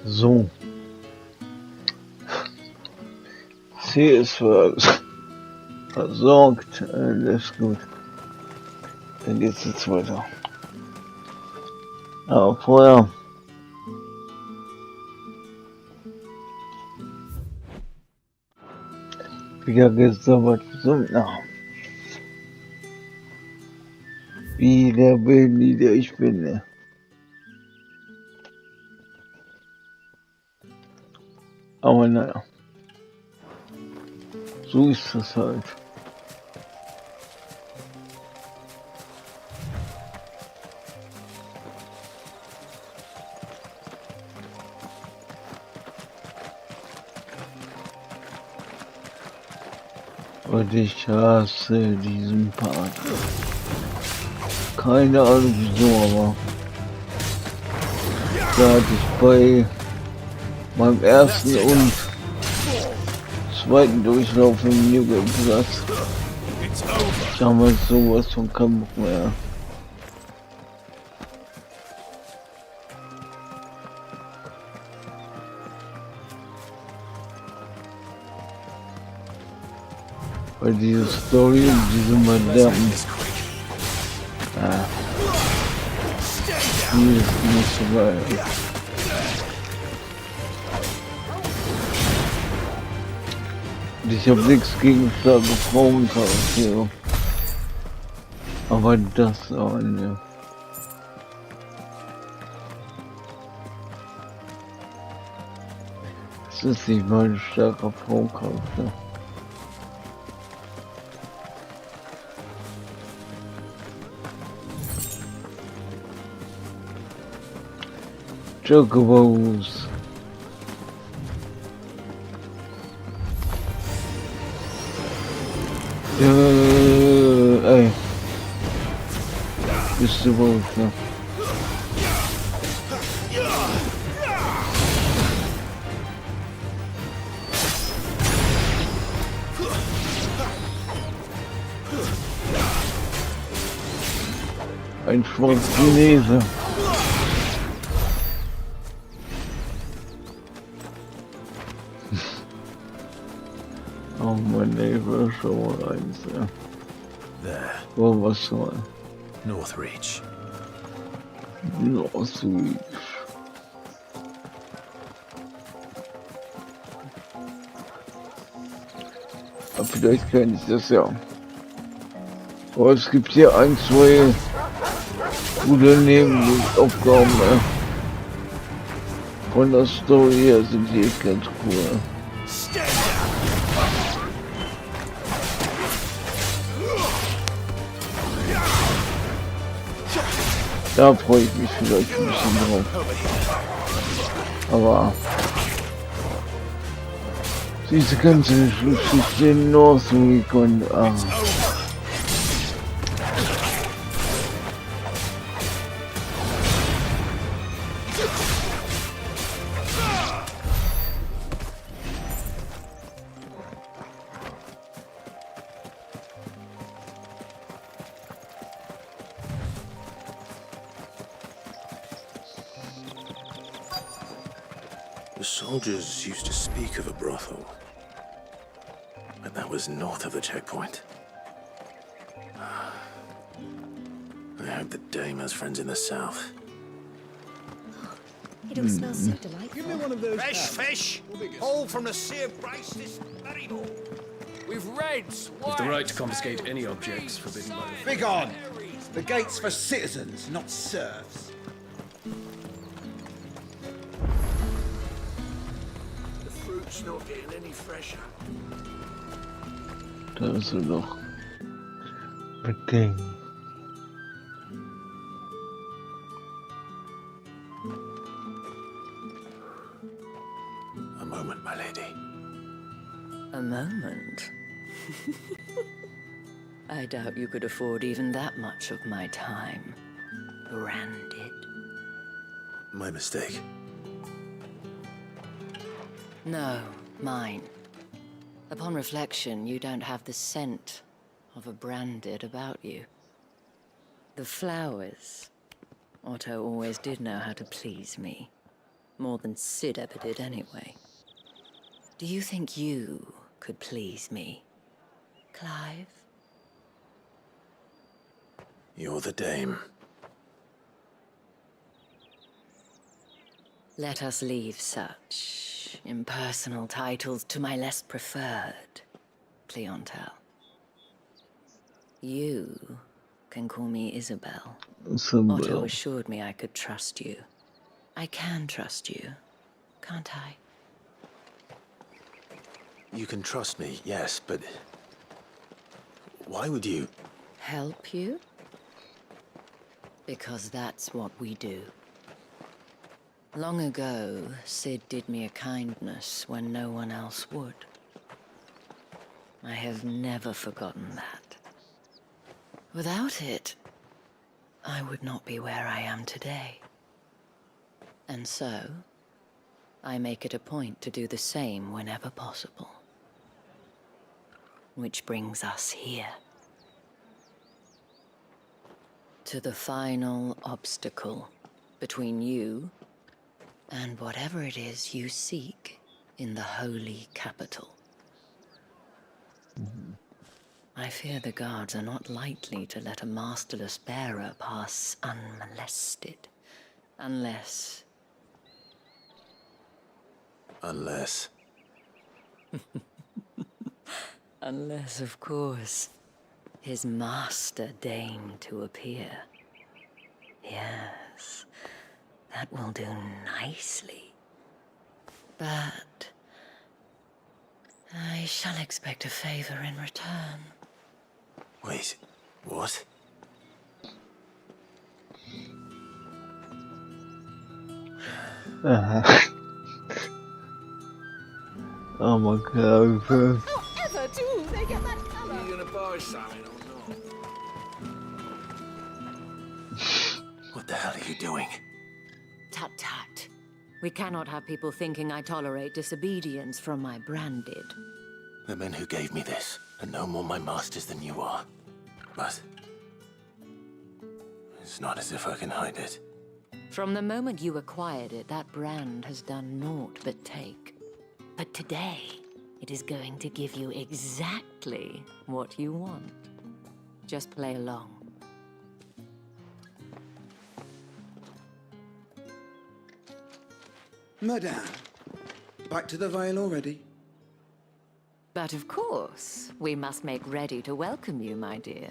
So. C ist versorgt. Das ist gut. Dann geht's jetzt weiter. Aber vorher. Wieder geht's da was zum Nach. Wie der Baby, der ich bin. Ne? Aber naja. So ist das halt. Und ich hasse diesen Part. Keine Ahnung wieso, aber da hatte ich bei meinem ersten und zweiten Durchlauf im New Game Plus damals sowas von keinen Bock mehr. Weil diese Story und diese modernen die ist nicht so geil. Und ich habe nichts gegen starke Frauencharaktere. Aber das auch ne. Das ist nicht mal ein starker Frauencharakter. Chocobos. Ey. Bist du wohl, ne? Ein schwarzer Chinese. Oh mein Neighbor, schon mal eins, ja. There. Oh, was soll? Northreach. Northreach. Vielleicht kann ich das ja. Aber es gibt hier ein, zwei gute Nebenaufgaben. Von der Story her sind die echt ganz cool. Da freue ich mich vielleicht ein bisschen drauf. Aber diese ganze Geschichte in Northwick und The soldiers used to speak of a brothel, but that was north of the checkpoint. I hope the dame has friends in the south. It all smells so delightful. Give me one of those. Fresh fish! All from the sea of Bryce this very morning. With reds, With the right to confiscate any objects forbidden by the... Begone! The gate's for citizens, not serfs. The fruit's not getting any fresher. da ist er doch. Bedingt. A moment, my lady. A moment? I doubt you could afford even that much of my time. Branded. My mistake. No, mine. Upon reflection, you don't have the scent of a branded about you. The flowers. Otto always did know how to please me. More than Sid ever did anyway. Do you think you could please me, Clive? You're the dame. Let us leave such impersonal titles to my less preferred clientele. You can call me Isabel. Otto assured me I could trust you. I can trust you, can't I? You can trust me, yes, but why would you? Help you? Because that's what we do. Long ago, Sid did me a kindness when no one else would. I have never forgotten that. Without it, I would not be where I am today. And so, I make it a point to do the same whenever possible. Which brings us here. To the final obstacle between you and whatever it is you seek in the holy capital. I fear the guards are not likely to let a masterless bearer pass unmolested. Unless... Unless, of course, his master deigned to appear. Yes, that will do nicely. But I shall expect a favor in return. Wait, what? Oh my god. However do they get that colour? Are you gonna buy something or not? What the hell are you doing? Tut tut. We cannot have people thinking I tolerate disobedience from my branded. The men who gave me this are no more my masters than you are. But it's not as if I can hide it. From the moment you acquired it, that brand has done naught but take. But today, it is going to give you exactly what you want. Just play along. Madame, back to the Vale already? But of course, we must make ready to welcome you, my dear.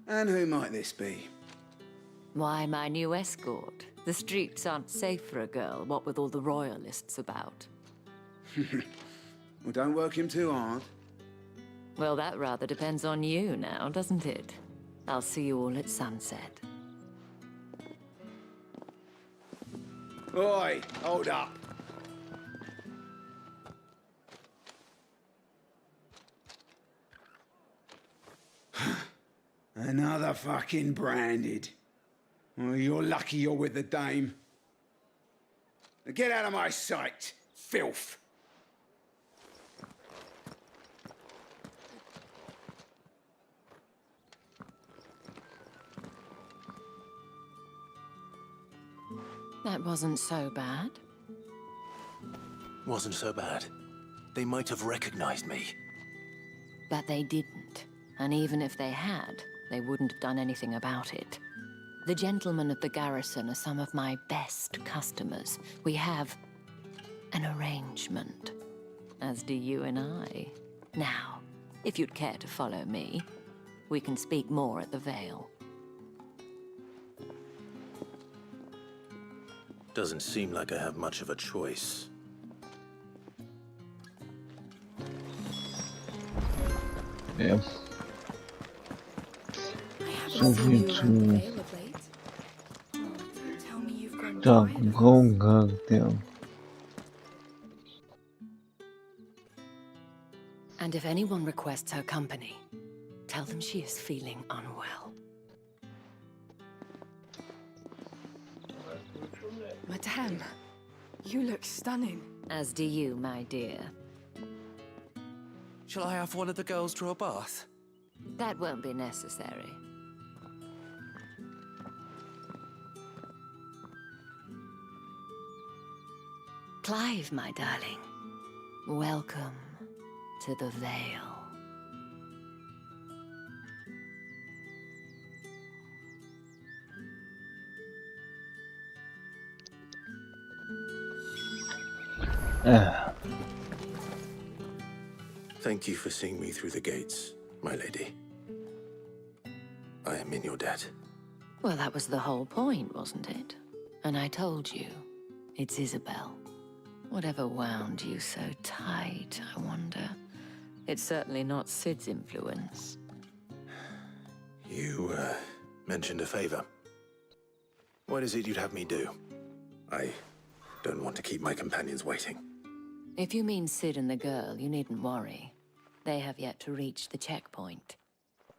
And who might this be? Why, my new escort. The streets aren't safe for a girl, what with all the royalists about. Well, don't work him too hard. Well, that rather depends on you now, doesn't it? I'll see you all at sunset. Oi, hold up. Another fucking branded. Well, you're lucky you're with the dame. Now get out of my sight, filth. That wasn't so bad. Wasn't so bad. They might have recognized me. But they didn't. And even if they had, they wouldn't have done anything about it. The gentlemen of the garrison are some of my best customers. We have an arrangement, as do you and I. Now, if you'd care to follow me, we can speak more at the Vale. Doesn't seem like I have much of a choice. Yeah. So viel zu starken Frauencharakteren. And if anyone requests her company, tell them she is feeling unwell. Madame, you look stunning. As do you, my dear. Shall I have one of the girls draw a bath? That won't be necessary. Clive, my darling. Welcome to the Vale. Thank you for seeing me through the gates, my lady. I am in your debt. Well, that was the whole point, wasn't it? And I told you, it's Isabel. Whatever wound you so tight, I wonder. It's certainly not Sid's influence. You, mentioned a favor. What is it you'd have me do? I don't want to keep my companions waiting. If you mean Sid and the girl, you needn't worry. They have yet to reach the checkpoint.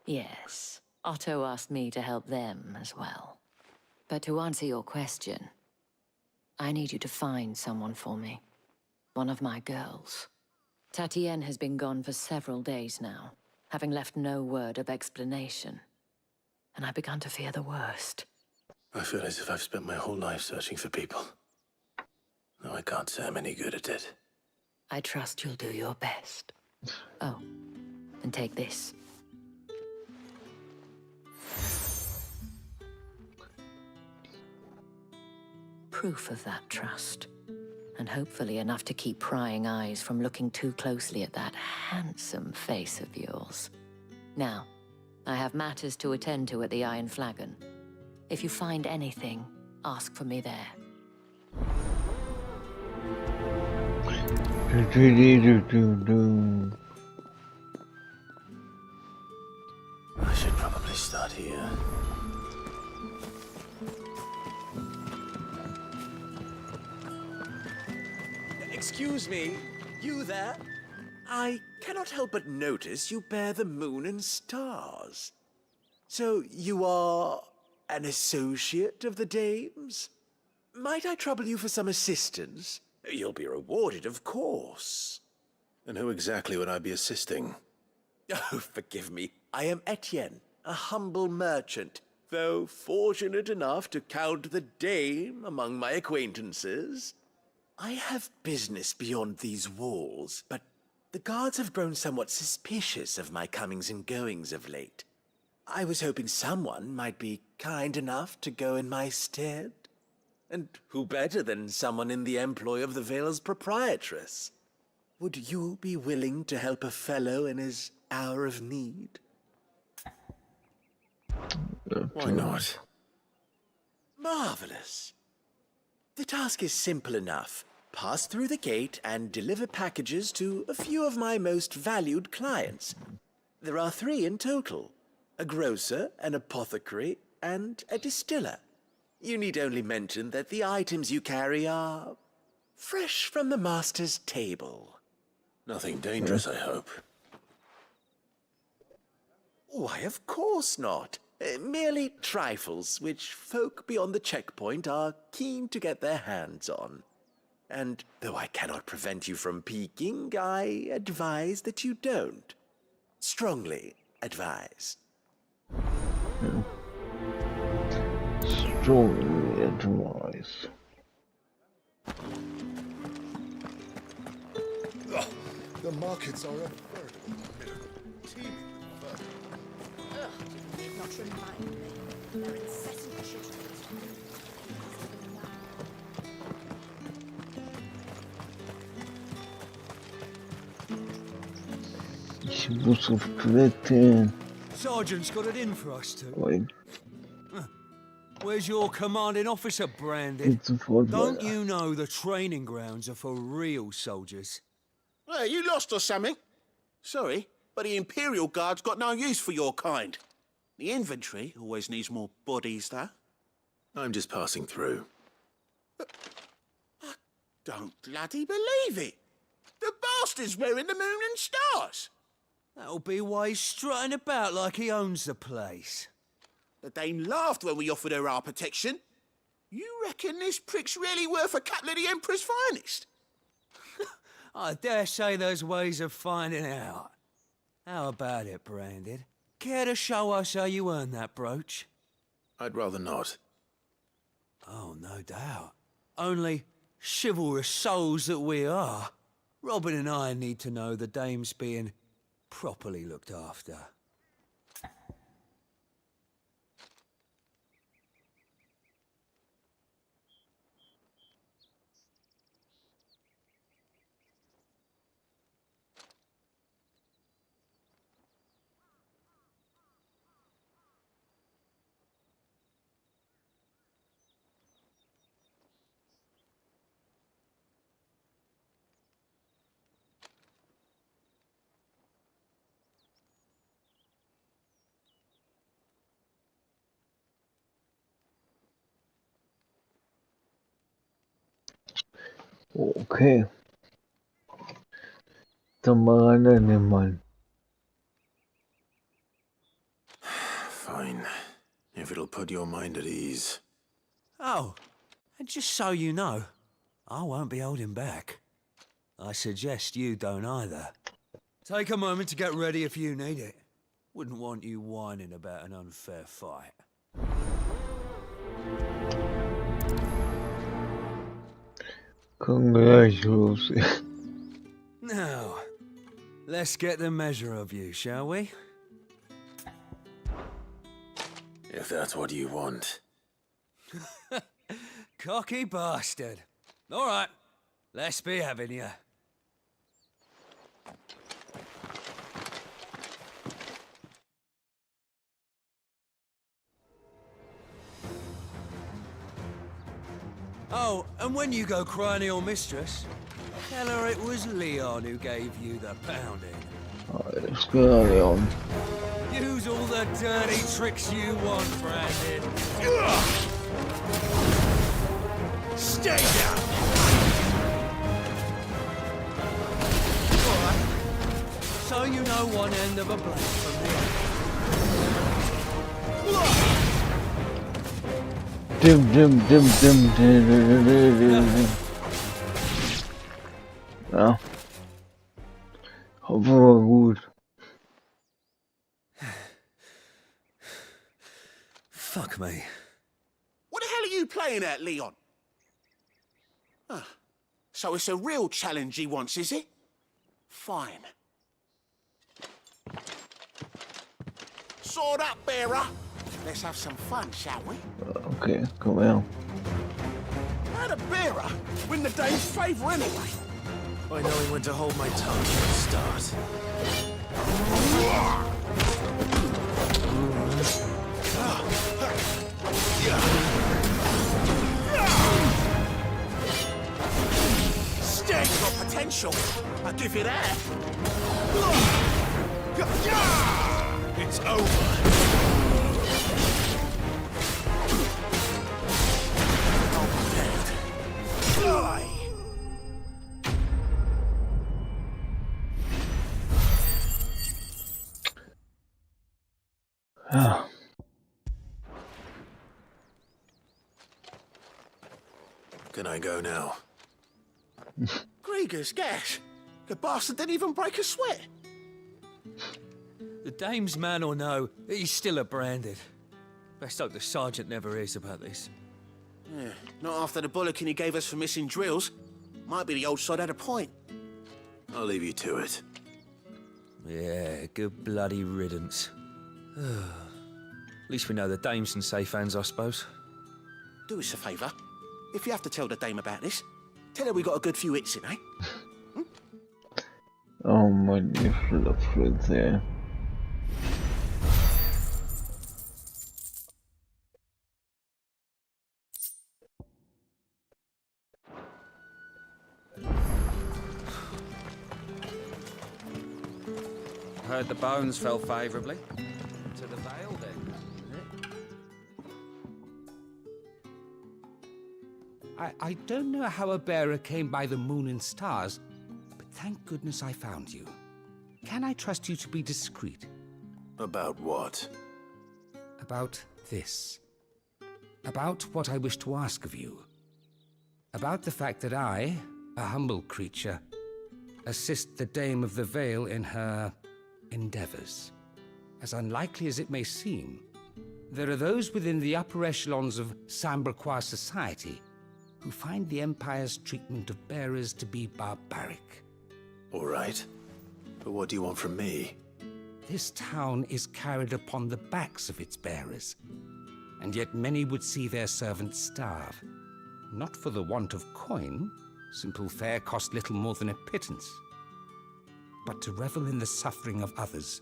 Yes, Otto asked me to help them as well. But to answer your question, I need you to find someone for me. One of my girls. Tatienne has been gone for several days now, having left no word of explanation. And I've begun to fear the worst. I feel as if I've spent my whole life searching for people. No, I can't say I'm any good at it. I trust you'll do your best. Oh, and take this. Proof of that trust. And hopefully enough to keep prying eyes from looking too closely at that handsome face of yours. Now, I have matters to attend to at the Iron Flagon. If you find anything, ask for me there. I should probably start here. Excuse me, you there? I cannot help but notice you bear the moon and stars. So you are an associate of the dame's? Might I trouble you for some assistance? You'll be rewarded, of course. And who exactly would I be assisting? Oh, forgive me. I am Etienne, a humble merchant, though fortunate enough to count the dame among my acquaintances. I have business beyond these walls, but the guards have grown somewhat suspicious of my comings and goings of late. I was hoping someone might be kind enough to go in my stead. And who better than someone in the employ of the Vale's proprietress? Would you be willing to help a fellow in his hour of need? Why not? Marvelous. The task is simple enough. Pass through the gate and deliver packages to a few of my most valued clients. There are 3 in total: a grocer, an apothecary, and a distiller. You need only mention that the items you carry are fresh from the master's table. Nothing dangerous, I hope. Why, of course not. Merely trifles which folk beyond the checkpoint are keen to get their hands on. And though I cannot prevent you from peeking, I advise that you don't. Strongly advise. Strongly advise. The markets are a veritable miracle. Teeming with fur. Ugh, you need not remind me. Their incessant shitterings. Ich muss auf Toilette. Sergeant's got it in for us two. Wait. Where's your commanding officer, Brandon? Don't you know the training grounds are for real soldiers? Hey, you lost or something? Sorry, but the Imperial Guard's got no use for your kind. The infantry always needs more bodies, though. I'm just passing through. I don't bloody believe it. The bastard's wearing the moon and stars. That'll be why he's strutting about like he owns the place. The Dane laughed when we offered her our protection. You reckon this prick's really worth a couple of the Emperor's finest? I dare say there's ways of finding out. How about it, Brandon? Care to show us how you earned that brooch? I'd rather not. Oh, no doubt. Only chivalrous souls that we are, Robin and I need to know the dame's being properly looked after. Okay. Dann mal rein in den Mann. Fine. If it'll put your mind at ease. Oh, and just so you know, I won't be holding back. I suggest you don't either. Take a moment to get ready if you need it. Wouldn't want you whining about an unfair fight. Kann gleich los. Now, let's get the measure of you, shall we? If that's what you want. Cocky bastard. All right, let's be having you. Oh, and when you go crying to your mistress, tell her it was Leon who gave you the pounding. Alles klar, Leon. Use all the dirty tricks you want, Brandon. Stay down! All right. So you know one end of a blade from the other. Dim, dim, dim, dim, dim, dim, dim, dim. Ja. Hoffen wir gut. Fuck me. What the hell are you playing at, Leon? So it's a real challenge he wants, is it? Fine. Sword up, bearer. Let's have some fun, shall we? Okay, komm her. How'd a bearer win the Dane's favour anyway? by knowing when to hold my tongue from the start. Stench got potential. I'll give you that. It's over. Can I go now? Grieger's gas. The bastard didn't even break a sweat. The dame's man or no, he's still a branded. Best hope the sergeant never hears about this. Yeah, not after the bullocking he gave us for missing drills. Might be the old sod had a point. I'll leave you to it. Yeah, good bloody riddance. At least we know the dame's in safe hands, I suppose. Do us a favour. If you have to tell the dame about this, tell her we got a good few hits in, eh? Oh mein Schlupfwitz. Heard the bones fell favourably. To the Vale, then. I don't know how a bearer came by the moon and stars, but thank goodness I found you. Can I trust you to be discreet? About what? About this. About what I wish to ask of you. About the fact that I, a humble creature, assist the Dame of the Vale in her endeavors. As unlikely as it may seem, there are those within the upper echelons of Samberquois society who find the Empire's treatment of bearers to be barbaric. All right. But what do you want from me? This town is carried upon the backs of its bearers, and yet many would see their servants starve. Not for the want of coin, simple fare cost little more than a pittance, but to revel in the suffering of others,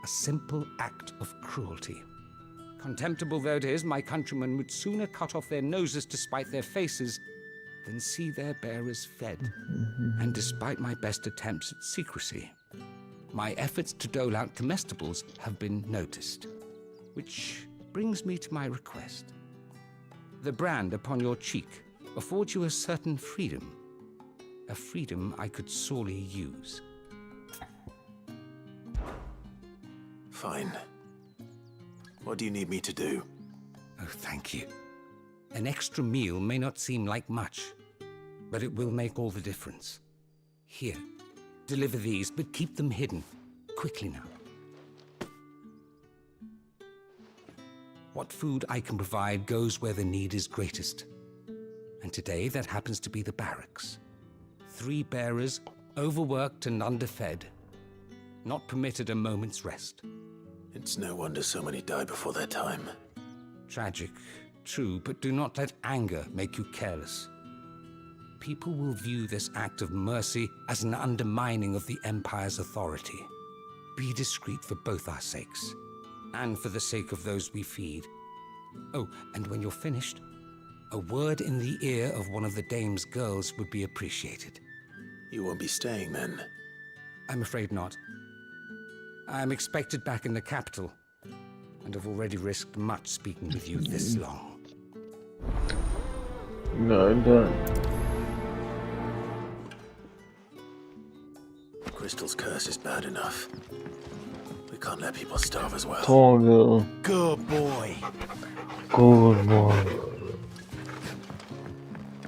a simple act of cruelty. Contemptible though it is, my countrymen would sooner cut off their noses to spite their faces than see their bearers fed. And despite my best attempts at secrecy, my efforts to dole out comestibles have been noticed. Which brings me to my request. The brand upon your cheek affords you a certain freedom, a freedom I could sorely use. Fine. What do you need me to do? Oh, thank you. An extra meal may not seem like much, but it will make all the difference. Here, deliver these, but keep them hidden. Quickly now. What food I can provide goes where the need is greatest. And today, that happens to be the barracks. 3 bearers, overworked and underfed, not permitted a moment's rest. It's no wonder so many die before their time. Tragic, true, but do not let anger make you careless. People will view this act of mercy as an undermining of the Empire's authority. Be discreet for both our sakes, and for the sake of those we feed. Oh, and when you're finished, a word in the ear of one of the Dame's girls would be appreciated. You won't be staying then? I'm afraid not. I'm expected back in the capital, and have already risked much speaking with you this long. No, don't. Crystal's curse is bad enough. We can't let people starve as well. Torgel. Good boy. Good boy.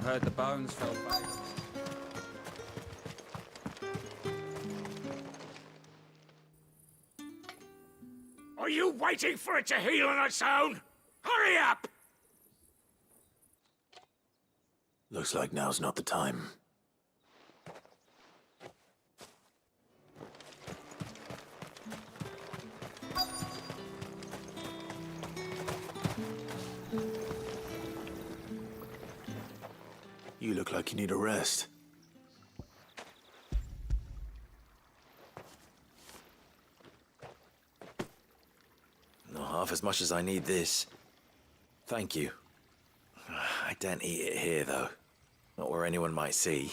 Heard the bones fell back. Are you waiting for it to heal on its own? Hurry up! Looks like now's not the time. You look like you need a rest. half as much as I need this. Thank you. I daren't eat it here, though. Not where anyone might see.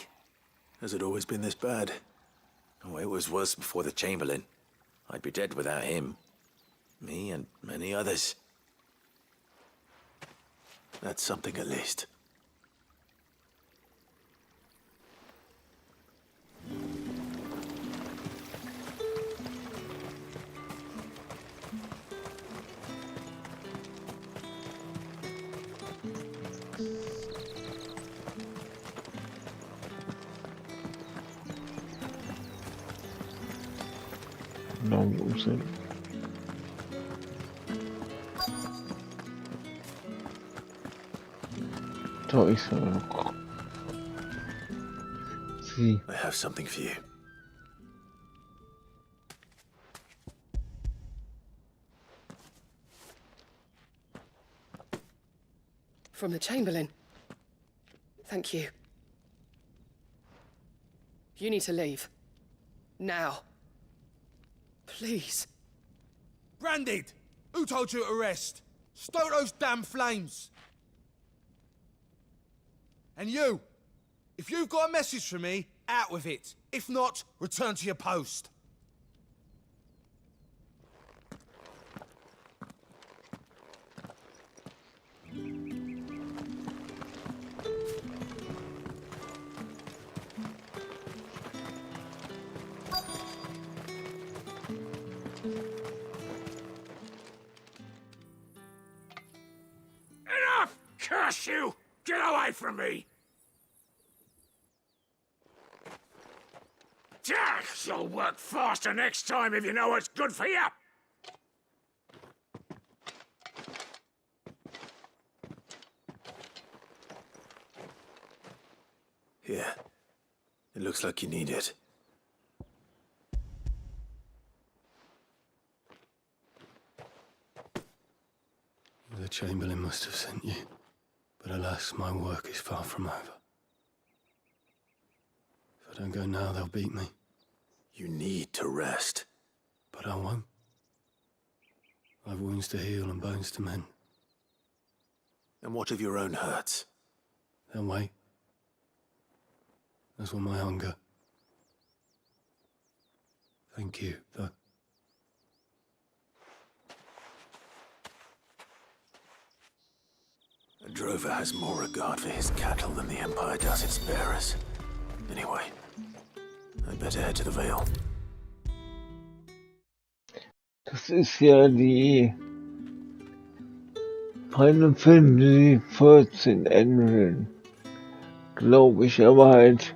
Has it always been this bad? Oh, it was worse before the Chamberlain. I'd be dead without him. Me and many others. That's something at least. No, Wilson. Toy Story. See. I have something for you. From the Chamberlain. Thank you. You need to leave. Now. Please. Branded! Who told you to rest? Stoke those damn flames! And you! If you've got a message for me, out with it. If not, return to your post. Enough! Curse you! Get away from me! Jack, you'll work faster next time if you know what's good for you! Here. It looks like you need it. The Chamberlain must have sent you, but alas, my work is far from over. If I don't go now, they'll beat me. You need to rest. But I won't. I've wounds to heal and bones to mend. And what of your own hurts? They'll wait. As will my hunger. Thank you, though. A drover has more regard for his cattle than the Empire does its bearers. Anyway, I'd better head to the Vale. Das ist ja die Final Fantasy 14 Engine, glaube ich, aber halt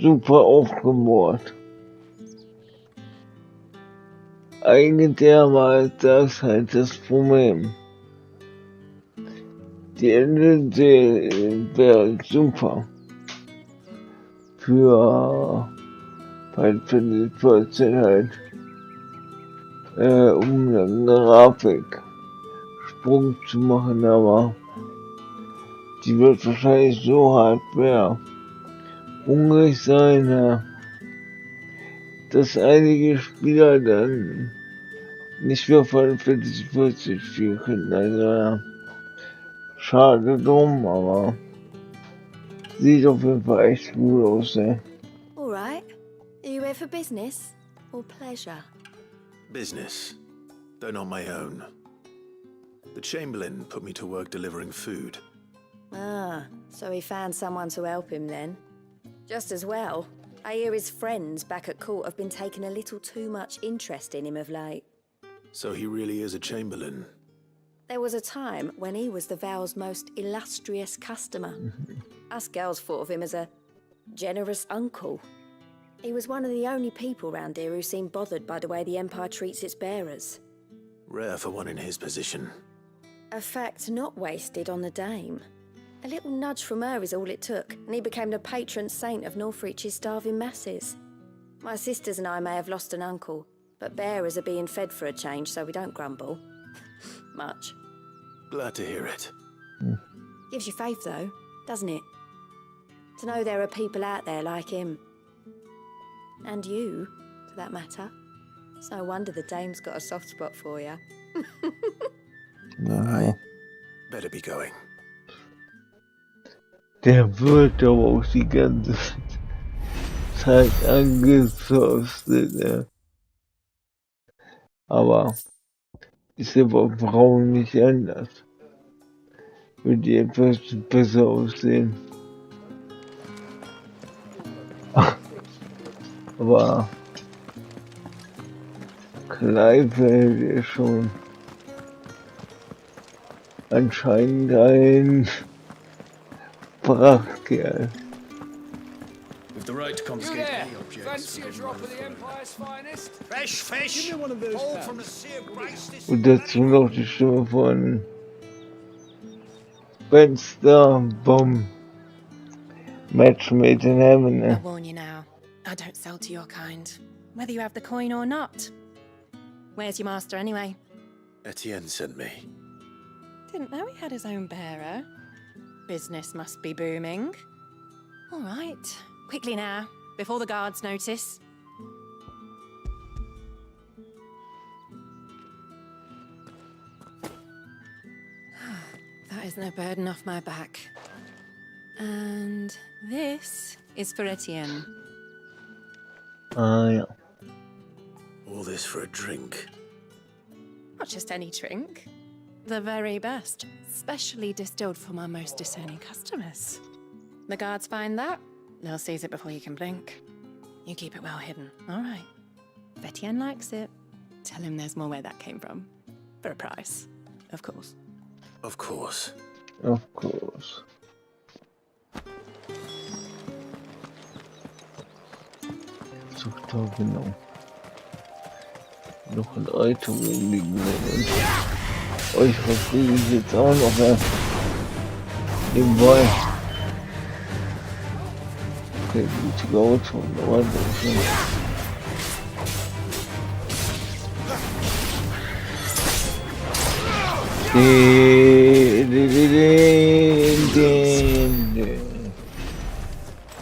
super aufgebaut. Eigentlich war das halt das Problem. Die Engine wäre super für Final Fantasy 14 halt. Um eine Grafiksprung zu machen, aber die wird wahrscheinlich so hardware hungrig sein, dass einige Spieler dann nicht mehr Final Fantasy 14 spielen können. Also schade drum, aber sieht auf jeden Fall echt gut aus. All right. Are you here for business or pleasure? Business, though not my own. The Chamberlain put me to work delivering food. Ah, so he found someone to help him then. Just as well. I hear his friends back at court have been taking a little too much interest in him of late. So he really is a Chamberlain. There was a time when he was the Vale's most illustrious customer. Us girls thought of him as a generous uncle. He was one of the only people round here who seemed bothered by the way the Empire treats its bearers. Rare for one in his position. A fact not wasted on the dame. A little nudge from her is all it took, and he became the patron saint of Northreach's starving masses. My sisters and I may have lost an uncle, but bearers are being fed for a change, so we don't grumble. Much. Glad to hear it. Gives you faith, though, doesn't it? To know there are people out there like him. And you, for that matter. It's no wonder the dame's got a soft spot for you. Ja. Better be going. Der wird aber auch die ganze Zeit angesorstet, ja. Aber ist ja bei Frauen nicht anders. Würde die etwas besser aussehen. Aber Kleifeld ist schon anscheinend ein Prachtkerl. With the right to confiscate any Fancy a objects. drop of the Empire's finest? Fresh fish! Give me one of those. All from the Sea of Grace. This Und dazu noch die Stimme von Spencer vom Match Made in Heaven. I warn you now, I don't sell to your kind, whether you have the coin or not. Where's your master anyway? Etienne sent me. Didn't know he had his own bearer. Business must be booming. All right, quickly now, before the guards notice. That is no burden off my back. And this is for Etienne. Ja. All this for a drink. Not just any drink. The very best, specially distilled for my most discerning customers. The guards find that, they'll seize it before you can blink. You keep it well hidden, all right? If Etienne likes it, tell him there's more where that came from. For a price, of course. Of course. Of course. Sucht da genau. Noch ein Item rumliegen. Und euch verfriede ich jetzt auch noch nebenbei. Okay, gute Auto. Aber das ist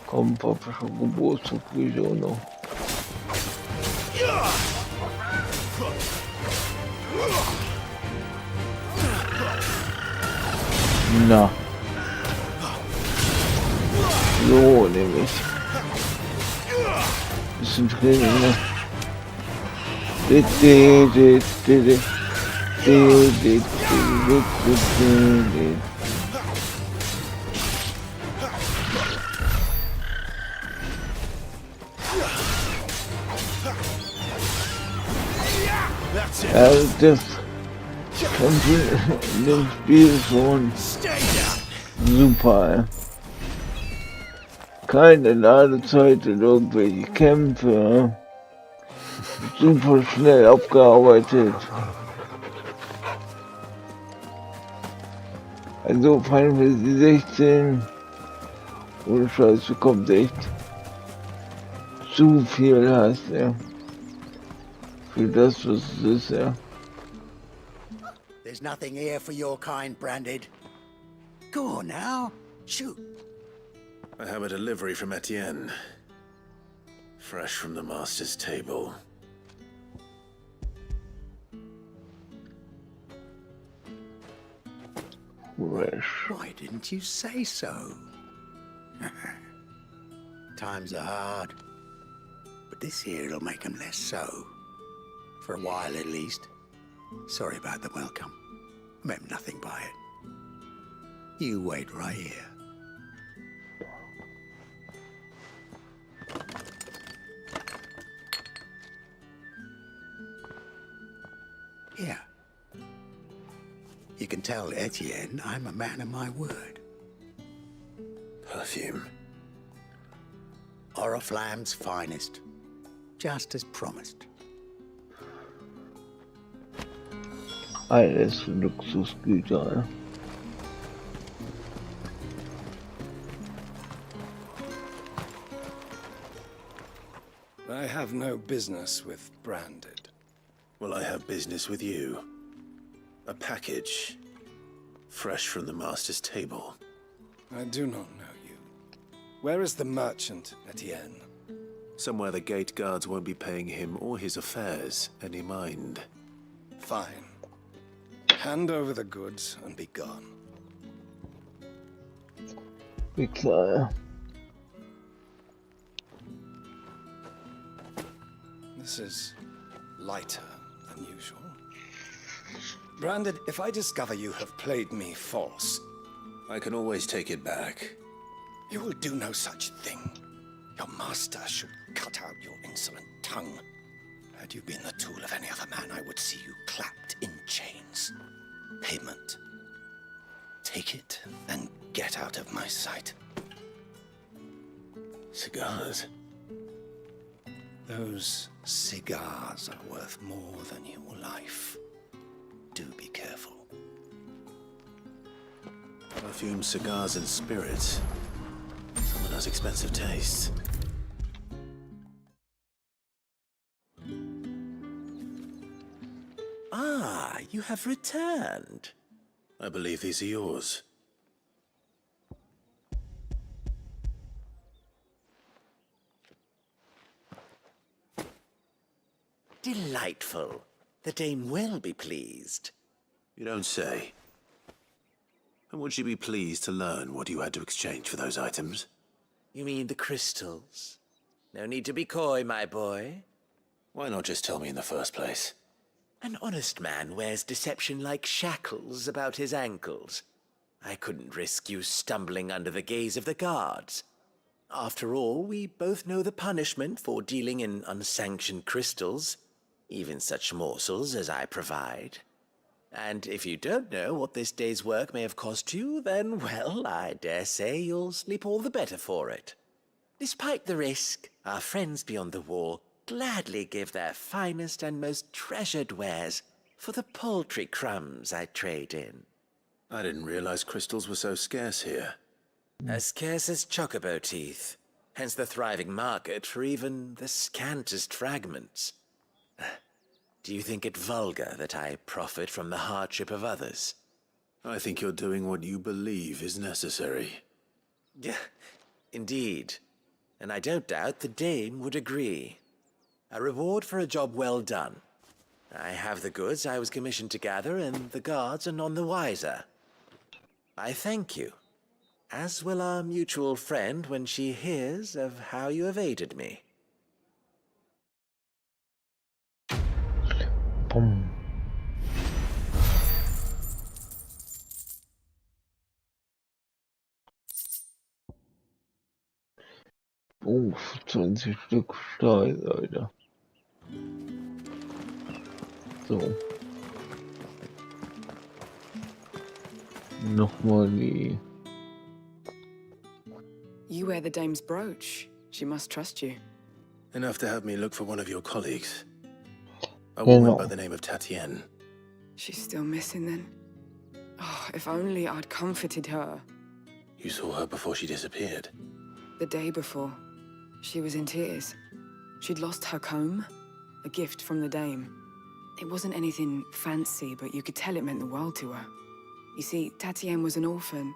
Komm, Papa, schon Geburtstag will ich auch noch. Na. So, nämlich. Bisschen Training, ne? Also das in dem Spiel schon super. Keine Ladezeit in irgendwelche Kämpfe. Super schnell abgearbeitet. Also Fantasy 16 ohne Scheiß bekommt echt zu viel Hass, ja. Für das, was es ist, ja. There's nothing here for your kind, Branded. Go on now, shoot. I have a delivery from Etienne. Fresh from the master's table. Fresh. Why didn't you say so? Times are hard, but this here'll make them less so. For a while, at least. Sorry about the welcome. I meant nothing by it. You wait right here. Here. You can tell Etienne I'm a man of my word. Perfume. Oriflamme's finest. Just as promised. Alles Luxusgüter, ja. I have no business with Branded. Well, I have business with you. A package. Fresh from the master's table. I do not know you. Where is the merchant, Etienne? Somewhere the gate guards won't be paying him or his affairs any mind. Fine. Hand over the goods and be gone. Be clear. This is lighter than usual. Branded, if I discover you have played me false, I can always take it back. you will do no such thing. Your master should cut out your insolent tongue. Had you been the tool of any other man, I would see you clapped in chains. Payment. Take it and get out of my sight. Cigars? Those cigars are worth more than your life. Do be careful. Perfume, cigars, and spirits. Someone has expensive tastes. Ah, you have returned. I believe these are yours. Delightful. The dame will be pleased. You don't say. And would she be pleased to learn what you had to exchange for those items? You mean the crystals? No need to be coy, my boy. Why not just tell me in the first place? An honest man wears deception like shackles about his ankles. I couldn't risk you stumbling under the gaze of the guards. After all, we both know the punishment for dealing in unsanctioned crystals, even such morsels as I provide. And if you don't know what this day's work may have cost you, then, well, I dare say you'll sleep all the better for it. Despite the risk, our friends beyond the wall gladly give their finest and most treasured wares for the paltry crumbs I trade in. I didn't realize crystals were so scarce here. As scarce as chocobo teeth, hence the thriving market for even the scantest fragments. Do you think it vulgar that I profit from the hardship of others? I think you're doing what you believe is necessary. Yeah, indeed. And I don't doubt the dame would agree. A reward for a job well done. I have the goods I was commissioned to gather, and the guards are none the wiser. I thank you, as will our mutual friend when she hears of how you have aided me. Boom. Oh, 20 Stück Stahl, Leute. So. Nochmal die. You wear the dame's brooch. She must trust you. Enough to have me look for one of your colleagues. A woman by the name of Tatienne. She's still missing then. Oh, if only I'd comforted her. You saw her before she disappeared? The day before. She was in tears. She'd lost her comb, a gift from the dame. It wasn't anything fancy, but you could tell it meant the world to her. You see, Tatienne was an orphan,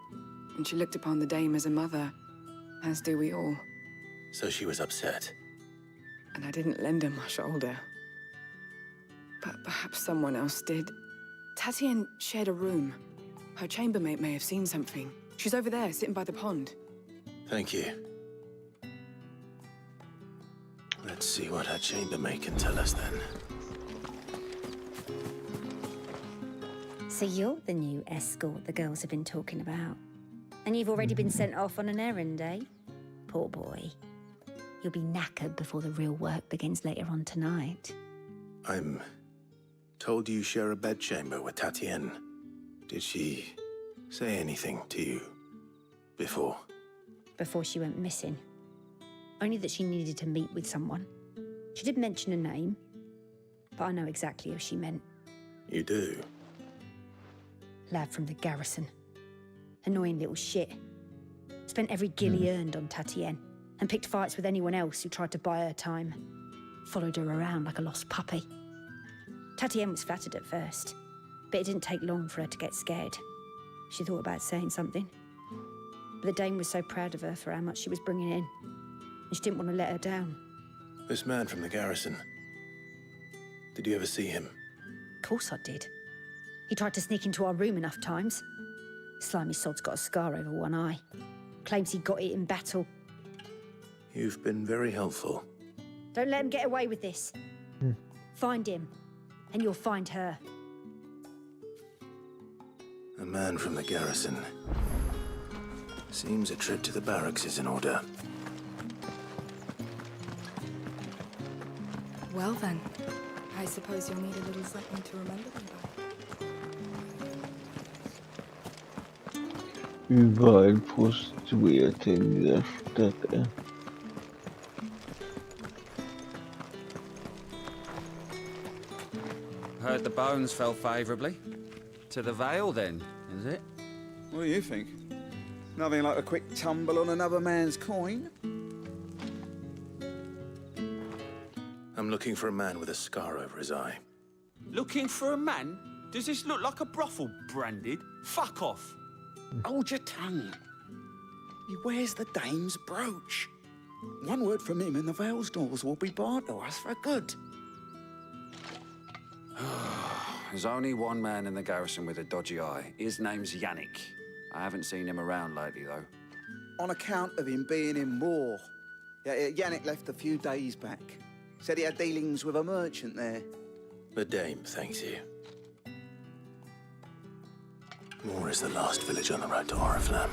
and she looked upon the dame as a mother, as do we all. So she was upset. And I didn't lend her my shoulder. But perhaps someone else did. Tatienne shared a room. Her chambermaid may have seen something. She's over there, sitting by the pond. Thank you. Let's see what her chambermaid can tell us then. So you're the new escort the girls have been talking about. And you've already been sent off on an errand, eh? Poor boy. You'll be knackered before the real work begins later on tonight. I'm told you share a bedchamber with Tatienne. Did she say anything to you before? Before she went missing. Only that she needed to meet with someone. She did mention a name, but I know exactly who she meant. You do? Lad from the garrison. Annoying little shit. Spent every guil he earned on Tatienne, and picked fights with anyone else who tried to buy her time. Followed her around like a lost puppy. Tatienne was flattered at first, but it didn't take long for her to get scared. She thought about saying something. But the dame was so proud of her for how much she was bringing in, and she didn't want to let her down. This man from the garrison. Did you ever see him? Of course I did. He tried to sneak into our room enough times. Slimy sod's got a scar over one eye. Claims he got it in battle. You've been very helpful. Don't let him get away with this. Find him, and you'll find her. A man from the garrison. Seems a trip to the barracks is in order. Well then, I suppose you'll need a little something to remember them by. Überall Prostituierte in dieser Stadt, ey. Heard the bones fell favourably. To the Vale, then, is it? What do you think? Nothing like a quick tumble on another man's coin? I'm looking for a man with a scar over his eye. Looking for a man? Does this look like a brothel, Branded? Fuck off. Hold your tongue. He wears the dame's brooch. One word from him and the Vale's doors will be barred to us for good. There's only one man in the garrison with a dodgy eye. His name's Yannick. I haven't seen him around lately, though. On account of him being in war. Yannick left a few days back. Said he had dealings with a merchant there. The dame thanks you. Moor is the last village on the road to Oriflamme.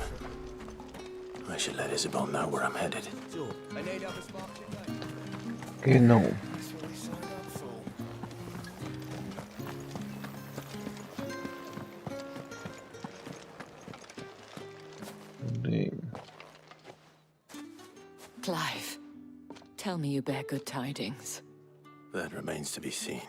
I should let Isabel know where I'm headed. Genau. Clive, tell me you bear good tidings. That remains to be seen.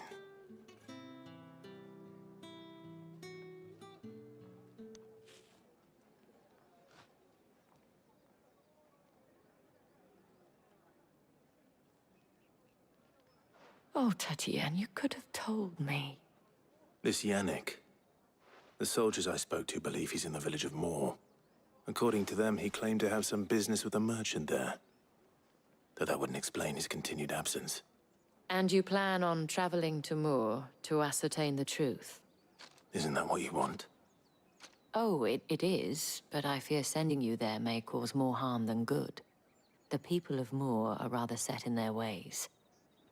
Oh, Tatienne, you could have told me. This Yannick. The soldiers I spoke to believe he's in the village of Moor. According to them, he claimed to have some business with a merchant there. Though that wouldn't explain his continued absence. And you plan on traveling to Moor to ascertain the truth? Isn't that what you want? Oh, it is, but I fear sending you there may cause more harm than good. The people of Moor are rather set in their ways.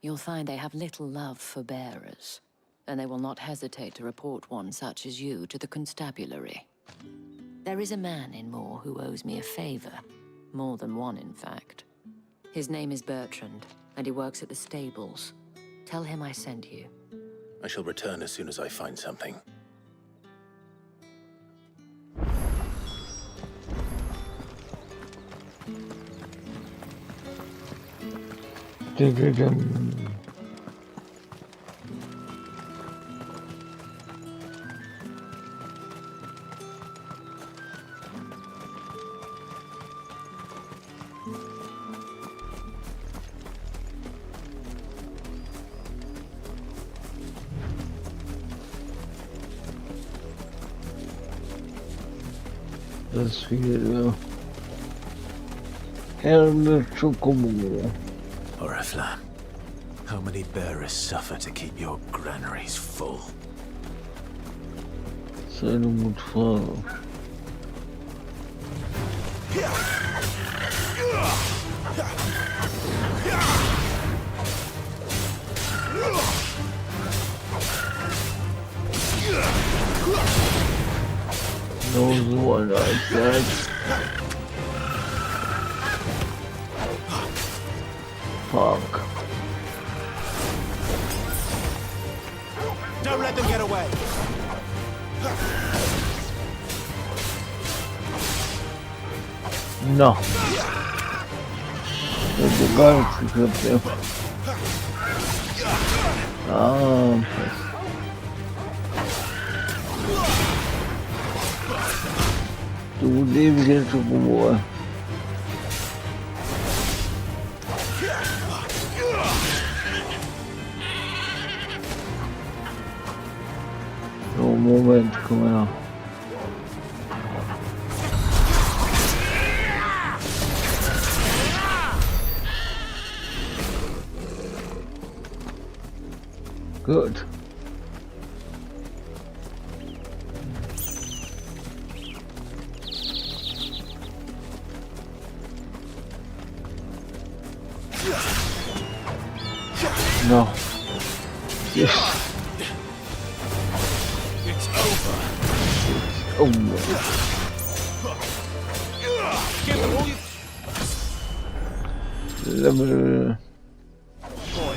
You'll find they have little love for bearers, and they will not hesitate to report one such as you to the constabulary. There is a man in Moor who owes me a favor. More than one, in fact. His name is Bertrand, and he works at the stables. Tell him I sent you. I shall return as soon as I find something. Das wäre Herne Chocobo. Oriflamme. How many bearers suffer to keep your granaries full? Das ist eine gute Frage. So eine Einheit. Fuck. Don't let them get away. No. Das ist gar nichts geklappt, ja. Ah, fast. Du lebst jetzt schon Ruhe. So, Moment, komm her. Gut. No. Yes. It's over. Oh no. Give them all you... Level. Boy.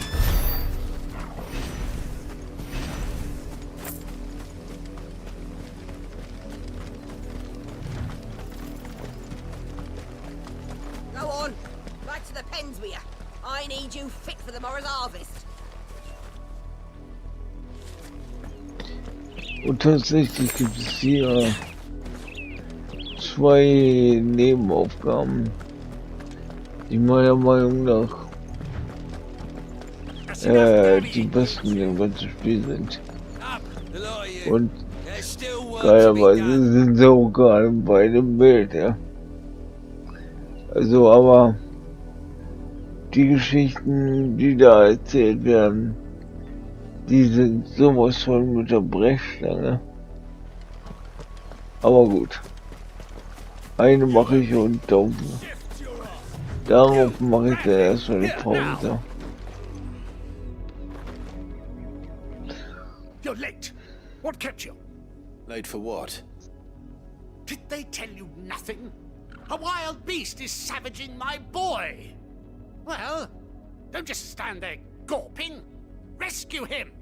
Go on. Back to the pens with you. I need you fit for the morrow's harvest. Und tatsächlich gibt es hier 2 Nebenaufgaben, die meiner Meinung nach die besten in dem ganzen Spiel sind. Und geilerweise sind sie auch gerade beide im Bild, ja. Also, aber die Geschichten, die da erzählt werden, die sind sowas von mit der Brechstange. Aber gut. Eine mache ich und darauf mache ich dann erstmal eine Pause. You're late. What kept you? Late for what? Did they tell you nothing? A wild beast is savaging my boy. Well, don't just stand there gawping. Rescue him.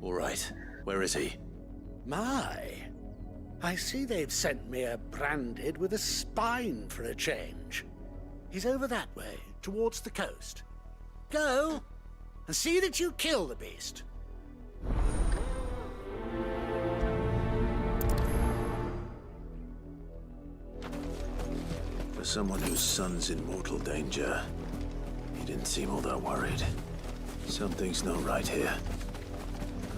All right. Where is he? My. I see they've sent me a branded with a spine for a change. He's over that way, towards the coast. Go, and see that you kill the beast. For someone whose son's in mortal danger, he didn't seem all that worried. Something's not right here.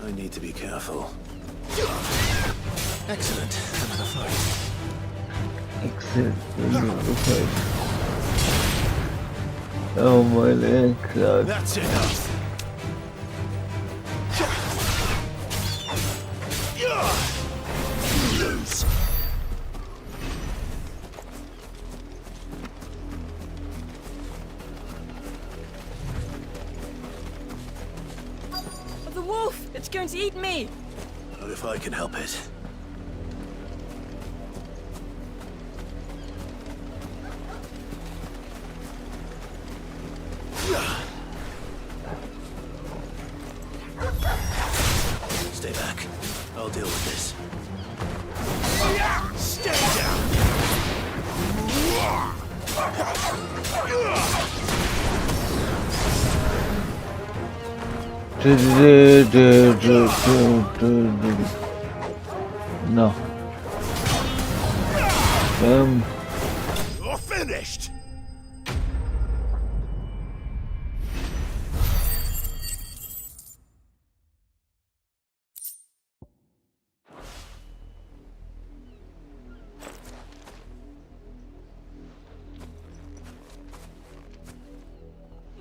I need to be careful. Excellent. Another fight. Excellent. Another fight. Oh my God. That's enough. You lose. The wolf! It's going to eat me! Not if I can help it. Stay back. I'll deal with this. Stay down! No. You're finished!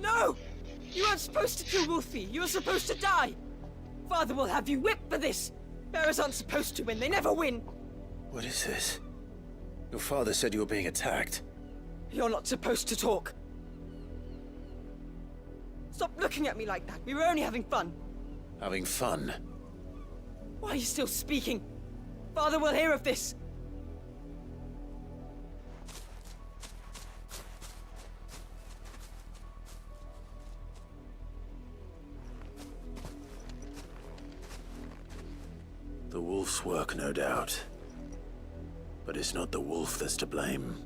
No! You weren't supposed to kill Wolfie. You were supposed to die. Father will have you whipped for this. Bearers aren't supposed to win. They never win. What is this? Your father said you were being attacked. You're not supposed to talk. Stop looking at me like that. We were only having fun. Having fun? Why are you still speaking? Father will hear of this. The wolf's work, no doubt. But it's not the wolf that's to blame.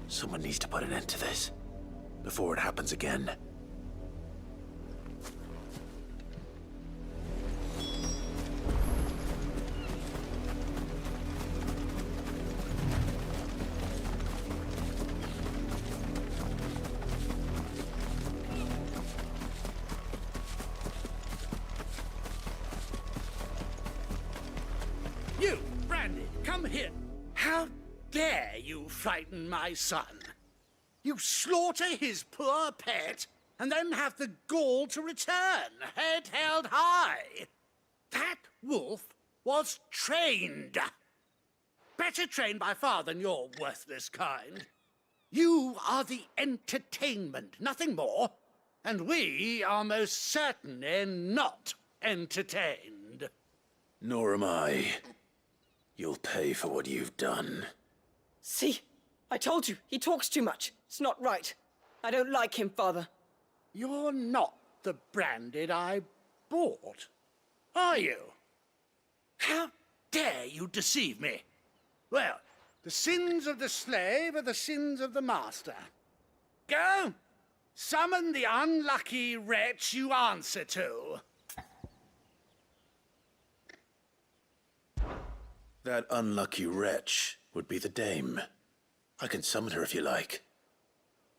Someone needs to put an end to this, before it happens again. You, Brandy, come here. How dare you frighten my son? You slaughter his poor pet, and then have the gall to return, head held high. That wolf was trained. better trained by far than your worthless kind. You are the entertainment, nothing more. And we are most certainly not entertained. Nor am I. You'll pay for what you've done. See? I told you, he talks too much. It's not right. I don't like him, Father. You're not the Branded I bought, are you? How dare you deceive me? Well, the sins of the slave are the sins of the master. Go! Summon the unlucky wretch you answer to. That unlucky wretch would be the dame. I can summon her if you like.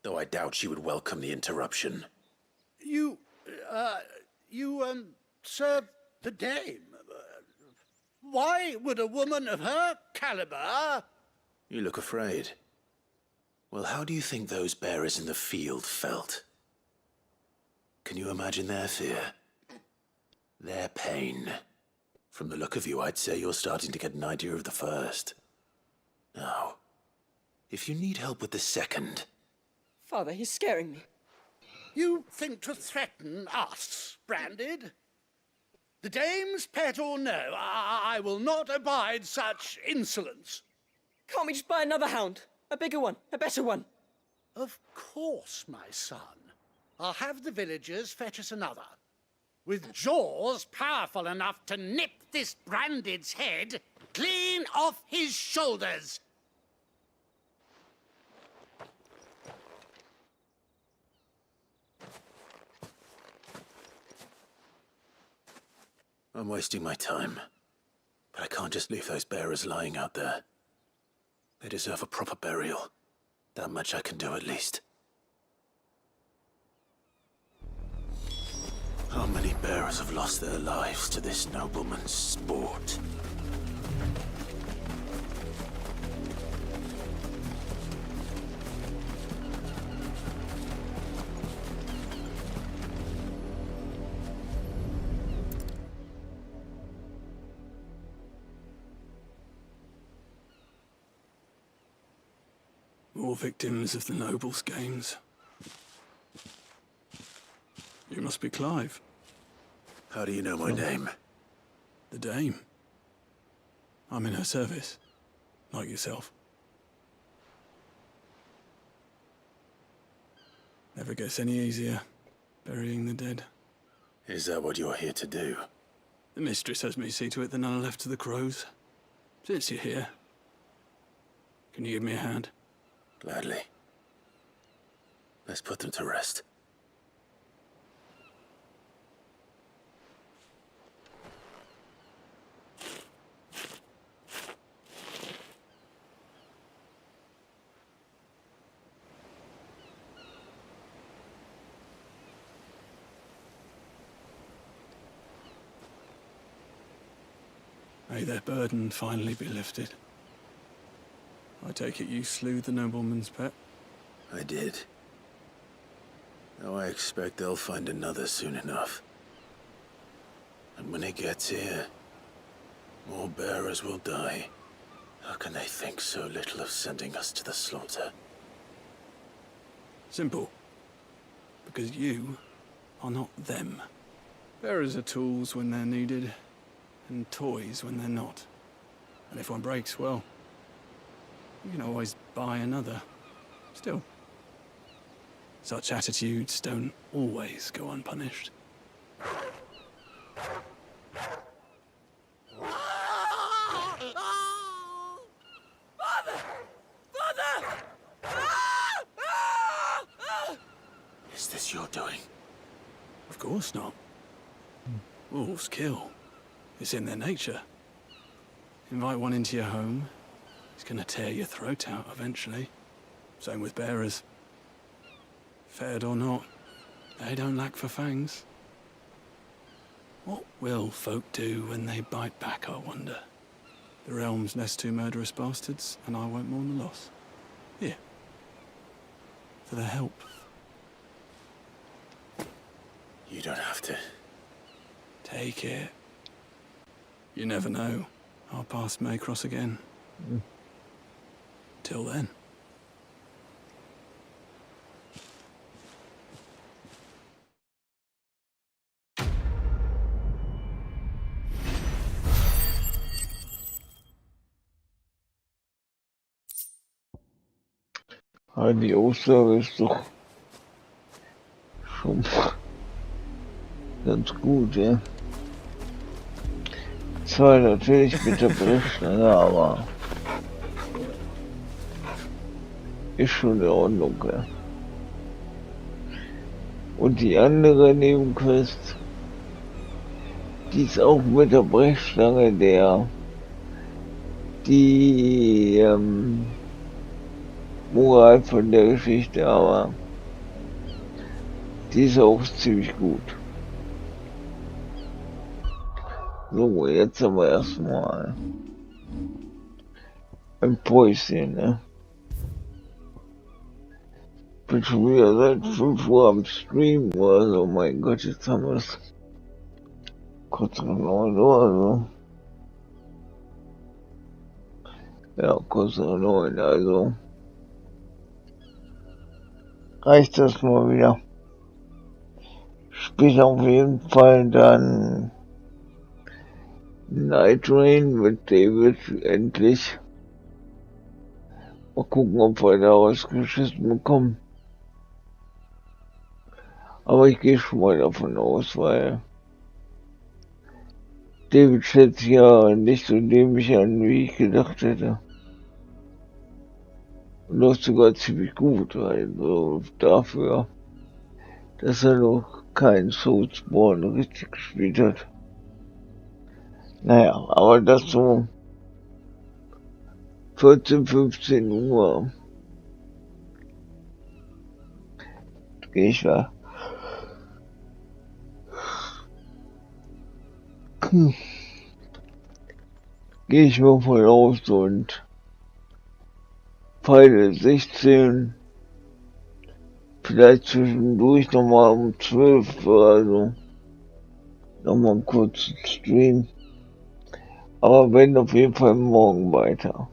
Though I doubt she would welcome the interruption. You serve the dame. Why would a woman of her caliber... You look afraid. Well, how do you think those bearers in the field felt? Can you imagine their fear? Their pain? From the look of you, I'd say you're starting to get an idea of the first. Now, if you need help with the second... Father, he's scaring me. You think to threaten us, Branded? The dame's pet or no, I will not abide such insolence. Can't we just buy another hound? A bigger one, a better one. Of course, my son. I'll have the villagers fetch us another. With jaws powerful enough to nip this Branded's head clean off his shoulders. I'm wasting my time. But I can't just leave those bearers lying out there. They deserve a proper burial. That much I can do at least. How many bearers have lost their lives to this nobleman's sport? More victims of the nobles' games. You must be Clive. How do you know my name? The Dame. I'm in her service, like yourself. Never gets any easier, burying the dead. Is that what you're here to do? The mistress has me see to it that none are left to the crows. Since you're here, can you give me a hand? Gladly. Let's put them to rest. May their burden finally be lifted. I take it you slew the nobleman's pet? I did. Now I expect they'll find another soon enough. And when it gets here, more bearers will die. How can they think so little of sending us to the slaughter? Simple. Because you are not them. Bearers are tools when they're needed, and toys when they're not. And if one breaks, well, you can always buy another. Still, such attitudes don't always go unpunished. Father! Father! Is this your doing? Of course not. Wolves kill. It's in their nature. Invite one into your home, he's gonna tear your throat out eventually. Same with bearers. Fed or not, they don't lack for fangs. What will folk do when they bite back, I wonder? The realm's nest two murderous bastards, and I won't mourn the loss. Here. For their help. You don't have to. Take it. You never know. Our paths may cross again. Until then. Die Aussage ist doch schon ganz gut, ja. Zwar natürlich mit der Brechstange, aber ist schon in Ordnung, ja. Und die andere Nebenquest, die ist auch mit der Brechstange, die Moral von der Geschichte, aber die ist auch ziemlich gut. So, jetzt aber erstmal ein Päuschen, ne? Bin schon wieder seit 5 Uhr am Stream oder so, mein Gott, jetzt haben wir es kurz nach 9 Uhr, also. Ja, kurz nach 9, also. Reicht das mal wieder. Später auf jeden Fall dann Night Rain mit David endlich. Mal gucken, ob wir da rausgeschissen bekommen. Aber ich gehe schon mal davon aus, weil David schätzt ja nicht so dämlich an, wie ich gedacht hätte. Und läuft sogar ziemlich gut, also dafür, dass er noch keinen Soulsborne richtig gespielt hat. Naja, aber das so 14, 15 Uhr gehe ich da. Gehe ich mal voll aus und Pfeile 16, vielleicht zwischendurch nochmal um 12 oder so, nochmal einen kurzen Stream, aber wenn auf jeden Fall morgen weiter.